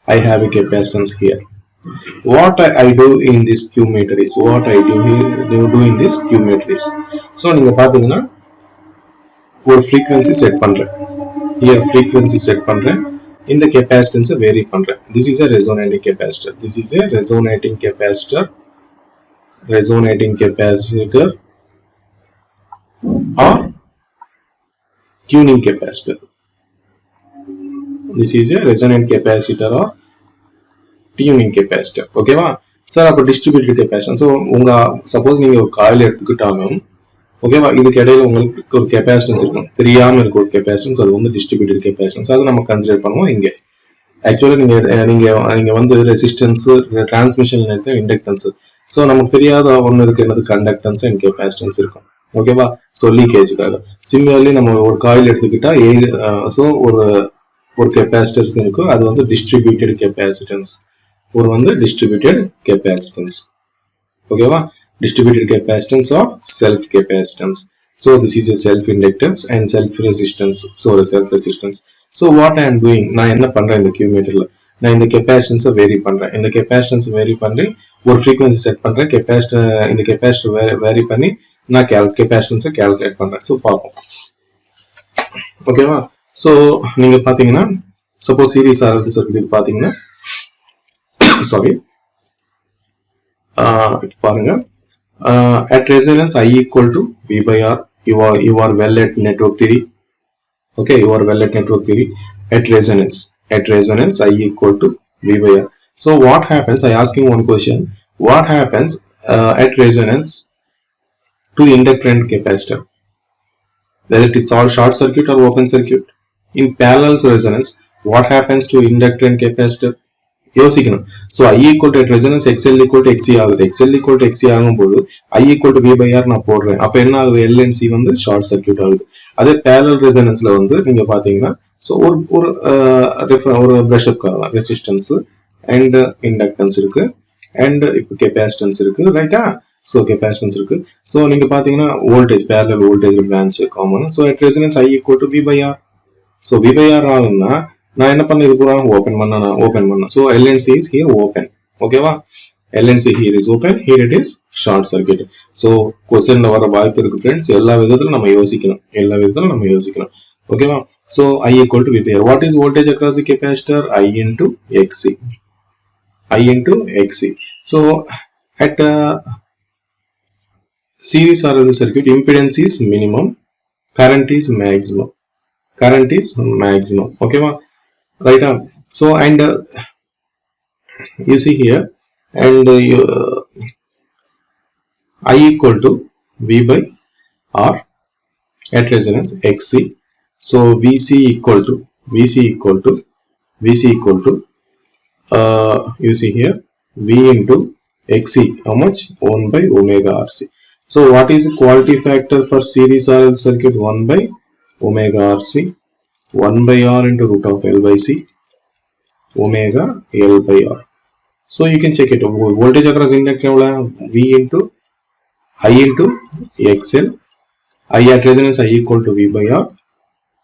A: I have a capacitance here. What I do in this Q meter is, so நீங்க பாத்தீங்கன்னா ஒரு frequency set பண்றேன். Here frequency set பண்றேன். இந்த capacitance vary பண்றேன். This is a resonating capacitor. Or tuning capacitor. This is a resonant capacitor or tuning capacitor. Okay va? Sir, அப்ப distributed capacitor. So suppose நீங்க ஒரு காயில் எடுத்துக்கிட்டாலும், ஓகேவா, இதுக்கு இடையில உங்களுக்கு ஒரு கெபாசிட்டன்ஸ் இருக்கும், தெரியாம இருக்க ஒரு கெபாசிட்டன்ஸ், அது வந்து டிஸ்ட்ரிபியூட்டட் கெபாசிட்டன்ஸ். அதை நம்ம கன்சிடர் பண்ணுவோம் இங்க. ஆக்சுவலா நீங்க வந்து ரெசிஸ்டன்ஸ் டிரான்ஸ்மிஷன் எடுத்து இண்டக்டன்ஸ். ஸோ நமக்கு தெரியாத ஒன்று இருக்கு, என்னது கண்டக்டன்ஸ் அண்ட் கெப்பாசிட்டன்ஸ் இருக்கும். ஓகேவா? ஸோ லீக்கேஜுக்காக. சிமிலர்லி நம்ம ஒரு காயில் எடுத்துக்கிட்டா ஸோ ஒரு கெப்பாசிட்டன்ஸ் இருக்கும், அது வந்து டிஸ்ட்ரிபியூட்டட் கெப்பாசிட்டன்ஸ். ஒரு வந்து டிஸ்ட்ரிபியூட்டட் கெப்பாசிட்டன்ஸ். ஓகேவா? distributed capacitance or self capacitance. So this is a self inductance and self resistance. So a self resistance. So what I am doing, நான் என்ன பண்றேன் இந்த Q meterல, நான் இந்த capacitance vary பண்றேன். இந்த capacitance vary பண்ணி ஒரு frequency set பண்றேன். இந்த capacitor vary பண்ணி நான் capacitance calculate பண்றேன். So பார்ப்போம். ஓகேவா? So நீங்க பாத்தீங்கன்னா suppose series RLC circuit இது பாத்தீங்கன்னா sorry பாருங்க, at resonance I equal to V by R. You are well at network theory. Okay, you are well at network theory. At resonance I equal to V by R. So what happens? I asking one question. What happens at resonance to inductor and capacitor? Whether it is short circuit or open circuit. In parallel resonance, what happens to inductor and capacitor? யோசிக்கணும். So I equal to at resonance XL equal to XC ஆகுது. XL equal to XC ஆகும்போது I equal to V by R நான் போடுறேன். அப்போ என்ன ஆகுது? L and C வந்து short circuit ஆகுது. அதே parallel resonanceல வந்து நீங்க பாத்தீங்கன்னா ஸோ ஒரு பிரஷப் ரெசிஸ்டன்ஸ் அண்ட் இண்டக்டன்ஸ் இருக்கு அண்ட் இப்போ கெப்பாசிட்டன்ஸ் இருக்கு, ரைட்டா? ஸோ கெப்பாசிட்டன்ஸ் இருக்கு. ஸோ நீங்க பாத்தீங்கன்னா voltage parallel voltage branch common. So at resonance I equal to V by R. So V by R ஆகுதுன்னா நான் என்ன பண்ண, இது பூரா ஓபன் பண்ண. So L and C is here open. ஓகேவா? L and C here is open, here it is short circuit. So क्वेश्चनல வர வாய்ப்பு இருக்கு फ्रेंड्स. எல்லா விதத்துல நம்ம யோசிக்கணும். ஓகேவா? So I equal to V by R. What is voltage across the capacitor? I into XC. So at series RLC circuit, impedance is minimum, current is maximum. Okay, right? So and you see here, and I equal to V by R at resonance XC. So VC equal to you see here V into XC, how much? 1 by omega RC. So what is the quality factor for series RLC circuit? 1 by omega RC, 1 by R into root of L by C, omega L by R. So you can check it. Voltage across inductor V into I into XL. I at resonance I equal to V by R.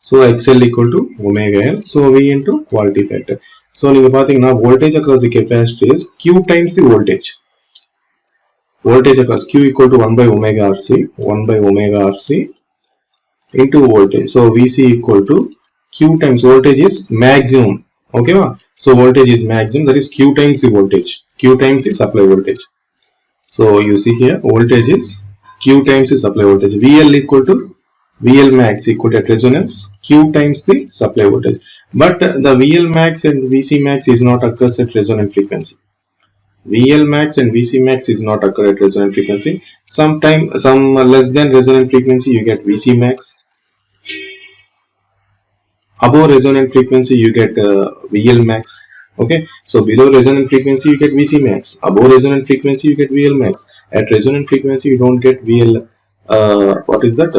A: So XL equal to omega L. So V into quality factor. So you now voltage across the capacitor is Q times the voltage. Voltage across Q equal to 1 by omega RC into voltage. So VC equal to Q times voltage is maximum. Okay, so voltage is maximum, that is Q times the voltage. Q times the supply voltage. So you see here voltage is Q times the supply voltage. VL max equal to at resonance Q times the supply voltage. But the VL max and VC max is not occurs at resonant frequency. VL max and VC max is not occur at resonant frequency. Some less than resonant frequency you get VC max. Above resonant frequency you get VL max. Okay, so below resonant frequency you get VC max. Above resonant frequency you get VL max. At resonant frequency you don't get VL. What is that?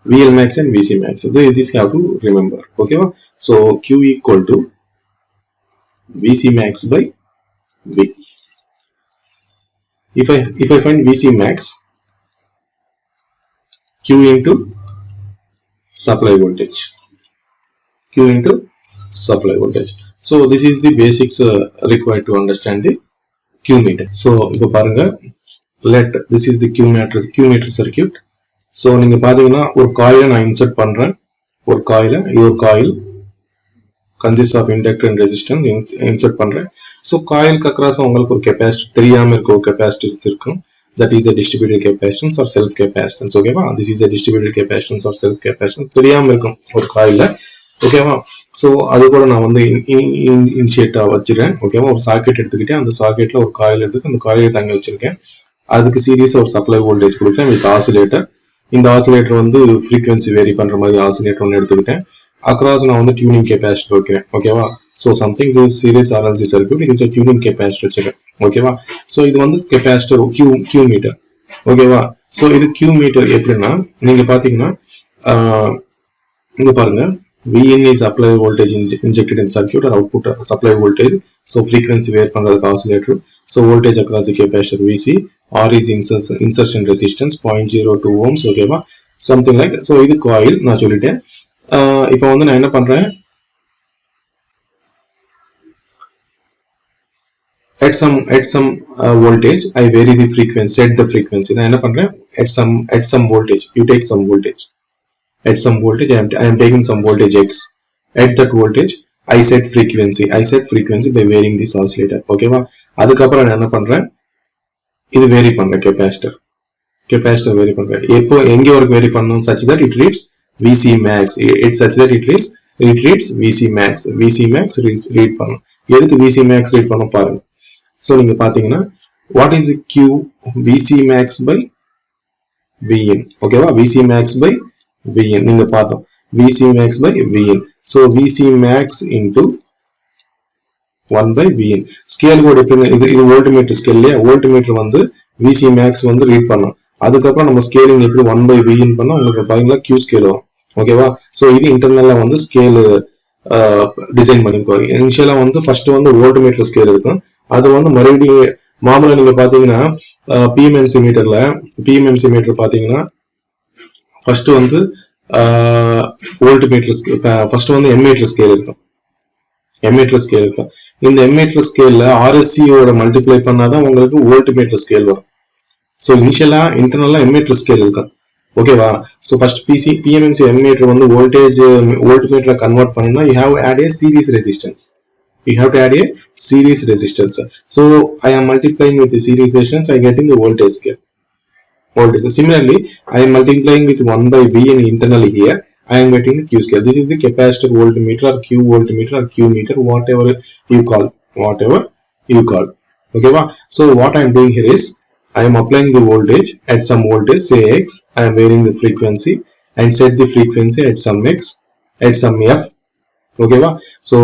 A: VL max and VC max. So this you have to remember. Okay, so Q equal to VC max by V. If I find VC max, Q into supply voltage. So this is the basics required to understand the Q meter. So this is the Q meter circuit. So நீங்க பாத்தீங்கன்னா ஒரு காயிலை நான் insert பண்றேன். ஒரு coil consists of inductor and resistance insert பண்றேன். So காயிலுக்கு across உங்களுக்கு ஒரு கெபாசிட்டர் தெரியாம இருக்க ஒரு கெபாசிட்டன்ஸ் இருக்கும். That is a distributed capacitance or self capacitance. Okay, this is a distributed capacitance or self capacitance. தெரியாம இருக்கும் ஒரு காயில்ல. ஓகேவா? ஸோ அது கூட நான் வந்து இனிஷியேட்டா வச்சிருக்கேன். ஓகேவா? ஒரு சாக்கெட் எடுத்துக்கிட்டேன். அந்த சாக்கெட்ல ஒரு காயில் எடுத்து அந்த காயிலை தங்க வச்சிருக்கேன். அதுக்கு சீரியஸா ஒரு சப்ளை வோல்டேஜ் கொடுத்தேன் வித் ஆசிலேட்டர். இந்த ஆசிலேட்டர் வந்து ஃப்ரீக்வன்சி வேரி பண்ற மாதிரி ஆசிலேட்டர் ஒன்று எடுத்துக்கிட்டேன். across நான் வந்து tuning capacitor வைக்கிறேன். ஓகேவா? So something is series RLC circuit, it is a tuning capacitor வச்சிருக்கேன். ஓகேவா? So இது வந்து capacitor Q meter. ஓகேவா? So இது Q meter எப்படின்னா நீங்க பாத்தீங்கன்னா இங்க பாருங்க, Vin is apply voltage injected in circuit or output supply voltage. So frequency வேர் பண்றதுக்கு oscillator. So voltage across the capacitor VC. R is insertion resistance 0.02 ohms. ஓகேவா? Something like that. So இது coil நான் சொல்லிட்டேன். இப்போ வந்து நான் என்ன பண்றேன், at some voltage I vary the frequency, set the frequency. நான் என்ன பண்றேன், at some voltage you take some voltage, at some voltage I am taking some voltage X. At that voltage I set frequency by varying this oscillator. ஓகேவா? அதுக்கப்புறம் நான் என்ன பண்றேன், இது vary பண்றேன் capacitor vary பண்றேன். எப்போ எங்க வரைக்கும் vary பண்ணனும், such that it reads VC max, it such that it reads VC max read பண்ணனும். எதுக்கு VC max read பண்ணனும் பாருங்க. So நீங்க பாத்தீங்கன்னா what is Q, VC max by Vin. ஓகேவா? VC max by Vin நீங்க பார்த்தோம், VC max by Vin. So VC max into 1 by Vin. Scale கோட் எப்படிங்க, இது வோல்ட்மீட்டர் ஸ்கேல் இல்லையா, வோல்ட்மீட்டர் வந்து VC max வந்து ரீட் பண்ணும். அதுக்கப்புறம் நம்ம ஸ்கேலிங் எப்படி 1 by Vin பண்ணா உங்களுக்கு பாத்தீங்கன்னா Q ஸ்கேல் வரும். ஓகேவா? சோ இது இன்டர்னலா வந்து ஸ்கேல் டிசைன் பண்ணிருக்கோம். இனிஷியலா வந்து ஃபர்ஸ்ட் வந்து வோல்ட்மீட்டர் ஸ்கேல் இருக்கும், அது வந்து மறுபடியும் மாமூலா நீங்க பாத்தீங்கன்னா PMMC மீட்டர் பாத்தீங்கன்னா ஃபர்ஸ்ட் வந்து வோல்ட்மீட்டர் ஃபர்ஸ்ட் வந்து எம்மீட்டர் ஸ்கேல் இருக்கும். இந்த எம்மீட்டர் ஸ்கேல்ல RSC ஓட மல்டிப்ளை பண்ணாதான் உங்களுக்கு வோல்ட்மீட்டர் ஸ்கேல் வரும். சோ இனிஷியலா இன்டர்னலா எம்மீட்டர் ஸ்கேல் இருக்கும். ஓகேவா? சோ ஃபர்ஸ்ட் PMMC எம்மீட்டர் வந்து வோல்ட்மீட்டரை கன்வெர்ட் பண்ணனும்னா you have to add a series resistance. So I am multiplying with the series resistance, I get in the voltage scale. Similarly, I am multiplying with 1 by Vn internally here, I am getting the Q scale. This is the capacitor voltmeter or Q voltmeter or Q meter, whatever you call. Okay, so what I am doing here is I am applying the voltage at some voltage, say X. I am varying the frequency and set the frequency at some X, at some F. Okay, so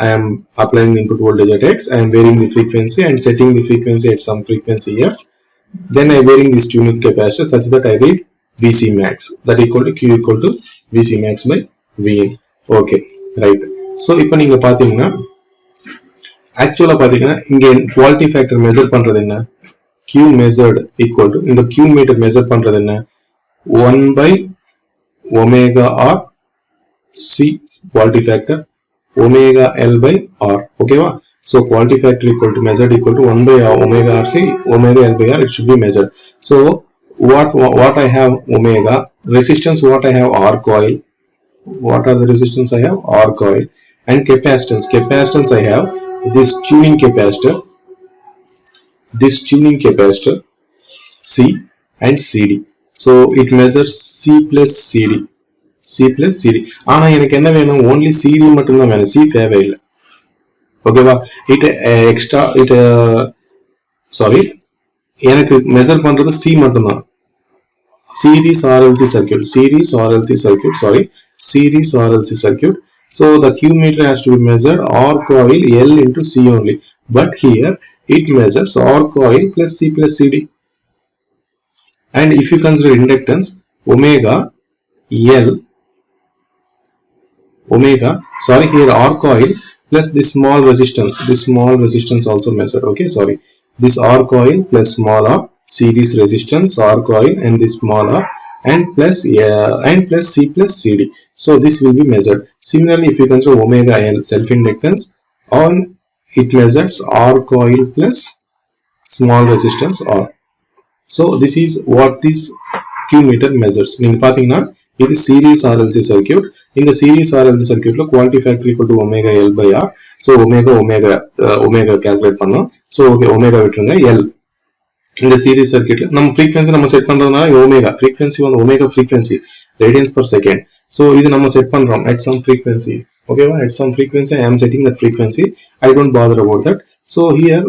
A: I am applying the input voltage at X. I am varying the frequency and setting the frequency at some frequency F. Then I am varying this tuning capacitor such that I read VC max, that equal to Q equal to VC max by Vn. Okay, right. So இப்போ நீங்க பாத்தீங்கன்னா ஆக்சுவலா பாத்தீங்கன்னா இங்க quality factor measure பண்றது என்ன, Q measured equal to இந்த Q meter measure பண்றது என்ன, 1 by omega R C quality factor omega L by R. Okay, so quality factor equal to measured equal to 1 by omega R C omega L by R, it should be measured. So what I have omega resistance, what I have R coil, what are the resistance I have, R coil, and capacitance I have this tuning capacitor C and CD. So it measures C plus CD. ஆனா எனக்கு என்ன வேணும், only CD மட்டும் தான் வேணும், C தேவையில்லை. ஓகேவா? எனக்கு மெஷர் பண்றது C மட்டும் தான். Series RLC circuit. So the Q meter has to be measured R coil L into C only. But here it measures R coil plus C plus CD. And if you consider inductance, here R coil plus this small resistance also measured. Okay, this R coil plus small r, series resistance R coil and this small r, and plus C plus CD. So this will be measured. Similarly, if you consider omega L self inductance, on it measures R coil plus small resistance R. So this is what this Q meter measures. நீங்க பாத்தீங்கன்னா இது series RLC circuit. இந்த series RLC circuit ல quality factor equal to omega L by R. So omega calculate பண்ணோம். So okay, omega விட்டுருங்க, L. இந்த series circuit ல நம்ம frequency நம்ம செட் பண்றதுனால omega frequency radians per second. So இது நம்ம செட் பண்றோம் at some frequency. Okay, at some frequency I am setting that frequency. I don't bother about that. So here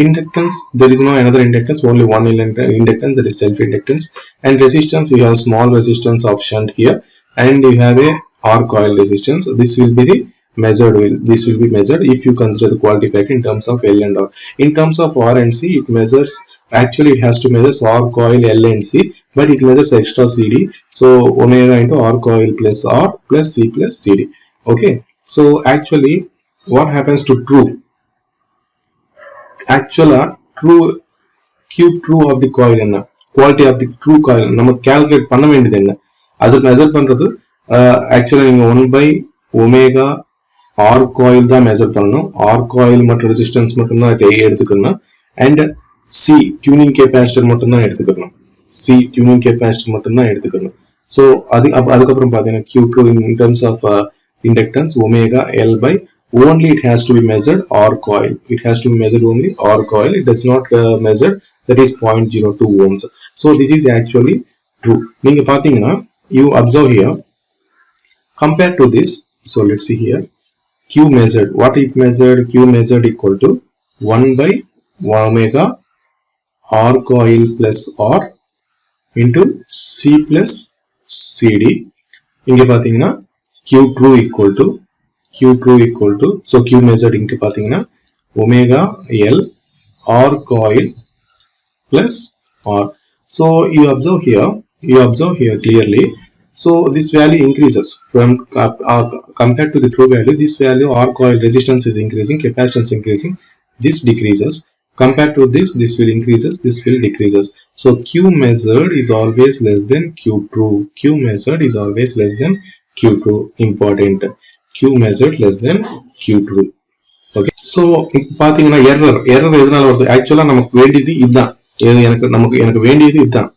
A: inductance, there is no another inductance, only one inductance, that is self inductance. And resistance, you have small resistance of shunt here, and you have a R coil resistance. This will be the measured. This will be measured if you consider the quality factor in terms of L and R. In terms of R and C, it measures. Actually, it has to measure R coil L and C, but it measures extra CD. So omega into R coil plus R plus C plus CD. Okay. So actually, what happens to true? Actually, true Q true of the coil enna, quality of the true coil நம்ம calculate பண்ண வேண்டியது என்ன, அது measure பண்றது actually நீங்க 1 by omega R coil தான் measure பண்ணணும். R coil மற்றும் ரெசிஸ்டன்ஸ் மட்டும் தான் எடுத்துக்கணும். and C tuning capacitor மட்டும் தான் எடுத்துக்கணும். C tuning capacitor மட்டும் தான் எடுத்துக்கணும். so அதுக்கப்புறம் பாத்தீங்கன்னா Q true in terms of inductance omega L by only it has to be measured R coil. It has to be measured only R coil. It does not measure that is 0.02 ohms. So this is actually true. நீங்க பாத்தீங்கன்னா you observe here compared to this. So let's see here Q measured. What it measured? Q measured equal to 1 by omega R coil plus R into C plus CD. இங்க பாத்தீங்கன்னா Q true equal to so Q measured இங்க பாத்தீங்கன்னா omega L R coil plus R. So you observe here clearly. So this value increases from compared to the true value. This value R coil resistance is increasing, capacitance increasing. This decreases. Compared to this will increases. This will decreases. So Q measured is always less than Q true. Q measured is always less than Q true. Important. Q measured less than Q true. Okay. So பாத்தீங்கன்னா error எதனால வருது? ஆக்சுவலா நமக்கு வேண்டியது இதுதான். எனக்கு வேண்டியது இதுதான்.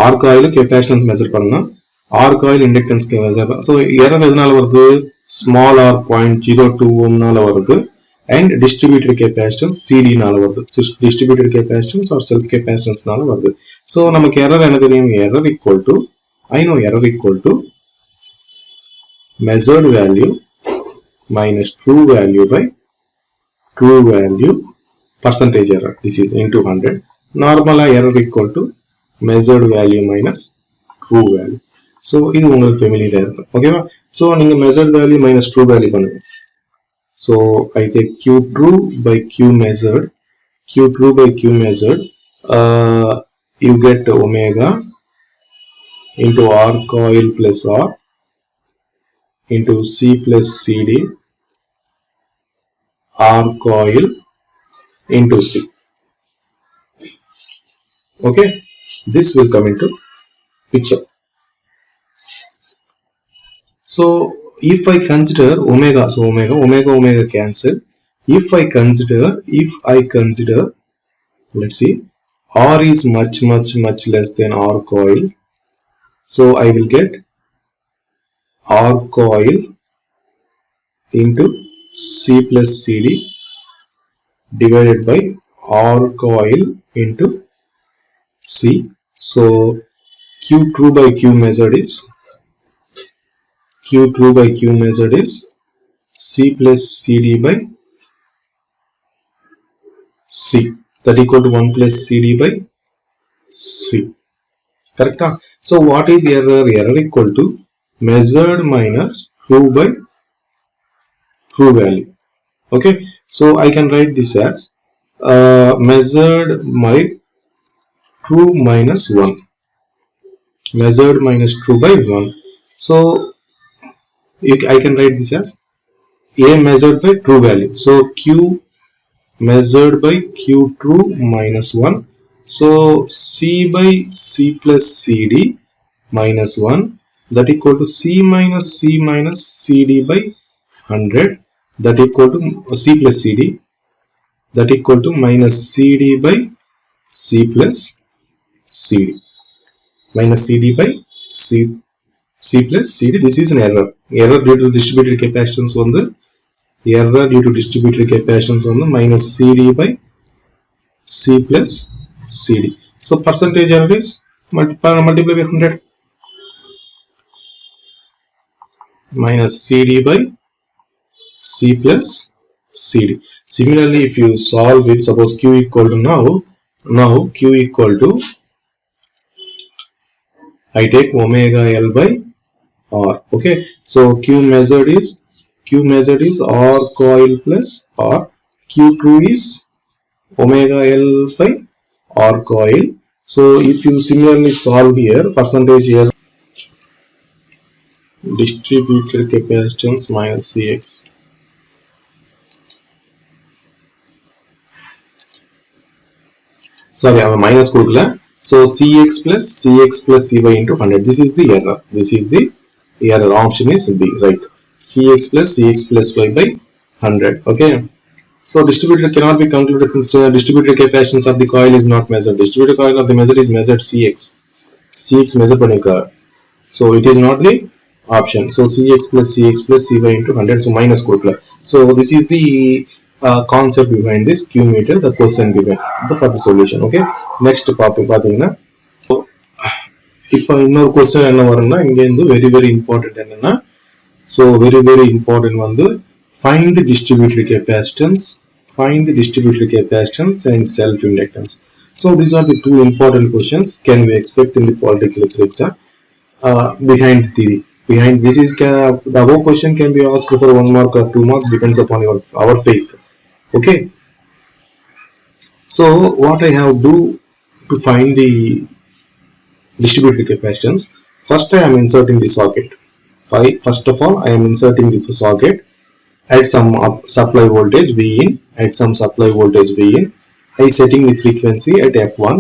A: R coil capacitance மெஷர் பண்ணனும். R coil inductance மெஷர் பண்ணனும். So error எதனால வருது? small r 0.02 ohm நால வருது and distributed capacitance CD நால வருது. Distributed capacitance or self capacitance நால வருது. So நமக்கு error எனக்கு தெரியும். error equal to measured value minus true value by true value percentage error. This is into 100. Normal error equal to measured value minus true value. So இது உங்களுக்கு familiar இருக்கும். ஓகேவா? So நீங்க measured value minus true value பண்ணுங்க. So I take Q true by Q measured. You get omega into R coil plus R into C plus CD R coil into C. Okay, this will come into picture. So if I consider omega, so omega cancel. If I consider, let's see, R is much less than R coil. So I will get R coil into C plus CD divided by R coil into C. So Q true by Q measured is C plus CD by C, that equal to 1 plus CD by C. Correct? So what is error? Error equal to measured minus true by true value. Okay, so I can write this as measured by true minus 1. Measured minus true by 1. So I can write this as A measured by true value. So Q measured by Q true minus 1. So C by C plus CD minus 1, that equal to C minus CD by 100, that equal to C plus CD, that equal to minus CD by C plus CD, minus CD by C plus CD. This is an error due to distributed capacitance on the minus CD by C plus CD. So percentage error is multiply by 100 minus CD by C plus CD. Similarly, if you solve it, suppose Q equal to now Q equal to, I take omega L by R. Okay, so Q measured is R coil plus R. Q true is omega L by R coil. So if you similarly solve here, percentage here, distributed capacitance minus Cx. Sorry, I am minus கொடுக்கல. So Cx plus Cy into 100. This is the error. This is the error. Option is B, right? Cx plus y by 100. Okay. So distributed cannot be concluded since the distributed capacitance of the coil is not measured. Distributed coil of the measure is measured Cx. Cx measure பண்ணிருக்காங்க. So it is not the option. So Cx plus Cy into 100. So minus கொடுக்கல. So this is the concept behind this Q meter, the question given for the solution. Okay, next topic பாத்தீங்கன்னா, இப்போ இன்னொரு question என்ன வரும்னா, இங்க இருந்து very important என்னன்னா, so very important வந்து find the distributed capacitance and self inductance. So these are the two important questions can we expect in the political exam behind the theory. Behind this is the above question can be asked for 1 mark or 2 marks, depends upon our faith. Okay, so what I have do to find the distributed capacitance, first I am inserting the socket. First of all, I am inserting the socket at some supply voltage V in, at some supply voltage V in. I setting the frequency at F1.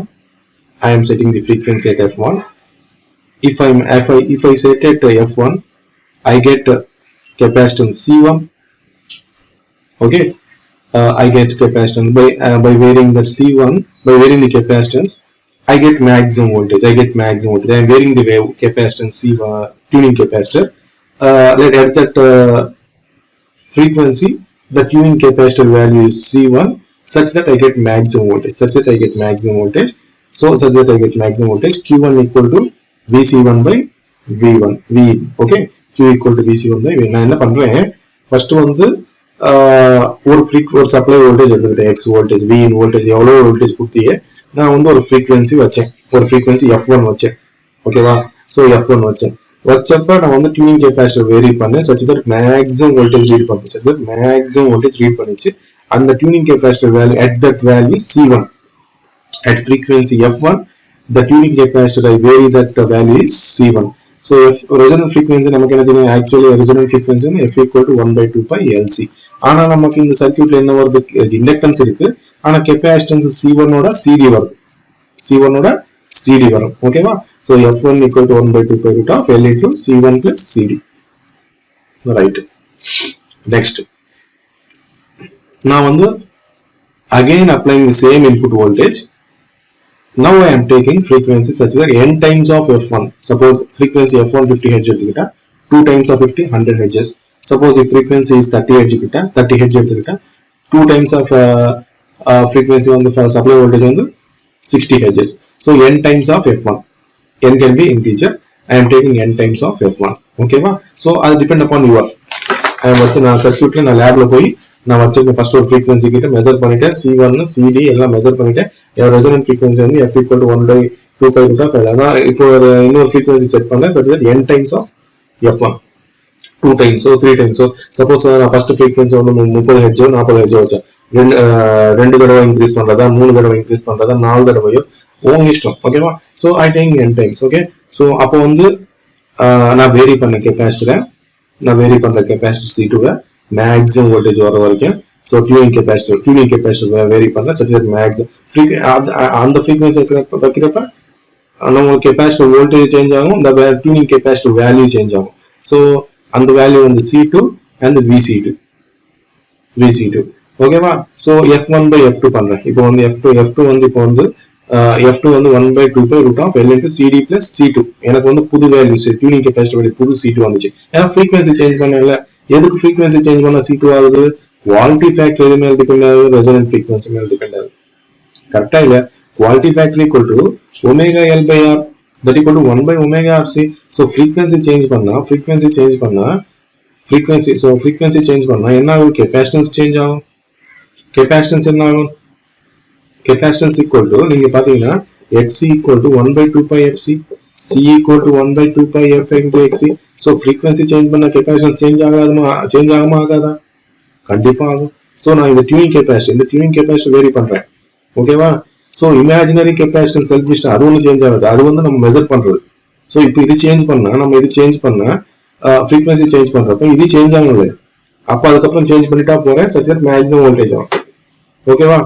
A: I am setting the frequency at F1. If I set it at F1, I get capacitance C1. Okay, I get capacitance by varying that C1, by varying the capacitance, I get maximum voltage. I am varying the capacitance C1 tuning capacitor. At that frequency, the tuning capacitor value is C1, such that I get maximum voltage. So such that I get maximum voltage, Q1 equal to VC1 by V1. Okay, Q equal to VC1 by V. நான் என்ன பண்றேன், first வந்து ஒரு supply voltage எடுத்துக்கிட்டேன், X voltage, V in voltage எவ்வளோ voltage கொடுத்தீங்க, நான் வந்து ஒரு ஃப்ரீக்வன்சி வச்சேன், ஒரு ஃப்ரீக்வன்சி F1 வச்சேன். ஓகேவா, ஸோ F1 வச்சப்ப நான் வந்து டியூனிங் கெப்பாசிட்டர் வேரி பண்ணேன், such that maximum voltage read பண்ணிச்சு. அந்த tuning capacitor value at that value C1 at frequency F1, the tuning capacitor I vary that value is C1. So if resonant frequency நமக்கு என்ன தெரியும், actually resonant frequency F equal to 1 by 2 pi LC. ஆனா நமக்கு இந்த சர்க்யூட்ல என்ன வருது, inductance இருக்கு, ஆனா கெப்பாசிட்டன்ஸ் C1 ஓட CD வரும். ஓகேவா, so F1 equal to 1 by 2 pi root of L into C1 plus CD. Right. Next, நான் வந்து again applying the same input voltage. Now I am taking frequency such that n times of F1. Suppose frequency F1 50 Hz எடுத்துக்கிட்டா 2 times of 50 100 Hz. Suppose if frequency is 30 Hz கிட்ட 30 Hz எடுத்துக்கிட்டா 2 times of frequency on the supply voltage வந்து 60 Hz. So n times of F1. N can be integer. I am taking n times of F1. Okay va? So அது depend upon your. I am வந்து நான் சர்க்யூட்ல நான் லேப்ல போய் நான் வச்சிருக்க first ஒரு ஃப்ரீக்வன்சி கிட்ட மெஷர் பண்ணிட்டேன், C1 CD எல்லாம் மெஷர் பண்ணிட்டேன். ரெசோனன்ட் ஃப்ரீக்வன்சி வந்து F equal to 1 by 2 pi root of L. அதான் இப்போ இன்னொரு ஃப்ரீக்வன்சி செட் பண்ணேன், such that n times of F1, 2 times, so 3 times. So suppose நான் ஃபர்ஸ்ட் ஃப்ரீக்வன்சி வந்து 30 Hz 40 Hz வச்சேன், ரெண்டு தடவை இன்க்ரீஸ் பண்றதா 3 தடவை இன்க்ரீஸ் பண்றதா 4 தடவையோ உங்க இஷ்டம். ஓகேவா, so I take n times. Okay, so அப்போ வந்து நான் வேரி பண்ண கெப்பாசிட்டரை C2 மேக்ஸிமம் வோல்டேஜ் வர வரைக்கும், so tuning capacitor vary பண்ணல, such that maximum அந்த frequency வைக்கிறப்ப நம்ம capacitor voltage change ஆகும், the tuning capacitor value change ஆகும். so அந்த value வந்து C2 and VC2. ஓகேவா, so F1 by F2 பண்றேன். இப்போ வந்து F2 வந்து இப்போ வந்து F2 வந்து 1 by 2 pi root of L into CD plus C2. எனக்கு வந்து புது வேல்யூஸ் tuning capacitor வேல்யூ புது C2 வந்துச்சு. ஏன்னா frequency change பண்ணல, எதுக்கு frequency change பண்ணா C2 ஆகுது, quality factor எது மேல டிபெண்ட் ஆகுது, resonant frequency மேல டிபெண்ட் ஆகுது. கரெக்டா இல்ல, quality factor equal to omega L by R, that equal to 1 by omega RC. so frequency change பண்ணா என்ன ஆகும், capacitance change ஆகும். capacitance என்ன ஆகும், capacitance equal to நீங்க பாத்தீங்கன்னா Xc equal to 1 by 2 pi FC. C equal to 1 by 2 pi f into xc. So frequency change பண்ண capacitance change ஆகுமா ஆகாதா? கண்டிப்பா ஆகும். So நான் இந்த tuning capacitor vary பண்றேன். ஓகேவா? So imaginary capacitance self distance அது ஒன்றும் சேஞ்ச் ஆகாது. அது வந்து நம்ம மெஷர் பண்றது. ஸோ இப்போ இது சேஞ்ச் பண்ணா நம்ம இது சேஞ்ச் பண்ணா ஃப்ரீக்வன்சி சேஞ்ச் பண்றப்ப இது சேஞ்ச் ஆகல. அப்போ அதுக்கப்புறம் சேஞ்ச் பண்ணிட்டா போறேன் சச் தட் மேக்ஸிமம் வோல்டேஜ் ஆகும். ஓகேவா?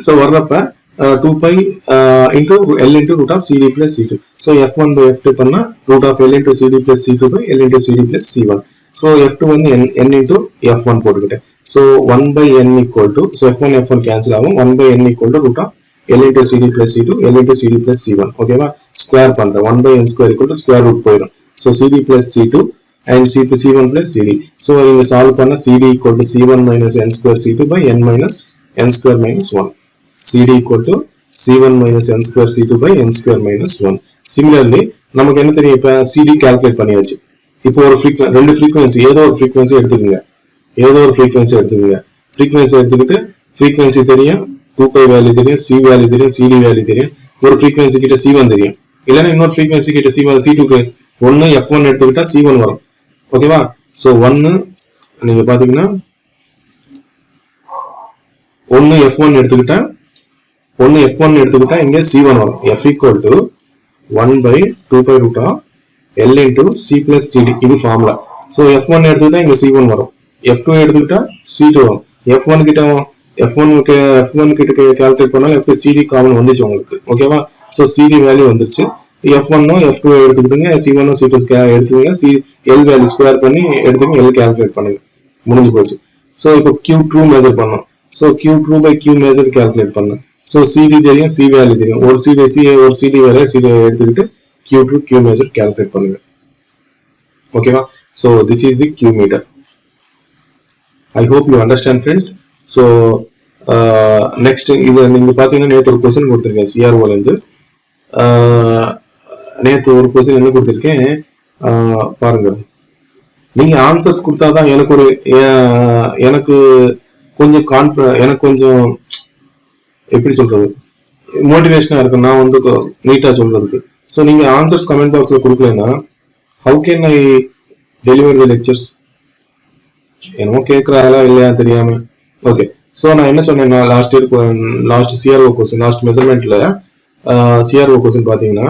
A: ஸோ வர்றப்ப 2 pi into L into root of CD plus C2. So F1 by F2 பண்ணா root of L into CD plus C2 by L into CD plus C1. So F2 வந்து N into F1 போட்டுக்கிட்டேன். So 1 by N equal to, so F1 cancel ஆகும். 1 by N equal to root of L into CD plus C2, L into CD plus C1. ஓகேவா? Square பண்றேன். 1 by N square equal to square root போயிடும். So CD plus C2 and C1 plus CD. So இங்க solve பண்ண CD equal to C1 minus N square C2 by N minus N square minus 1. CD equal to C1 minus N square C2 by N square minus 1. Similarly, நமக்கு என்ன தெரியும்? இப்ப CD calculate பண்ணியாச்சு. இப்போ ஒரு ரெண்டு frequency ஏதோ ஒரு frequency எடுத்துக்கங்க. frequency எடுத்துக்கிட்டு frequency தெரியும், 2 pi வேல்யூ தெரியும், C வேல்யூ தெரியும், CD வேல்யூ தெரியும். ஒரு frequency கிட்ட C1 தெரியும். இல்லைன்னா இன்னொரு frequency கிட்ட C2க்கு ஒன்னு F1 எடுத்துக்கிட்டா C1 வரும். ஓகேவா? ஸோ ஒன்னு நீங்க பாத்தீங்கன்னா ஒன்னு F1 எடுத்துக்கிட்டா இங்க C1 வரும். F equal to 1 by 2 pi root of L into C plus CD. இது ஃபார்முலா. ஸோ F1 எடுத்துக்கிட்டா இங்க C1 வரும். F2 எடுத்துக்கிட்டா C2 வரும். F1 கிட்ட கால்குலேட் பண்ணா F2 CD காமன் வந்துச்சு உங்களுக்கு. ஓகேவா? ஸோ CD வேல்யூ வந்துருச்சு. F1 F2 எடுத்துக்கிட்டுங்க, C1 C2 எடுத்துக்கங்க, L வேல்யூ ஸ்கொயர் பண்ணி எடுத்துங்க, L கால்குலேட் பண்ணுங்க. முடிஞ்சு போச்சு. ஸோ இப்போ Q true மெஷர் பண்ணோம். So Q true by Q measure calculate பண்ணோம். ஸோ CD தெரியும், C வேல்யூ தெரியும். ஒரு CD வேல்யூ எடுத்துக்கிட்டு Q true Q measure calculate பண்ணுங்க. ஓகேவா? So this is the Q meter. I hope you understand friends. So next இது நீங்க பாத்தீங்கன்னா நேத்து ஒரு क्वेश्चन கொடுத்திருக்கேன் CRO ல இருந்து. நேத்து ஒரு क्वेश्चन என்ன கொடுத்திருக்கேன் பாருங்க. நீங்க ஆன்சர்ஸ் கொடுத்தாதான் எனக்கு கொஞ்சம் எப்படி சொல்றது மோட்டிவேஷனா இருக்கு. நான் வந்து நீட்டா சொல்றதுக்கு. ஸோ நீங்க ஆன்சர்ஸ் கமெண்ட் பாக்ஸ்ல கொடுக்கலன்னா how can I deliver the lectures? என்னமோ கேட்கறாங்களா இல்லையா தெரியாம. ஓகே, ஸோ நான் என்ன சொன்னேன், லாஸ்ட் CRO கொஸ்டின், லாஸ்ட் மெஷர்மெண்ட்ல CRO கொஸ்டின் பாத்தீங்கன்னா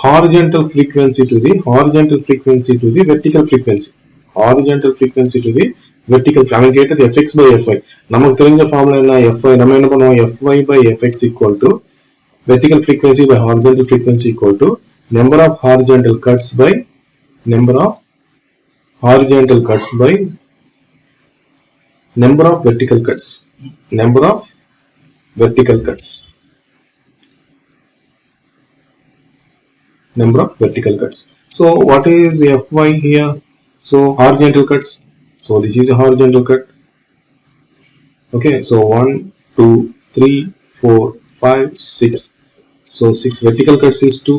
A: horizontal frequency to the vertical frequency to the vertical. அவன் கேட்டது fx by fy. நமக்கு தெரிஞ்ச ஃபார்முலா என்ன? fy. நம்ம என்ன பண்ணுவோம்? fy by fx equal to vertical frequency by horizontal frequency equal to number of horizontal cuts by number of vertical cuts. So what is fy here? So horizontal cuts. So this is a horizontal cut. Okay, so 1 2 3 4 5 6. So 6 vertical cuts is 2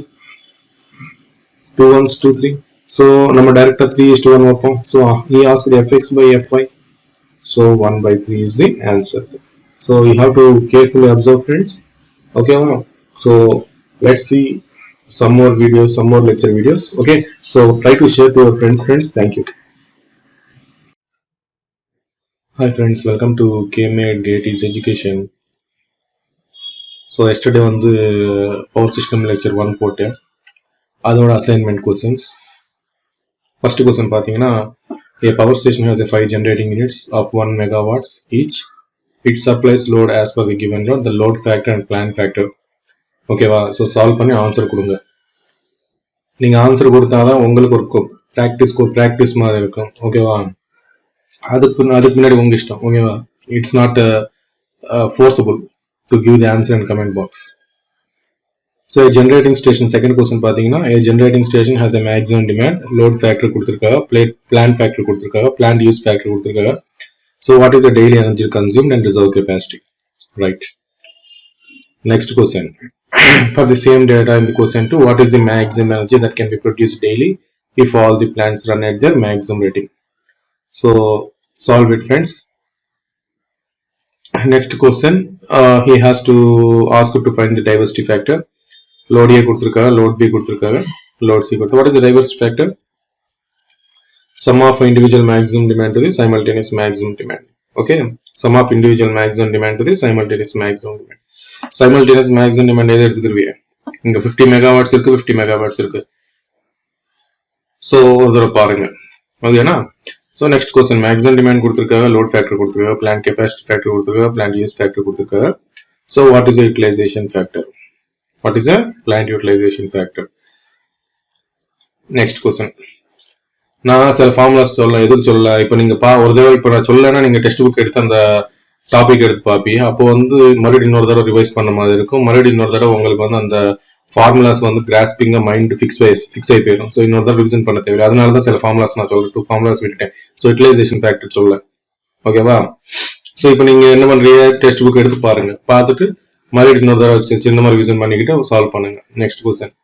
A: ones 2 3. So நம்ம டைரக்டா 3:1 வைப்போம். So he asked fx by fy. So 1 by 3 is the answer. So you have to carefully observe friends. Okay, so let's see some more videos, some more lecture videos. Okay, so try to share to your friends. Thank you. Hi friends, welcome to KMAD Greaties Education. So yesterday வந்து power system lecture 1 போட்டேன். அதோட assignment questions. First question பாத்தீங்கன்னா, a power station has a 5 generating units of 1 megawatts each. It supplies load as per the given load, the load factor and plant factor. ஓகேவா? So solve பண்ணி answer கொடுங்க. நீங்க answer கொடுத்தாதான் உங்களுக்கு ஒரு practice மாதிரி இருக்கும். ஓகேவா? அதுக்கு முன்னாடி உங்க இஷ்டம். ஓகேவா? It's not forcible to give the answer in comment box. So a generating station, second question பாத்தீங்கன்னா, a generating station has a maximum demand, load factor கொடுத்திருக்காங்க, plant factor கொடுத்திருக்காங்க, plant use factor கொடுத்திருக்காங்க. So what is the daily energy consumed and reserve capacity? Right. Next question. For the same data in the question 2, what is the maximum energy that can be produced daily if all the plants run at their maximum rating? So solve it friends. Next question, he has to ask you to find the diversity factor. load A கொடுத்திருக்காங்க, load B கொடுத்திருக்காங்க, load C கொடுத்து. What is the diversity factor? Sum of individual maximum demand to the simultaneous maximum demand. Okay, sum of individual maximum demand to the simultaneous maximum demand. Simultaneous maximum demand எதை எடுத்துக்கிருவீங்க? இங்க 50 megawatts இருக்கு, 50 megawatts இருக்கு. So ஒரு தடவை பாருங்க. ஓகேனா? So next question, maximum demand கொடுத்திருக்காங்க, load factor கொடுத்திருக்காங்க, plant capacity factor கொடுத்திருக்காங்க, plant use factor கொடுத்திருக்காங்க. So what is the utilization factor? What is the plant utilization factor? Next question. நான் சில ஃபார்முலாஸ் சொல்லலாம், எதுக்கு சொல்லலாம், இப்போ நீங்க ஒரு தடவை இப்போ நான் சொல்லலைன்னா நீங்க டெக்ஸ்ட் புக் எடுத்து அந்த டாபிக் எடுத்து பார்ப்பீங்க. அப்போ வந்து மறுபடியும் இன்னொரு தடவை ரிவைஸ் பண்ண மாதிரி இருக்கும். மறுபடியும் இன்னொரு தடவை உங்களுக்கு வந்து அந்த ஃபார்முலாஸ் வந்து கிராஸ்பிங்க மைண்ட் ஃபிக்ஸ் ஆகி போயிடும். ஸோ இன்னொரு தடவை ரிவிஷன் பண்ண தேவையில்லை. அதனால தான் சில ஃபார்முலாஸ் நான் சொல்றேன், 2 ஃபார்முலாஸ் விட்டுட்டேன். ஸோ யூட்டிலைசேஷன் ஃபேக்டர் சொல்ல, ஓகேவா? ஸோ இப்போ நீங்க என்ன பண்றீங்க, டெக்ஸ்ட் புக் எடுத்து பாருங்க, பார்த்துட்டு மறுபடியும் இன்னொரு தடவை சின்ன மாதிரி ரிவிஷன் பண்ணிக்கிட்டு சால்வ் பண்ணுங்க. Next question.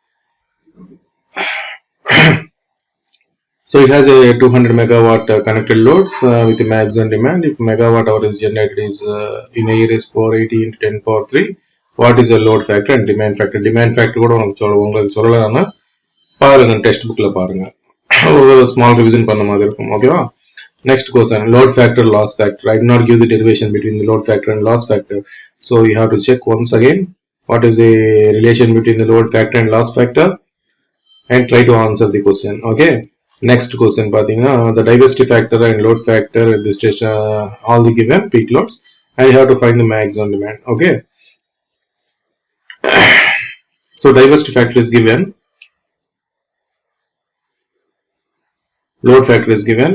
A: So it has a 200 megawatt connected loads with a maximum demand. If megawatt hour is generated is in a year is 480 into 10 power 3. What is the load factor and demand factor? Demand factor கூட உங்களுக்கு சொல்லலாம்னா பாருங்க, text புக்ல பாருங்க, ஒரு small revision பண்ண மாதிரி இருக்கும். ஓகேவா? Next question, load factor, loss factor. I did not give the derivation between the load factor and loss factor, so you have to check once again what is the relation between the load factor and loss factor and try to answer the question. Okay. Next question, the diversity factor and load factor at this station, all the given peak loads, and you have to find the maximum demand. Okay. So diversity factor is given, load factor is given.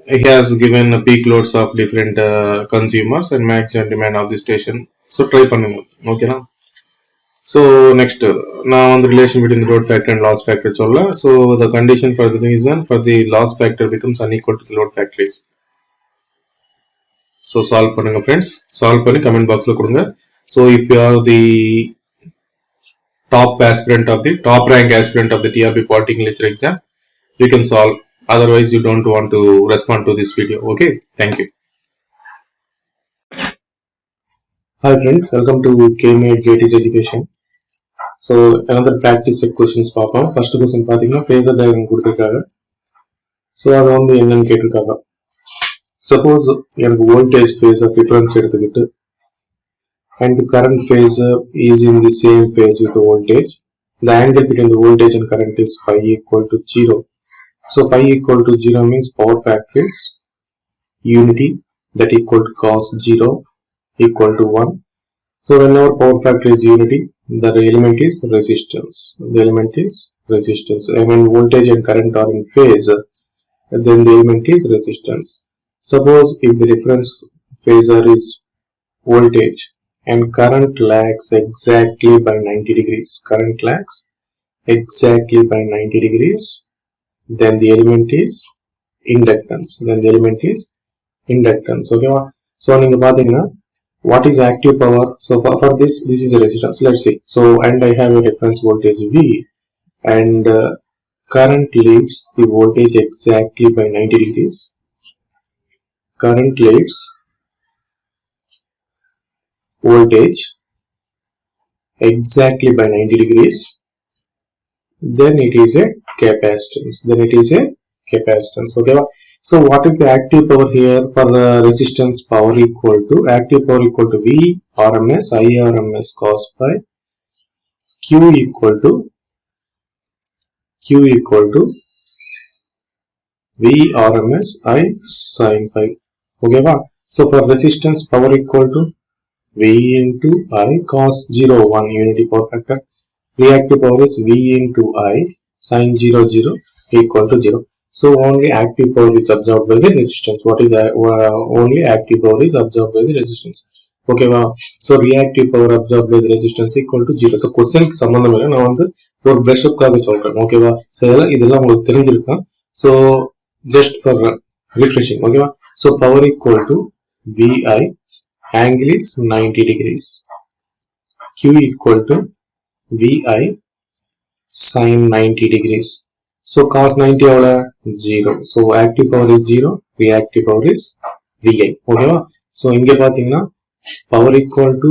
A: He has given peak loads of different consumers and maximum demand of the station. So try பண்ணுங்க. Okay na? So next, now on the relation between the load factor and loss factor cholla. So the condition for the reason for the loss factor becomes unequal to the load factor is. So solve பண்ணுங்க friends, solve பண்ணி comment box la கொடுங்க. So if you are the top rank aspirant of the TRB Polytechnic lecture exam, you can solve. Otherwise you don't want to respond to this video. Okay, thank you. Hi friends, welcome to KMAID Gateage Education. So another practice set questions பார்ப்போம். First question பாத்தீங்கன்னா phasor diagram கொடுத்திருக்காங்க. So அது வந்து என்னன்னு கேட்டிருக்காங்க. Suppose எனக்கு voltage phasor difference எடுத்துக்கிட்டு and the current phasor is in the same phase with the voltage. The angle between the voltage and current is phi equal to 0. So phi equal to 0 means power factor is unity, that equal to cos 0 equal to 1. So whenever power factor is unity, the element is resistance. The element is resistance. I mean voltage and current are in phase, then the element is resistance. Suppose if the reference phasor is voltage and current lags exactly by 90 degrees. Current lags exactly by 90 degrees. Then the element is inductance. Okay. So நீங்க பாத்தீங்கன்னா what is active power? So for this is a resistance. Let's see. So and I have a reference voltage V, and current leads the voltage exactly by 90 degrees. Current leads voltage exactly by 90 degrees. Then it is a capacitance. Okay. So what is the active power here? For the resistance, power equal to active power equal to V RMS I RMS cos pi, Q equal to V RMS I sin pi. Okay. So for resistance, power equal to V into I cos 0 1 unity power factor. Reactive power is V into I sin 0 0 equal to 0. So only active power is absorbed by the resistance. What is only active power is absorbed by the resistance. Okay, wow. So reactive power absorbed by the resistance equal to 0. So question சம்பந்தம் இல்லை, நான் வந்து ஒரு brush up காக சொல்றேன். ஓகேவா? So இதெல்லாம் உங்களுக்கு தெரிஞ்சிருக்கும். So just for refreshing. ஓகேவா? So power equal to VI, angle is 90 degrees. Q equal to VI sin 90 degrees. So cos 90 எவ்வளவு? 0. So active power is 0, reactive power is VI. ஓகேவா? So இங்க பாத்தீங்கன்னா power equal to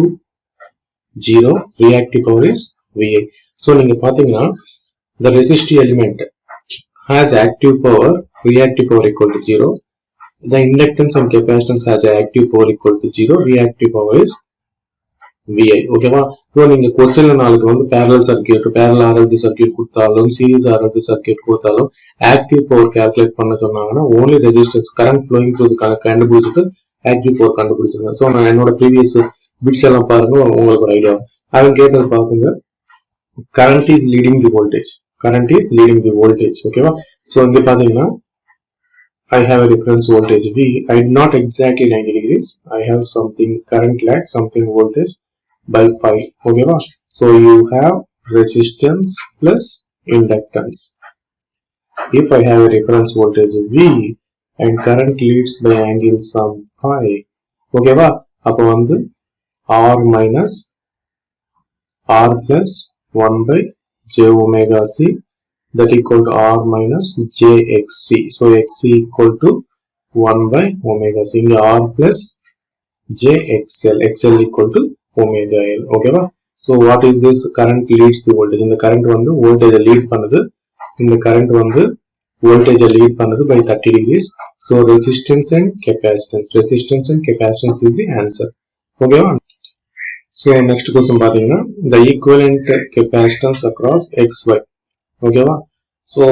A: 0, reactive power is Vi. So நீங்க பாத்தீங்கன்னா the resistive element has active power, reactive power equal to 0. The inductance and capacitance has active power equal to 0, reactive power is Vi. ஓகேவா? இப்போ நீங்க क्वेश्चनல நாளைக்கு வந்து parallel circuit, parallel RLC circuit கொடுத்தாலும் series RLC circuit கொடுத்தாலும் active power calculate பண்ண சொன்னாங்கன்னா only resistance current flowing through கண்டுபிடிச்சிட்டு active power கண்டுபிடிச்சிருங்க. ஸோ நான் என்னோட ப்ரீவியஸ் பிட்ஸ் எல்லாம் பாருங்க, உங்களுக்கு ஒரு ஐடியா. அவன் கேட்டது பாருங்க, current is leading the voltage. Current is leading the voltage. ஓகேவா? ஸோ இங்க பாத்தீங்கன்னா I have a reference voltage V. I not exactly 90 degrees. I have something current lag, something voltage by 5. Okay, so you have resistance plus inductance. If I have a reference voltage V and current leads by angle some 5, okay, அப்போ வந்து R minus R plus 1 by j omega c, that equal to R minus jxc. So xc equal to 1 by omega c. இங்க R plus jxl, xl equal to omega l. Okay, so what is this? Current leads the voltage. இந்த current வந்து voltage lead பண்ணுது. இந்த current வந்து voltage lead பண்ணுது by 30 degrees. So resistance and capacitance. Resistance and capacitance is the answer. Okay, so next question பாத்தீங்கன்னா the equivalent capacitance across xy. Okay, so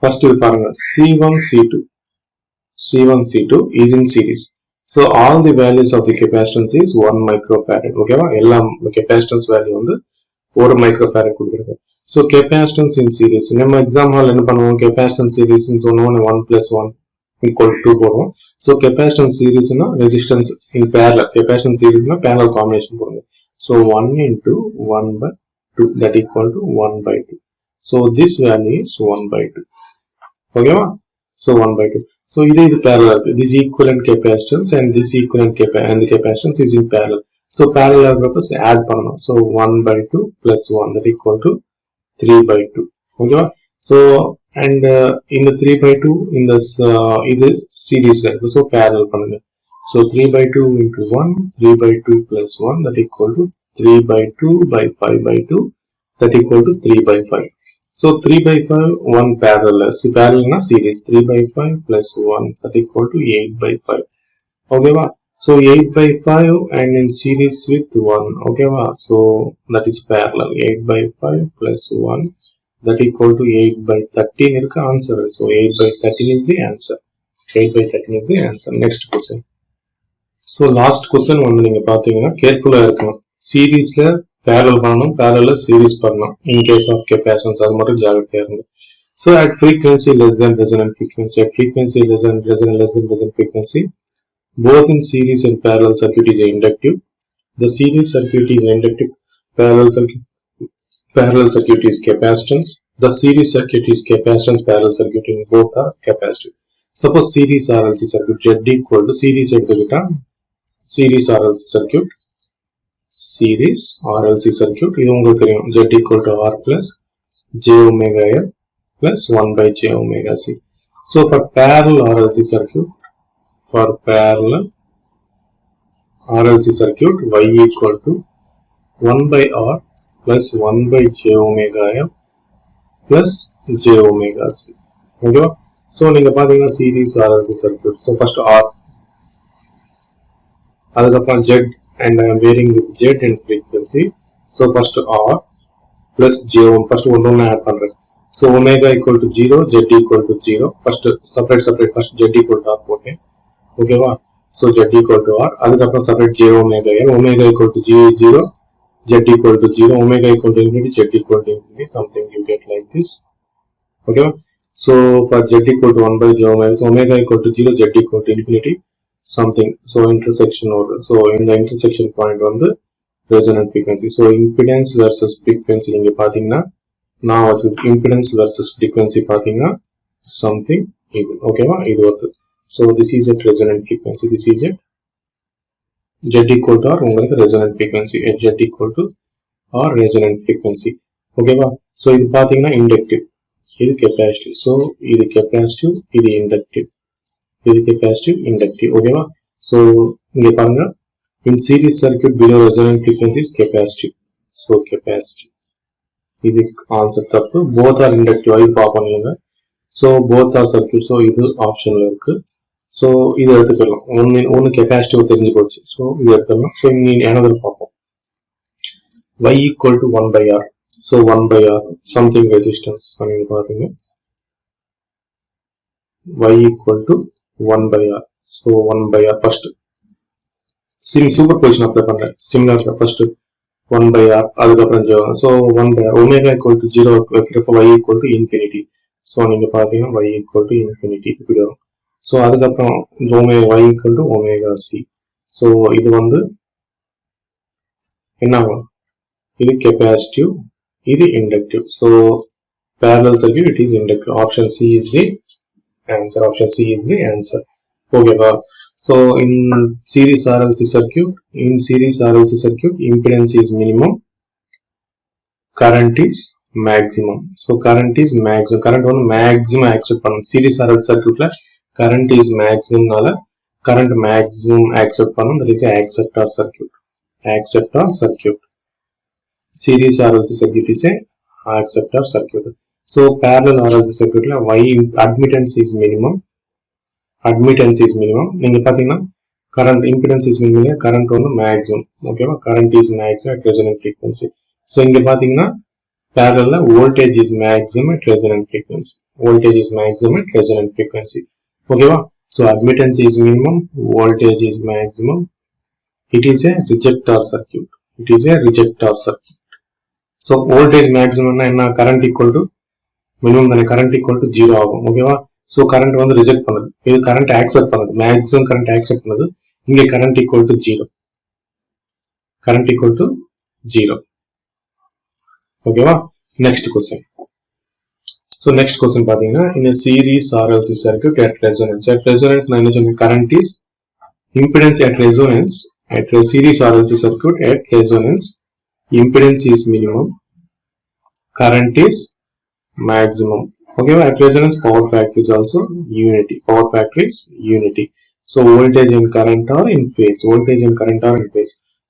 A: first you பாருங்க C1 C2 is in series. So all the values of the capacitance is 1 microfarad. Okay, எல்லா capacitance value வந்து 1 microfarad கொடுத்திருக்கு. So capacitance in series, நம்ம exam hall என்ன பண்ணுவோம், capacitance series ன்னு சொன்னோம் 1 plus 1 equal to 2 போடுவோம். So capacitance series னா resistance in parallel, capacitance series னா parallel combination போடுங்க. So 1 into 1 by 2, that equal to 1 by 2. So this value is 1 by 2. Okay, so 1 by 2. So this is parallel. This equivalent capacitance and this equivalent capacitance is in parallel. So parallel purpose add panna. So 1 by 2 plus 1, that equal to 3 by 2. Okay, so and in the 3 by 2 in this series, so parallel panna. So 3 by 2 into 1, 3 by 2 plus 1, that equal to 3 by 2 by 5 by 2, that equal to 3 by 5. So 3 by 5, 1 parallel. See, parallel na series. 3 by 5 plus 1, that equal to 8 by 5. Okay, so 8 by 5 and in series with 1. Okay, so that is parallel. 8 by 5 plus 1, that equal to 8 by 13 is the answer. So 8 by 13 is the answer. 8 by 13 is the answer. Next question. So last question வந்து நீங்க பாத்தீங்கன்னா கேர்ஃபுல்லா இருக்கணும். சீரீஸ்ல parallel பண்ணணும், parallel series பண்ணணும். In case of capacitance அது மட்டும் ஜாகிரதையா இருங்க. So at frequency less than resonant frequency, at frequency less than resonant frequency, both in series and parallel circuit is inductive. The series circuit is inductive, parallel circuit is capacitance. The series circuit is capacitance, parallel circuit in both are capacitive. Suppose series RLC circuit, Z equal to series எடுத்துக்கிட்டா series RLC circuit, series RLC circuit, இது உங்களுக்கு தெரியும், Z equal to R plus j omega L plus 1 by j omega C. So for parallel RLC circuit, Y equal to 1 by R plus 1 by j omega L plus j omega C. Okay, so நீங்க பாத்தீங்கன்னா series RLC circuit. So first R, அதுக்கப்புறம் Z, and I am varying with Z and frequency. So first R plus J1, first one add பண்றேன். So omega equal to 0, Z equal to 0. First separate, first Z equal to R போட்டேன். Okay வா? So Z equal to R, அதுக்கப்புறம் separate J omega L, omega equal to 0, Z equal to 0, omega equal to infinity, Z equal to infinity, something you get like this. Okay, so for Z equal to 1 by j omega, so omega equal to 0, Z equal to infinity, something. So intersection order. So in the intersection point on the resonant frequency. So impedance versus frequency இங்க பாத்தீங்கன்னா நான் வச்சு impedance versus frequency பாத்தீங்கன்னா something இது. ஓகேவா? இது வருது. So this is at resonant frequency. This is at Z equal to R, உங்களுக்கு resonant frequency. At Z equal to R resonant frequency. ஓகேவா? So இது பாத்தீங்கன்னா inductive, இது capacitive. So இது capacitive, இது inductive. இது capacitive, inductive. ஓகேவா? So இங்க பாருங்க, in series circuit below resonant frequency is capacitive. So capacitive. இது ஆன்சர் தப்பு. both are inductive. இது பார்ப்போம் நீங்க. so both are circuit. so இது ஆப்ஷன்ல இருக்கு. so இது எடுத்துக்கலாம். ஒன்னு கெபாசிட்டிவ் தெரிஞ்சு போச்சு. so இது எடுத்துக்கலாம். so இனி another பார்ப்போம். y equal to 1 by r. so 1 by r something resistance நீங்க பாத்தீங்க. y equal to 1 by r. so 1 by r first superposition apply பண்றேன். similar first 1 by r அதுக்கப்புறம் so 1 by r omega equal to 0 வைக்கிறப்ப y equal to infinity. so நீங்க பாத்தீங்கன்னா y equal to infinity இப்படி வரும். so அதுக்கப்புறம் y equal to omega c. so இது வந்து என்ன ஆகும்? இது capacitive, இது inductive. so parallel circuit, it is inductive. option c is the answer. option c is the answer. okay so in series RLC circuit, impedance is minimum, current is maximum. so current is maximum. current one maximum accept பண்ணனும். series RLC circuit ல current is maximum நால current maximum accept பண்ணனும். that is acceptor circuit. acceptor circuit. series RLC circuit is a acceptor circuit. so parallel RLC circuit ல y admittance is minimum. நீங்க பாத்தீங்கன்னா current impedance is minimum, current வந்து maximum. ஓகேவா? current is maximum at resonant frequency. so இங்க பாத்தீங்கன்னா parallel ல voltage is maximum at resonant frequency. ஓகேவா? so admittance is minimum, voltage is maximum. it is a rejector circuit. so voltage maximum என்ன? current equal to minimum தானே, current equal to 0 ஆகும். ஓகேவா? so current வந்து reject பண்ணுது, இது current accept பண்ணுது, maximum current accept பண்ணுது. இங்க current equal to 0. ஓகேவா? next question. so next question பாத்தீங்கன்னா in a series RLC circuit at resonance நான் என்ன சொன்னேன்? current is impedance at resonance at a series RLC circuit at resonance. impedance is minimum, current is maximum. okay, at resonance power factor is also unity. so voltage and current are in phase.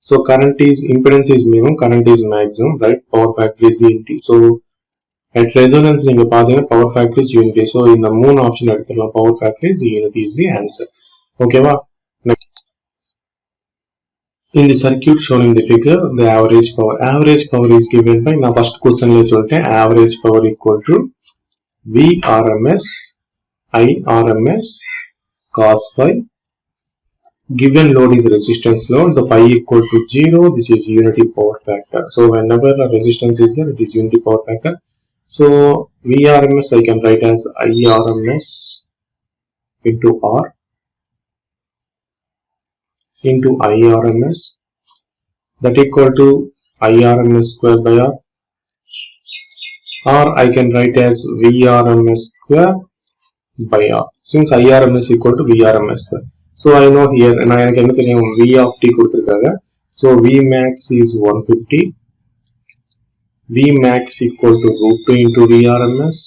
A: so current is impedance is minimum, current is maximum, right? power factor is unity. so at resonance நீங்க பாத்தீங்கன்னா power factor is unity. so இந்த மூணு option எடுத்துக்கலாம். power factor is unity is the answer. ஓகேவா? in the circuit shown in the figure, the average power is given by, நான் first question ல சொல்லிட்டேன், average power equal to VRMS IRMS cos phi. given load is resistance load, the phi equal to 0. this is unity power factor. so whenever a resistance is there, it is unity power factor. so VRMS I can write as IRMS into R into IRMS, that equal to IRMS square by R, or I can write as VRMS square by R, since IRMS equal to VRMS square. so I know here நான் எனக்கு என்ன தெரியும்? V of t கொடுத்திருக்காங்க. so Vmax is 150. Vmax equal to root 2 into VRMS.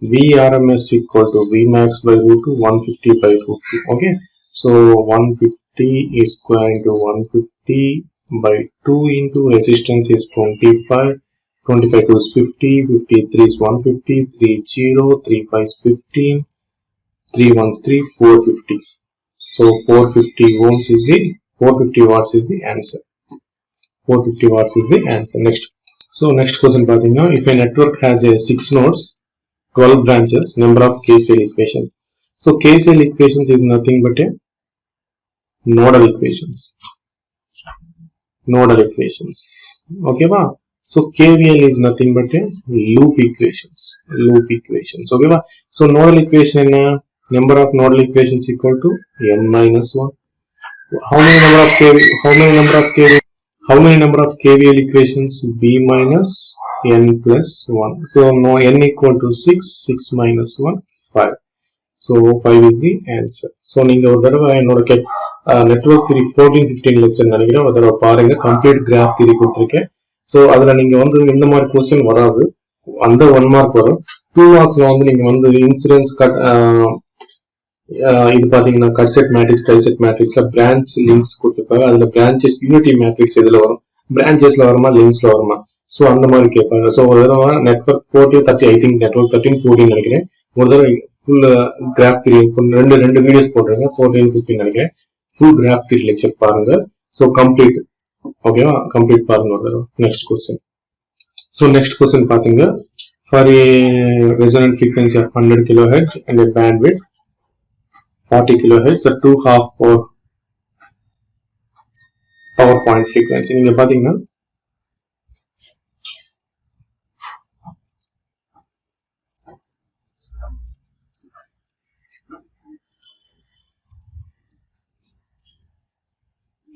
A: VRMS equal to Vmax by root 2, 150 by root 2. okay, so 150 is square into 150 by 2 into resistance is 25. 25 is 50, 53 is 150, 3 0, 3 5 is 15, 3 1 is 3, 450. so 450 ohms is the 450 watts is the answer. 450 watts is the answer. next question பாத்தீங்கன்னா, if a network has a 6 nodes, 12 branches, number of KCL equations. so KCL equations is nothing but a nodal equations. okay va? so KVL is nothing but a loop equations. okay va? so nodal equation enna? number of nodal equations equal to n minus 1. how many number of KVL equations? b minus n plus 1. so no, n equal to 6 minus 1 5. so 5 is the answer. so நீங்க ஒரு தடவை என்னோட network theory 14-15 lecture நினைக்கிறேன், ஒரு தடவை பாருங்க. Complete graph theory கொடுத்திருக்கேன். so அதுல நீங்க வந்து இந்த மாதிரி क्वेश्चन வராது, அந்த 1 மார்க் வரும். 2 மார்க்ஸ்ல வந்து நீங்க வந்து இன்சிடென்ஸ் கட் இது பாத்தீங்கன்னா cut set matrix, tie set மேட்ரிக்ஸ்ல பிரான்ச் லிங்க்ஸ் கொடுத்திருப்பாங்க. அதுல பிரான்ச்சஸ் யூனிட்டி மேட்ரிக்ஸ் எதுல வரும்? பிரான்ச்சஸ்ல வருமா லிங்க்ஸ்ல வருமா? ஸோ அந்த மாதிரி கேட்பாங்க. ஸோ ஒரு தடவை நெட்ஒர்க் 40-30 ஐ திங்க் நெட்ஒர்க் 13-14 நினைக்கிறேன். ஒரு தடவை ஃபுல் கிராஃப் தியரி ரெண்டு வீடியோஸ் போட்டுருங்க, 14-15 நினைக்கிறேன். ஃபுல் கிராஃப் தியரி லெக்சர் பாருங்க. ஸோ கம்ப்ளீட், ஓகேவா, கம்ப்ளீட் பாருங்க ஒரு தடவை. Next question. So next question பாத்தீங்க, for a resonant frequency of 100 kHz and a bandwidth 40 kHz, the two half power point frequency. நீங்க பாத்தீங்கன்னா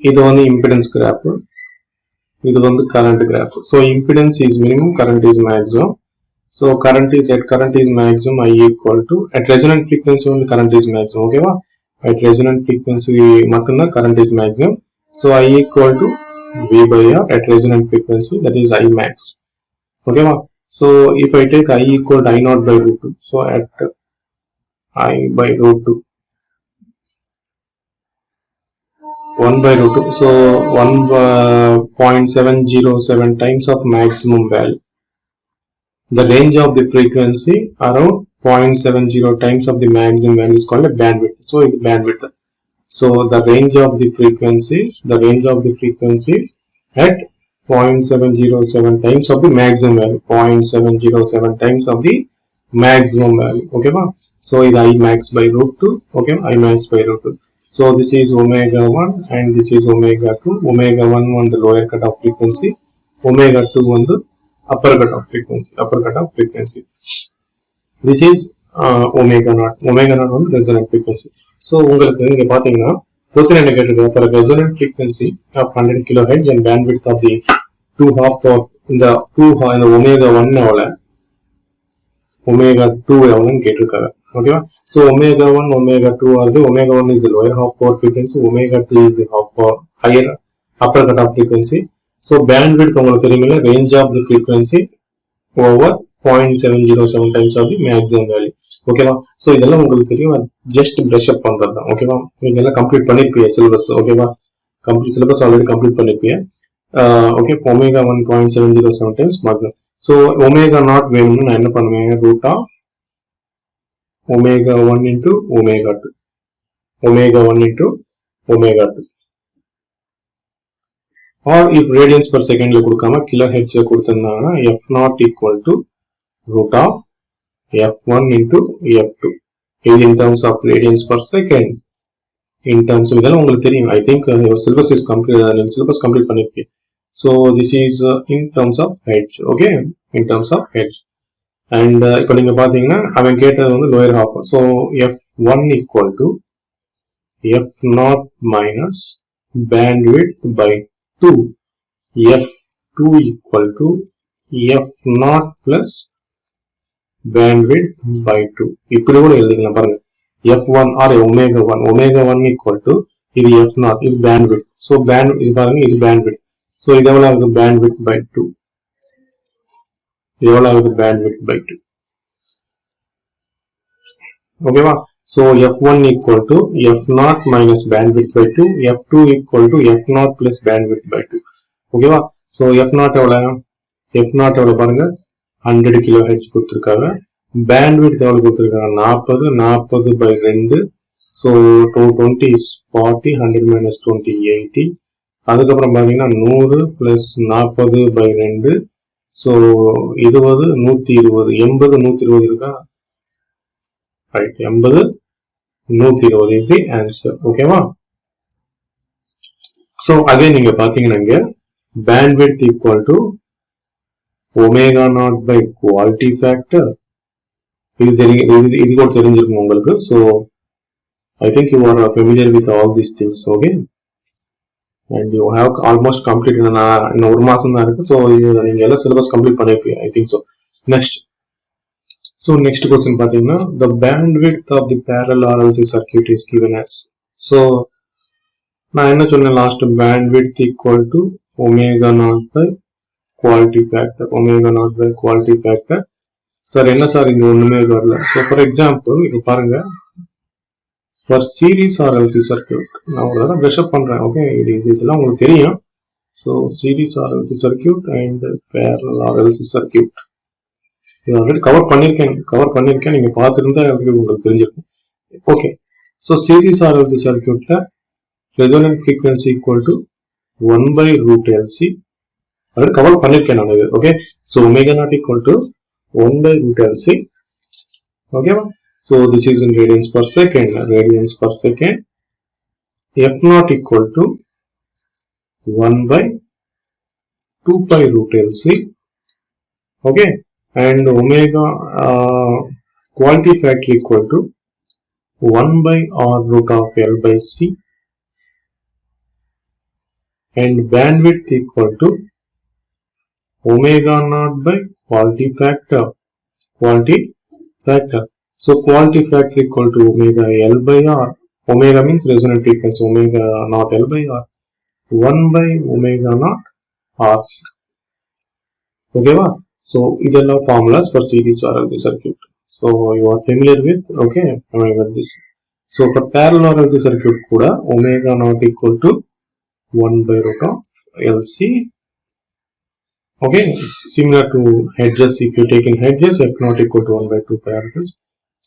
A: இது வந்து இம்பிடன்ஸ் கிராஃப், இது வந்து current graph. So impedance is minimum, current is maximum. So current is maximum, I equal to at resonant frequency only current is maximum, ஓகேவா. at resonant frequency மட்டும்தான் current is maximum. So I equal to V by R at resonant frequency, that is I max, ஓகேவா. So if I take I equal to I naught by root 2, so at I by root 2 1 by root 2, so 1.707 times of maximum value. The range of the frequency around 0.70 times of the maximum value is called a bandwidth. So it's bandwidth. So the range of the frequencies at 0.707 times of the maximum value, 0.707 times of the maximum value, okay ba? So it's I max by root 2, okay, I max by root 2. So this is omega 1 and this is omega 2. Omega 1 on the lower cut of frequency, omega 2 on the upper cut of frequency. This is omega naught. Omega naught on resonant frequency. So உங்களுக்கு இங்க பாத்தீங்கன்னா question என்ன கேட்டிருக்காங்க, for a resonant frequency of 100 kHz and bandwidth of the 2 half power, இந்த omega 1 எவ்வளவு, omega 2 எவ்வளவுன்னு கேட்டிருக்காங்க, ஓகேவா. So omega 1 omega 2 ஆகுது. omega 1 is the lower half power frequency, omega 2 is the half power higher upper cut of frequency. So bandwidth உங்களுக்கு தெரியுமில்ல, range of the frequency over 0.707 times of the maximum value, ஓகேவா. So இதெல்லாம் உங்களுக்கு தெரியும், just brush அப் பண்றது தான், ஓகேவா. நீங்க எல்லாம் கம்ப்ளீட் பண்ணிருப்பீங்க சிலபஸ், ஓகேவா. சிலபஸ் ஆல்ரெடி கம்ப்ளீட் பண்ணிருப்பீங்க, okay. Omega 1.707 times maximum. So omega naught வேணும்னு நான் என்ன பண்ணுவேன், root of omega 1 into omega 2, omega 1 into omega 2. Or if radians per second la kudukama kilohertz la kuduthirundanga, f naught equal to root of f1 into f2. It in terms of radians per second. In terms of idella ungalku theriyum, I think your syllabus is complete, syllabus complete pannirukku. So this is in terms of hertz, okay, in terms of hertz. And ipo neenga pathina avan ketadhu vandu lower half, so f1 equal to f0 minus bandwidth by 2, f2 equal to f0 plus bandwidth by 2. இப்படி கூட எழுதிக்கலாம் பாருங்க, f1 or omega 1 equal to இது f0, இது bandwidth. So இது பாருங்க, இது bandwidth. So இது எவ்வளவு ஆகுது, bandwidth by 2. இது எவ்வளவு ஆகுது, bandwidth by 2, ஓகேவா. So f1 equal to f0 minus bandwidth by 2, f2 equal to f0 plus bandwidth by 2, ஓகேவா. So f0 எவ்வளவு பாருங்க, 100 kHz கொடுத்திருக்காங்க. bandwidth எவ்வளவு கொடுத்திருக்காங்க, 40 by 2. So 220 is 40, 100 minus 20 80. அதுக்கப்புறம் பாத்தீங்கன்னா 100 plus 40 by 2, so 20 120, 80 120 இருக்கா, right, 80 120 is the answer, ஓகேவா. So again நீங்க பாத்தீங்கன்னா இங்க bandwidth equal to omega naught by quality factor. இது கூட தெரிஞ்சிருக்கும் உங்களுக்கு. So I think you are familiar with all these things, okay, and you have almost completed. இன்னும் ஒரு மாசம் தான் இருக்கு. So நீங்க எல்லாம் syllabus complete பண்ணிருப்பீங்க, I think so. Next question பாத்தீங்கன்னா, the bandwidth of the parallel RLC circuit is given as. So நான் என்ன சொன்னேன் last, bandwidth equal to omega naught by quality factor, omega naught by quality factor. Sir என்ன sir இங்க ஒண்ணுமே வரல. So for example இங்க பாருங்க, for series RLC circuit நான் ஒரு தடவை brush up பண்றேன், ஓகே. இதெல்லாம் உங்களுக்கு தெரியும். So So series RLC circuit and parallel RLC circuit. இது ஆல்ரெடி கவர் பண்ணிருக்கேன் நீங்க பார்த்துருந்தா உங்களுக்கு தெரிஞ்சிருக்கும். ஓகே, ஸோ சீரிஸ் RLC சர்க்கியூட்ல resonant frequency equal to 1 by root LC. already cover பண்ணிருக்கேன் நான் இது. Okay, so omega naught equal to 1 by root LC. ஓகேவா? So this is in radians per second. F naught equal to 1 by 2 pi root LC. Okay, and omega quality factor equal to 1 by R root of L by C, and bandwidth equal to omega naught by quality factor. So quality factor equal to omega L by R. Omega means resonant frequency, omega naught L by R, 1 by omega naught RC. Okay, so these are formulas for series RLC circuit. So you are familiar with, okay, with this. So for parallel RLC circuit kuda omega naught equal to 1 by root of LC. Okay, similar to hedges. If you take in hedges, F naught equal to 1 by 2 pi RLC.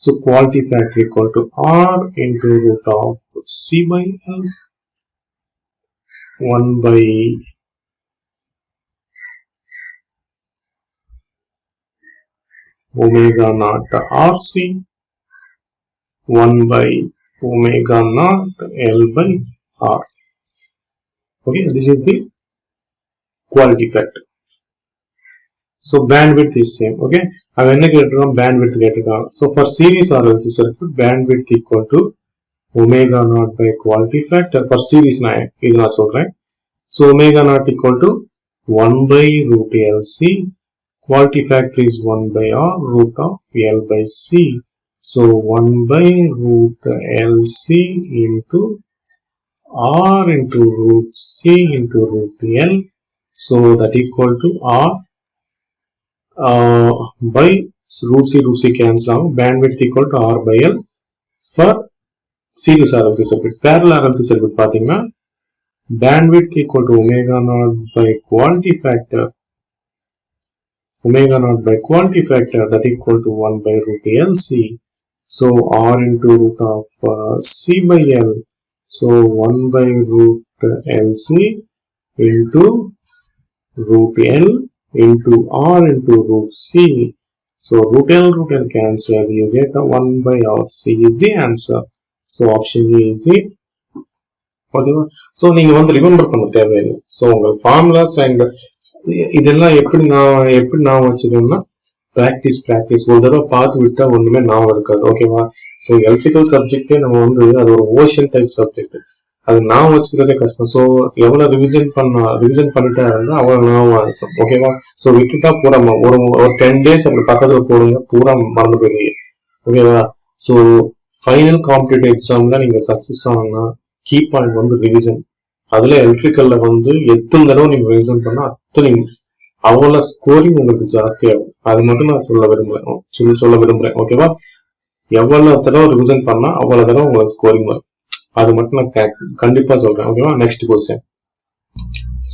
A: So quality factor equal to R into root of C by L, 1 by omega naught RC, 1 by omega naught L by R. Okay, this is the quality factor. So bandwidth is same. Okay, I have bandwidth later. So for series RLC circuit, bandwidth equal to omega naught by quality factor. For series na idu na solren. So omega naught equal to 1 by root LC. Quality factor is 1 by R root of L by C. So 1 by root LC into R into root C into root L. So that equal to R by root C cancel out. Bandwidth equal to R by L for series RLC circuit. Parallel RLC circuit pathina bandwidth equal to omega naught by quality factor. Omega naught by quality factor that equal to 1 by root LC. So R into root of C by L. So 1 by root LC into root L into R into root C. So root L cancel. You get a 1 by R. C is the answer. So option A is the whatever. So நீங்க வந்து remember பண்ண தேவையில்லை. So உங்க formulas and இதெல்லாம் எப்படி நான் வச்சுக்கணும்னா practice ஒரு தடவை பார்த்து விட்டா ஒண்ணுமே ஞாபகம் இருக்காது. ஓகேவா? ஸோ எலக்ட்ரிக்கல் சப்ஜெக்டே நம்ம வந்து அது ஒரு ஓஷன் டைப் சப்ஜெக்ட், அது ஞாபகம் வச்சுக்கிறதே கஷ்டம். ஸோ எவ்வளவு ரிவிஷன் பண்ணிட்டா இருந்தா அவ்வளவு ஞாபகம் இருக்கும். ஓகேவா? ஸோ விட்டுட்டா பூரா ஒரு 10 days அப்படி பக்கத்துல போடுங்க, பூரா மறந்து போயிருவீங்க. ஓகேவா? ஸோ ஃபைனல் காம்படிட்டிவ் எக்ஸாம்ல நீங்க சக்சஸ் ஆனா கீ பாயிண்ட் வந்து ரிவிஷன். அதுல எலக்ட்ரிக்கல்ல வந்து எத்தனை தடவை நீங்க ரிவிஷன் பண்ணா அத்தனை அவ்வளவு ஸ்கோரிங் உங்களுக்கு ஜாஸ்தி ஆகும். அது மட்டும் நான் சொல்ல விரும்புறேன். ஓகேவா? எவ்வளவு தடவை ரிவிஷன் பண்ணா அவ்வளவு தடவை உங்களுக்கு ஸ்கோரிங் வரும். அது மட்டும் நான் கண்டிப்பா சொல்றேன். ஓகேவா? Next question.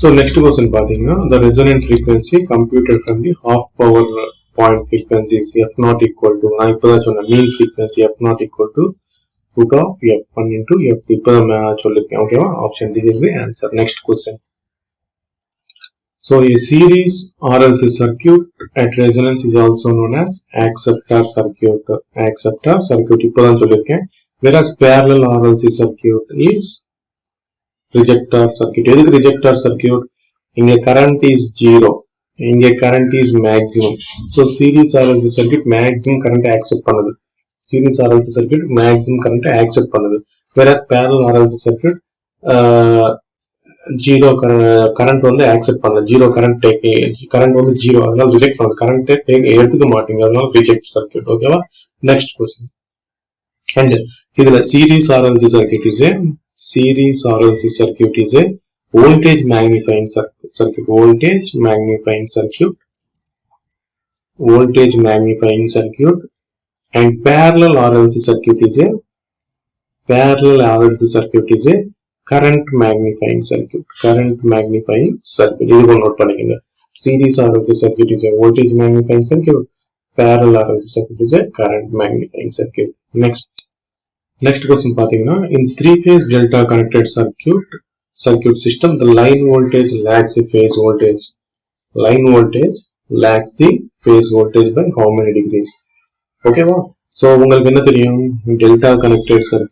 A: So next question பாத்தீங்கன்னா the resonant frequency computed from the half power point frequencies F naught equal to, நான் இப்பதான் சொன்னேன் mean frequency F naught equal to root of F1 into F. இப்பதான் சொல்லிருக்கேன். ஓகேவா? Option D is the answer. Next question. So a series RLC circuit at resonance is also known as acceptor circuit. இப்பதான் சொல்லிருக்கேன். Whereas parallel RLC circuit is rejector circuit. எதுக்கு rejector circuit? இங்க current is 0, இங்க current is maximum. So series RLC circuit maximum current accept பண்ணுது. Whereas parallel RLC circuit zero current வந்து accept பண்ணல. Zero current வந்து zero, அதனால reject பண்ணது. Current எடுத்துக்க மாட்டீங்க, அதனால ரிஜெக்ட் சர்க்யூட். ஓகேவா? Next question. அண்ட் இதுல series RLC circuit is a voltage magnifying circuit. And parallel RLC circuit is a current magnifying circuit. Current magnifying circuit. இது கூட நோட் பண்ணிக்கங்க. Series RLC circuit is a voltage magnifying circuit. Parallel RLC circuit is a current magnifying circuit. Next question பாத்தீங்கன்னா, in three-phase delta connected circuit system, the line voltage lags the phase voltage. Line voltage lags the phase voltage by how many degrees? ஓகேவா? So உங்களுக்கு என்ன தெரியும்? Delta connected circuit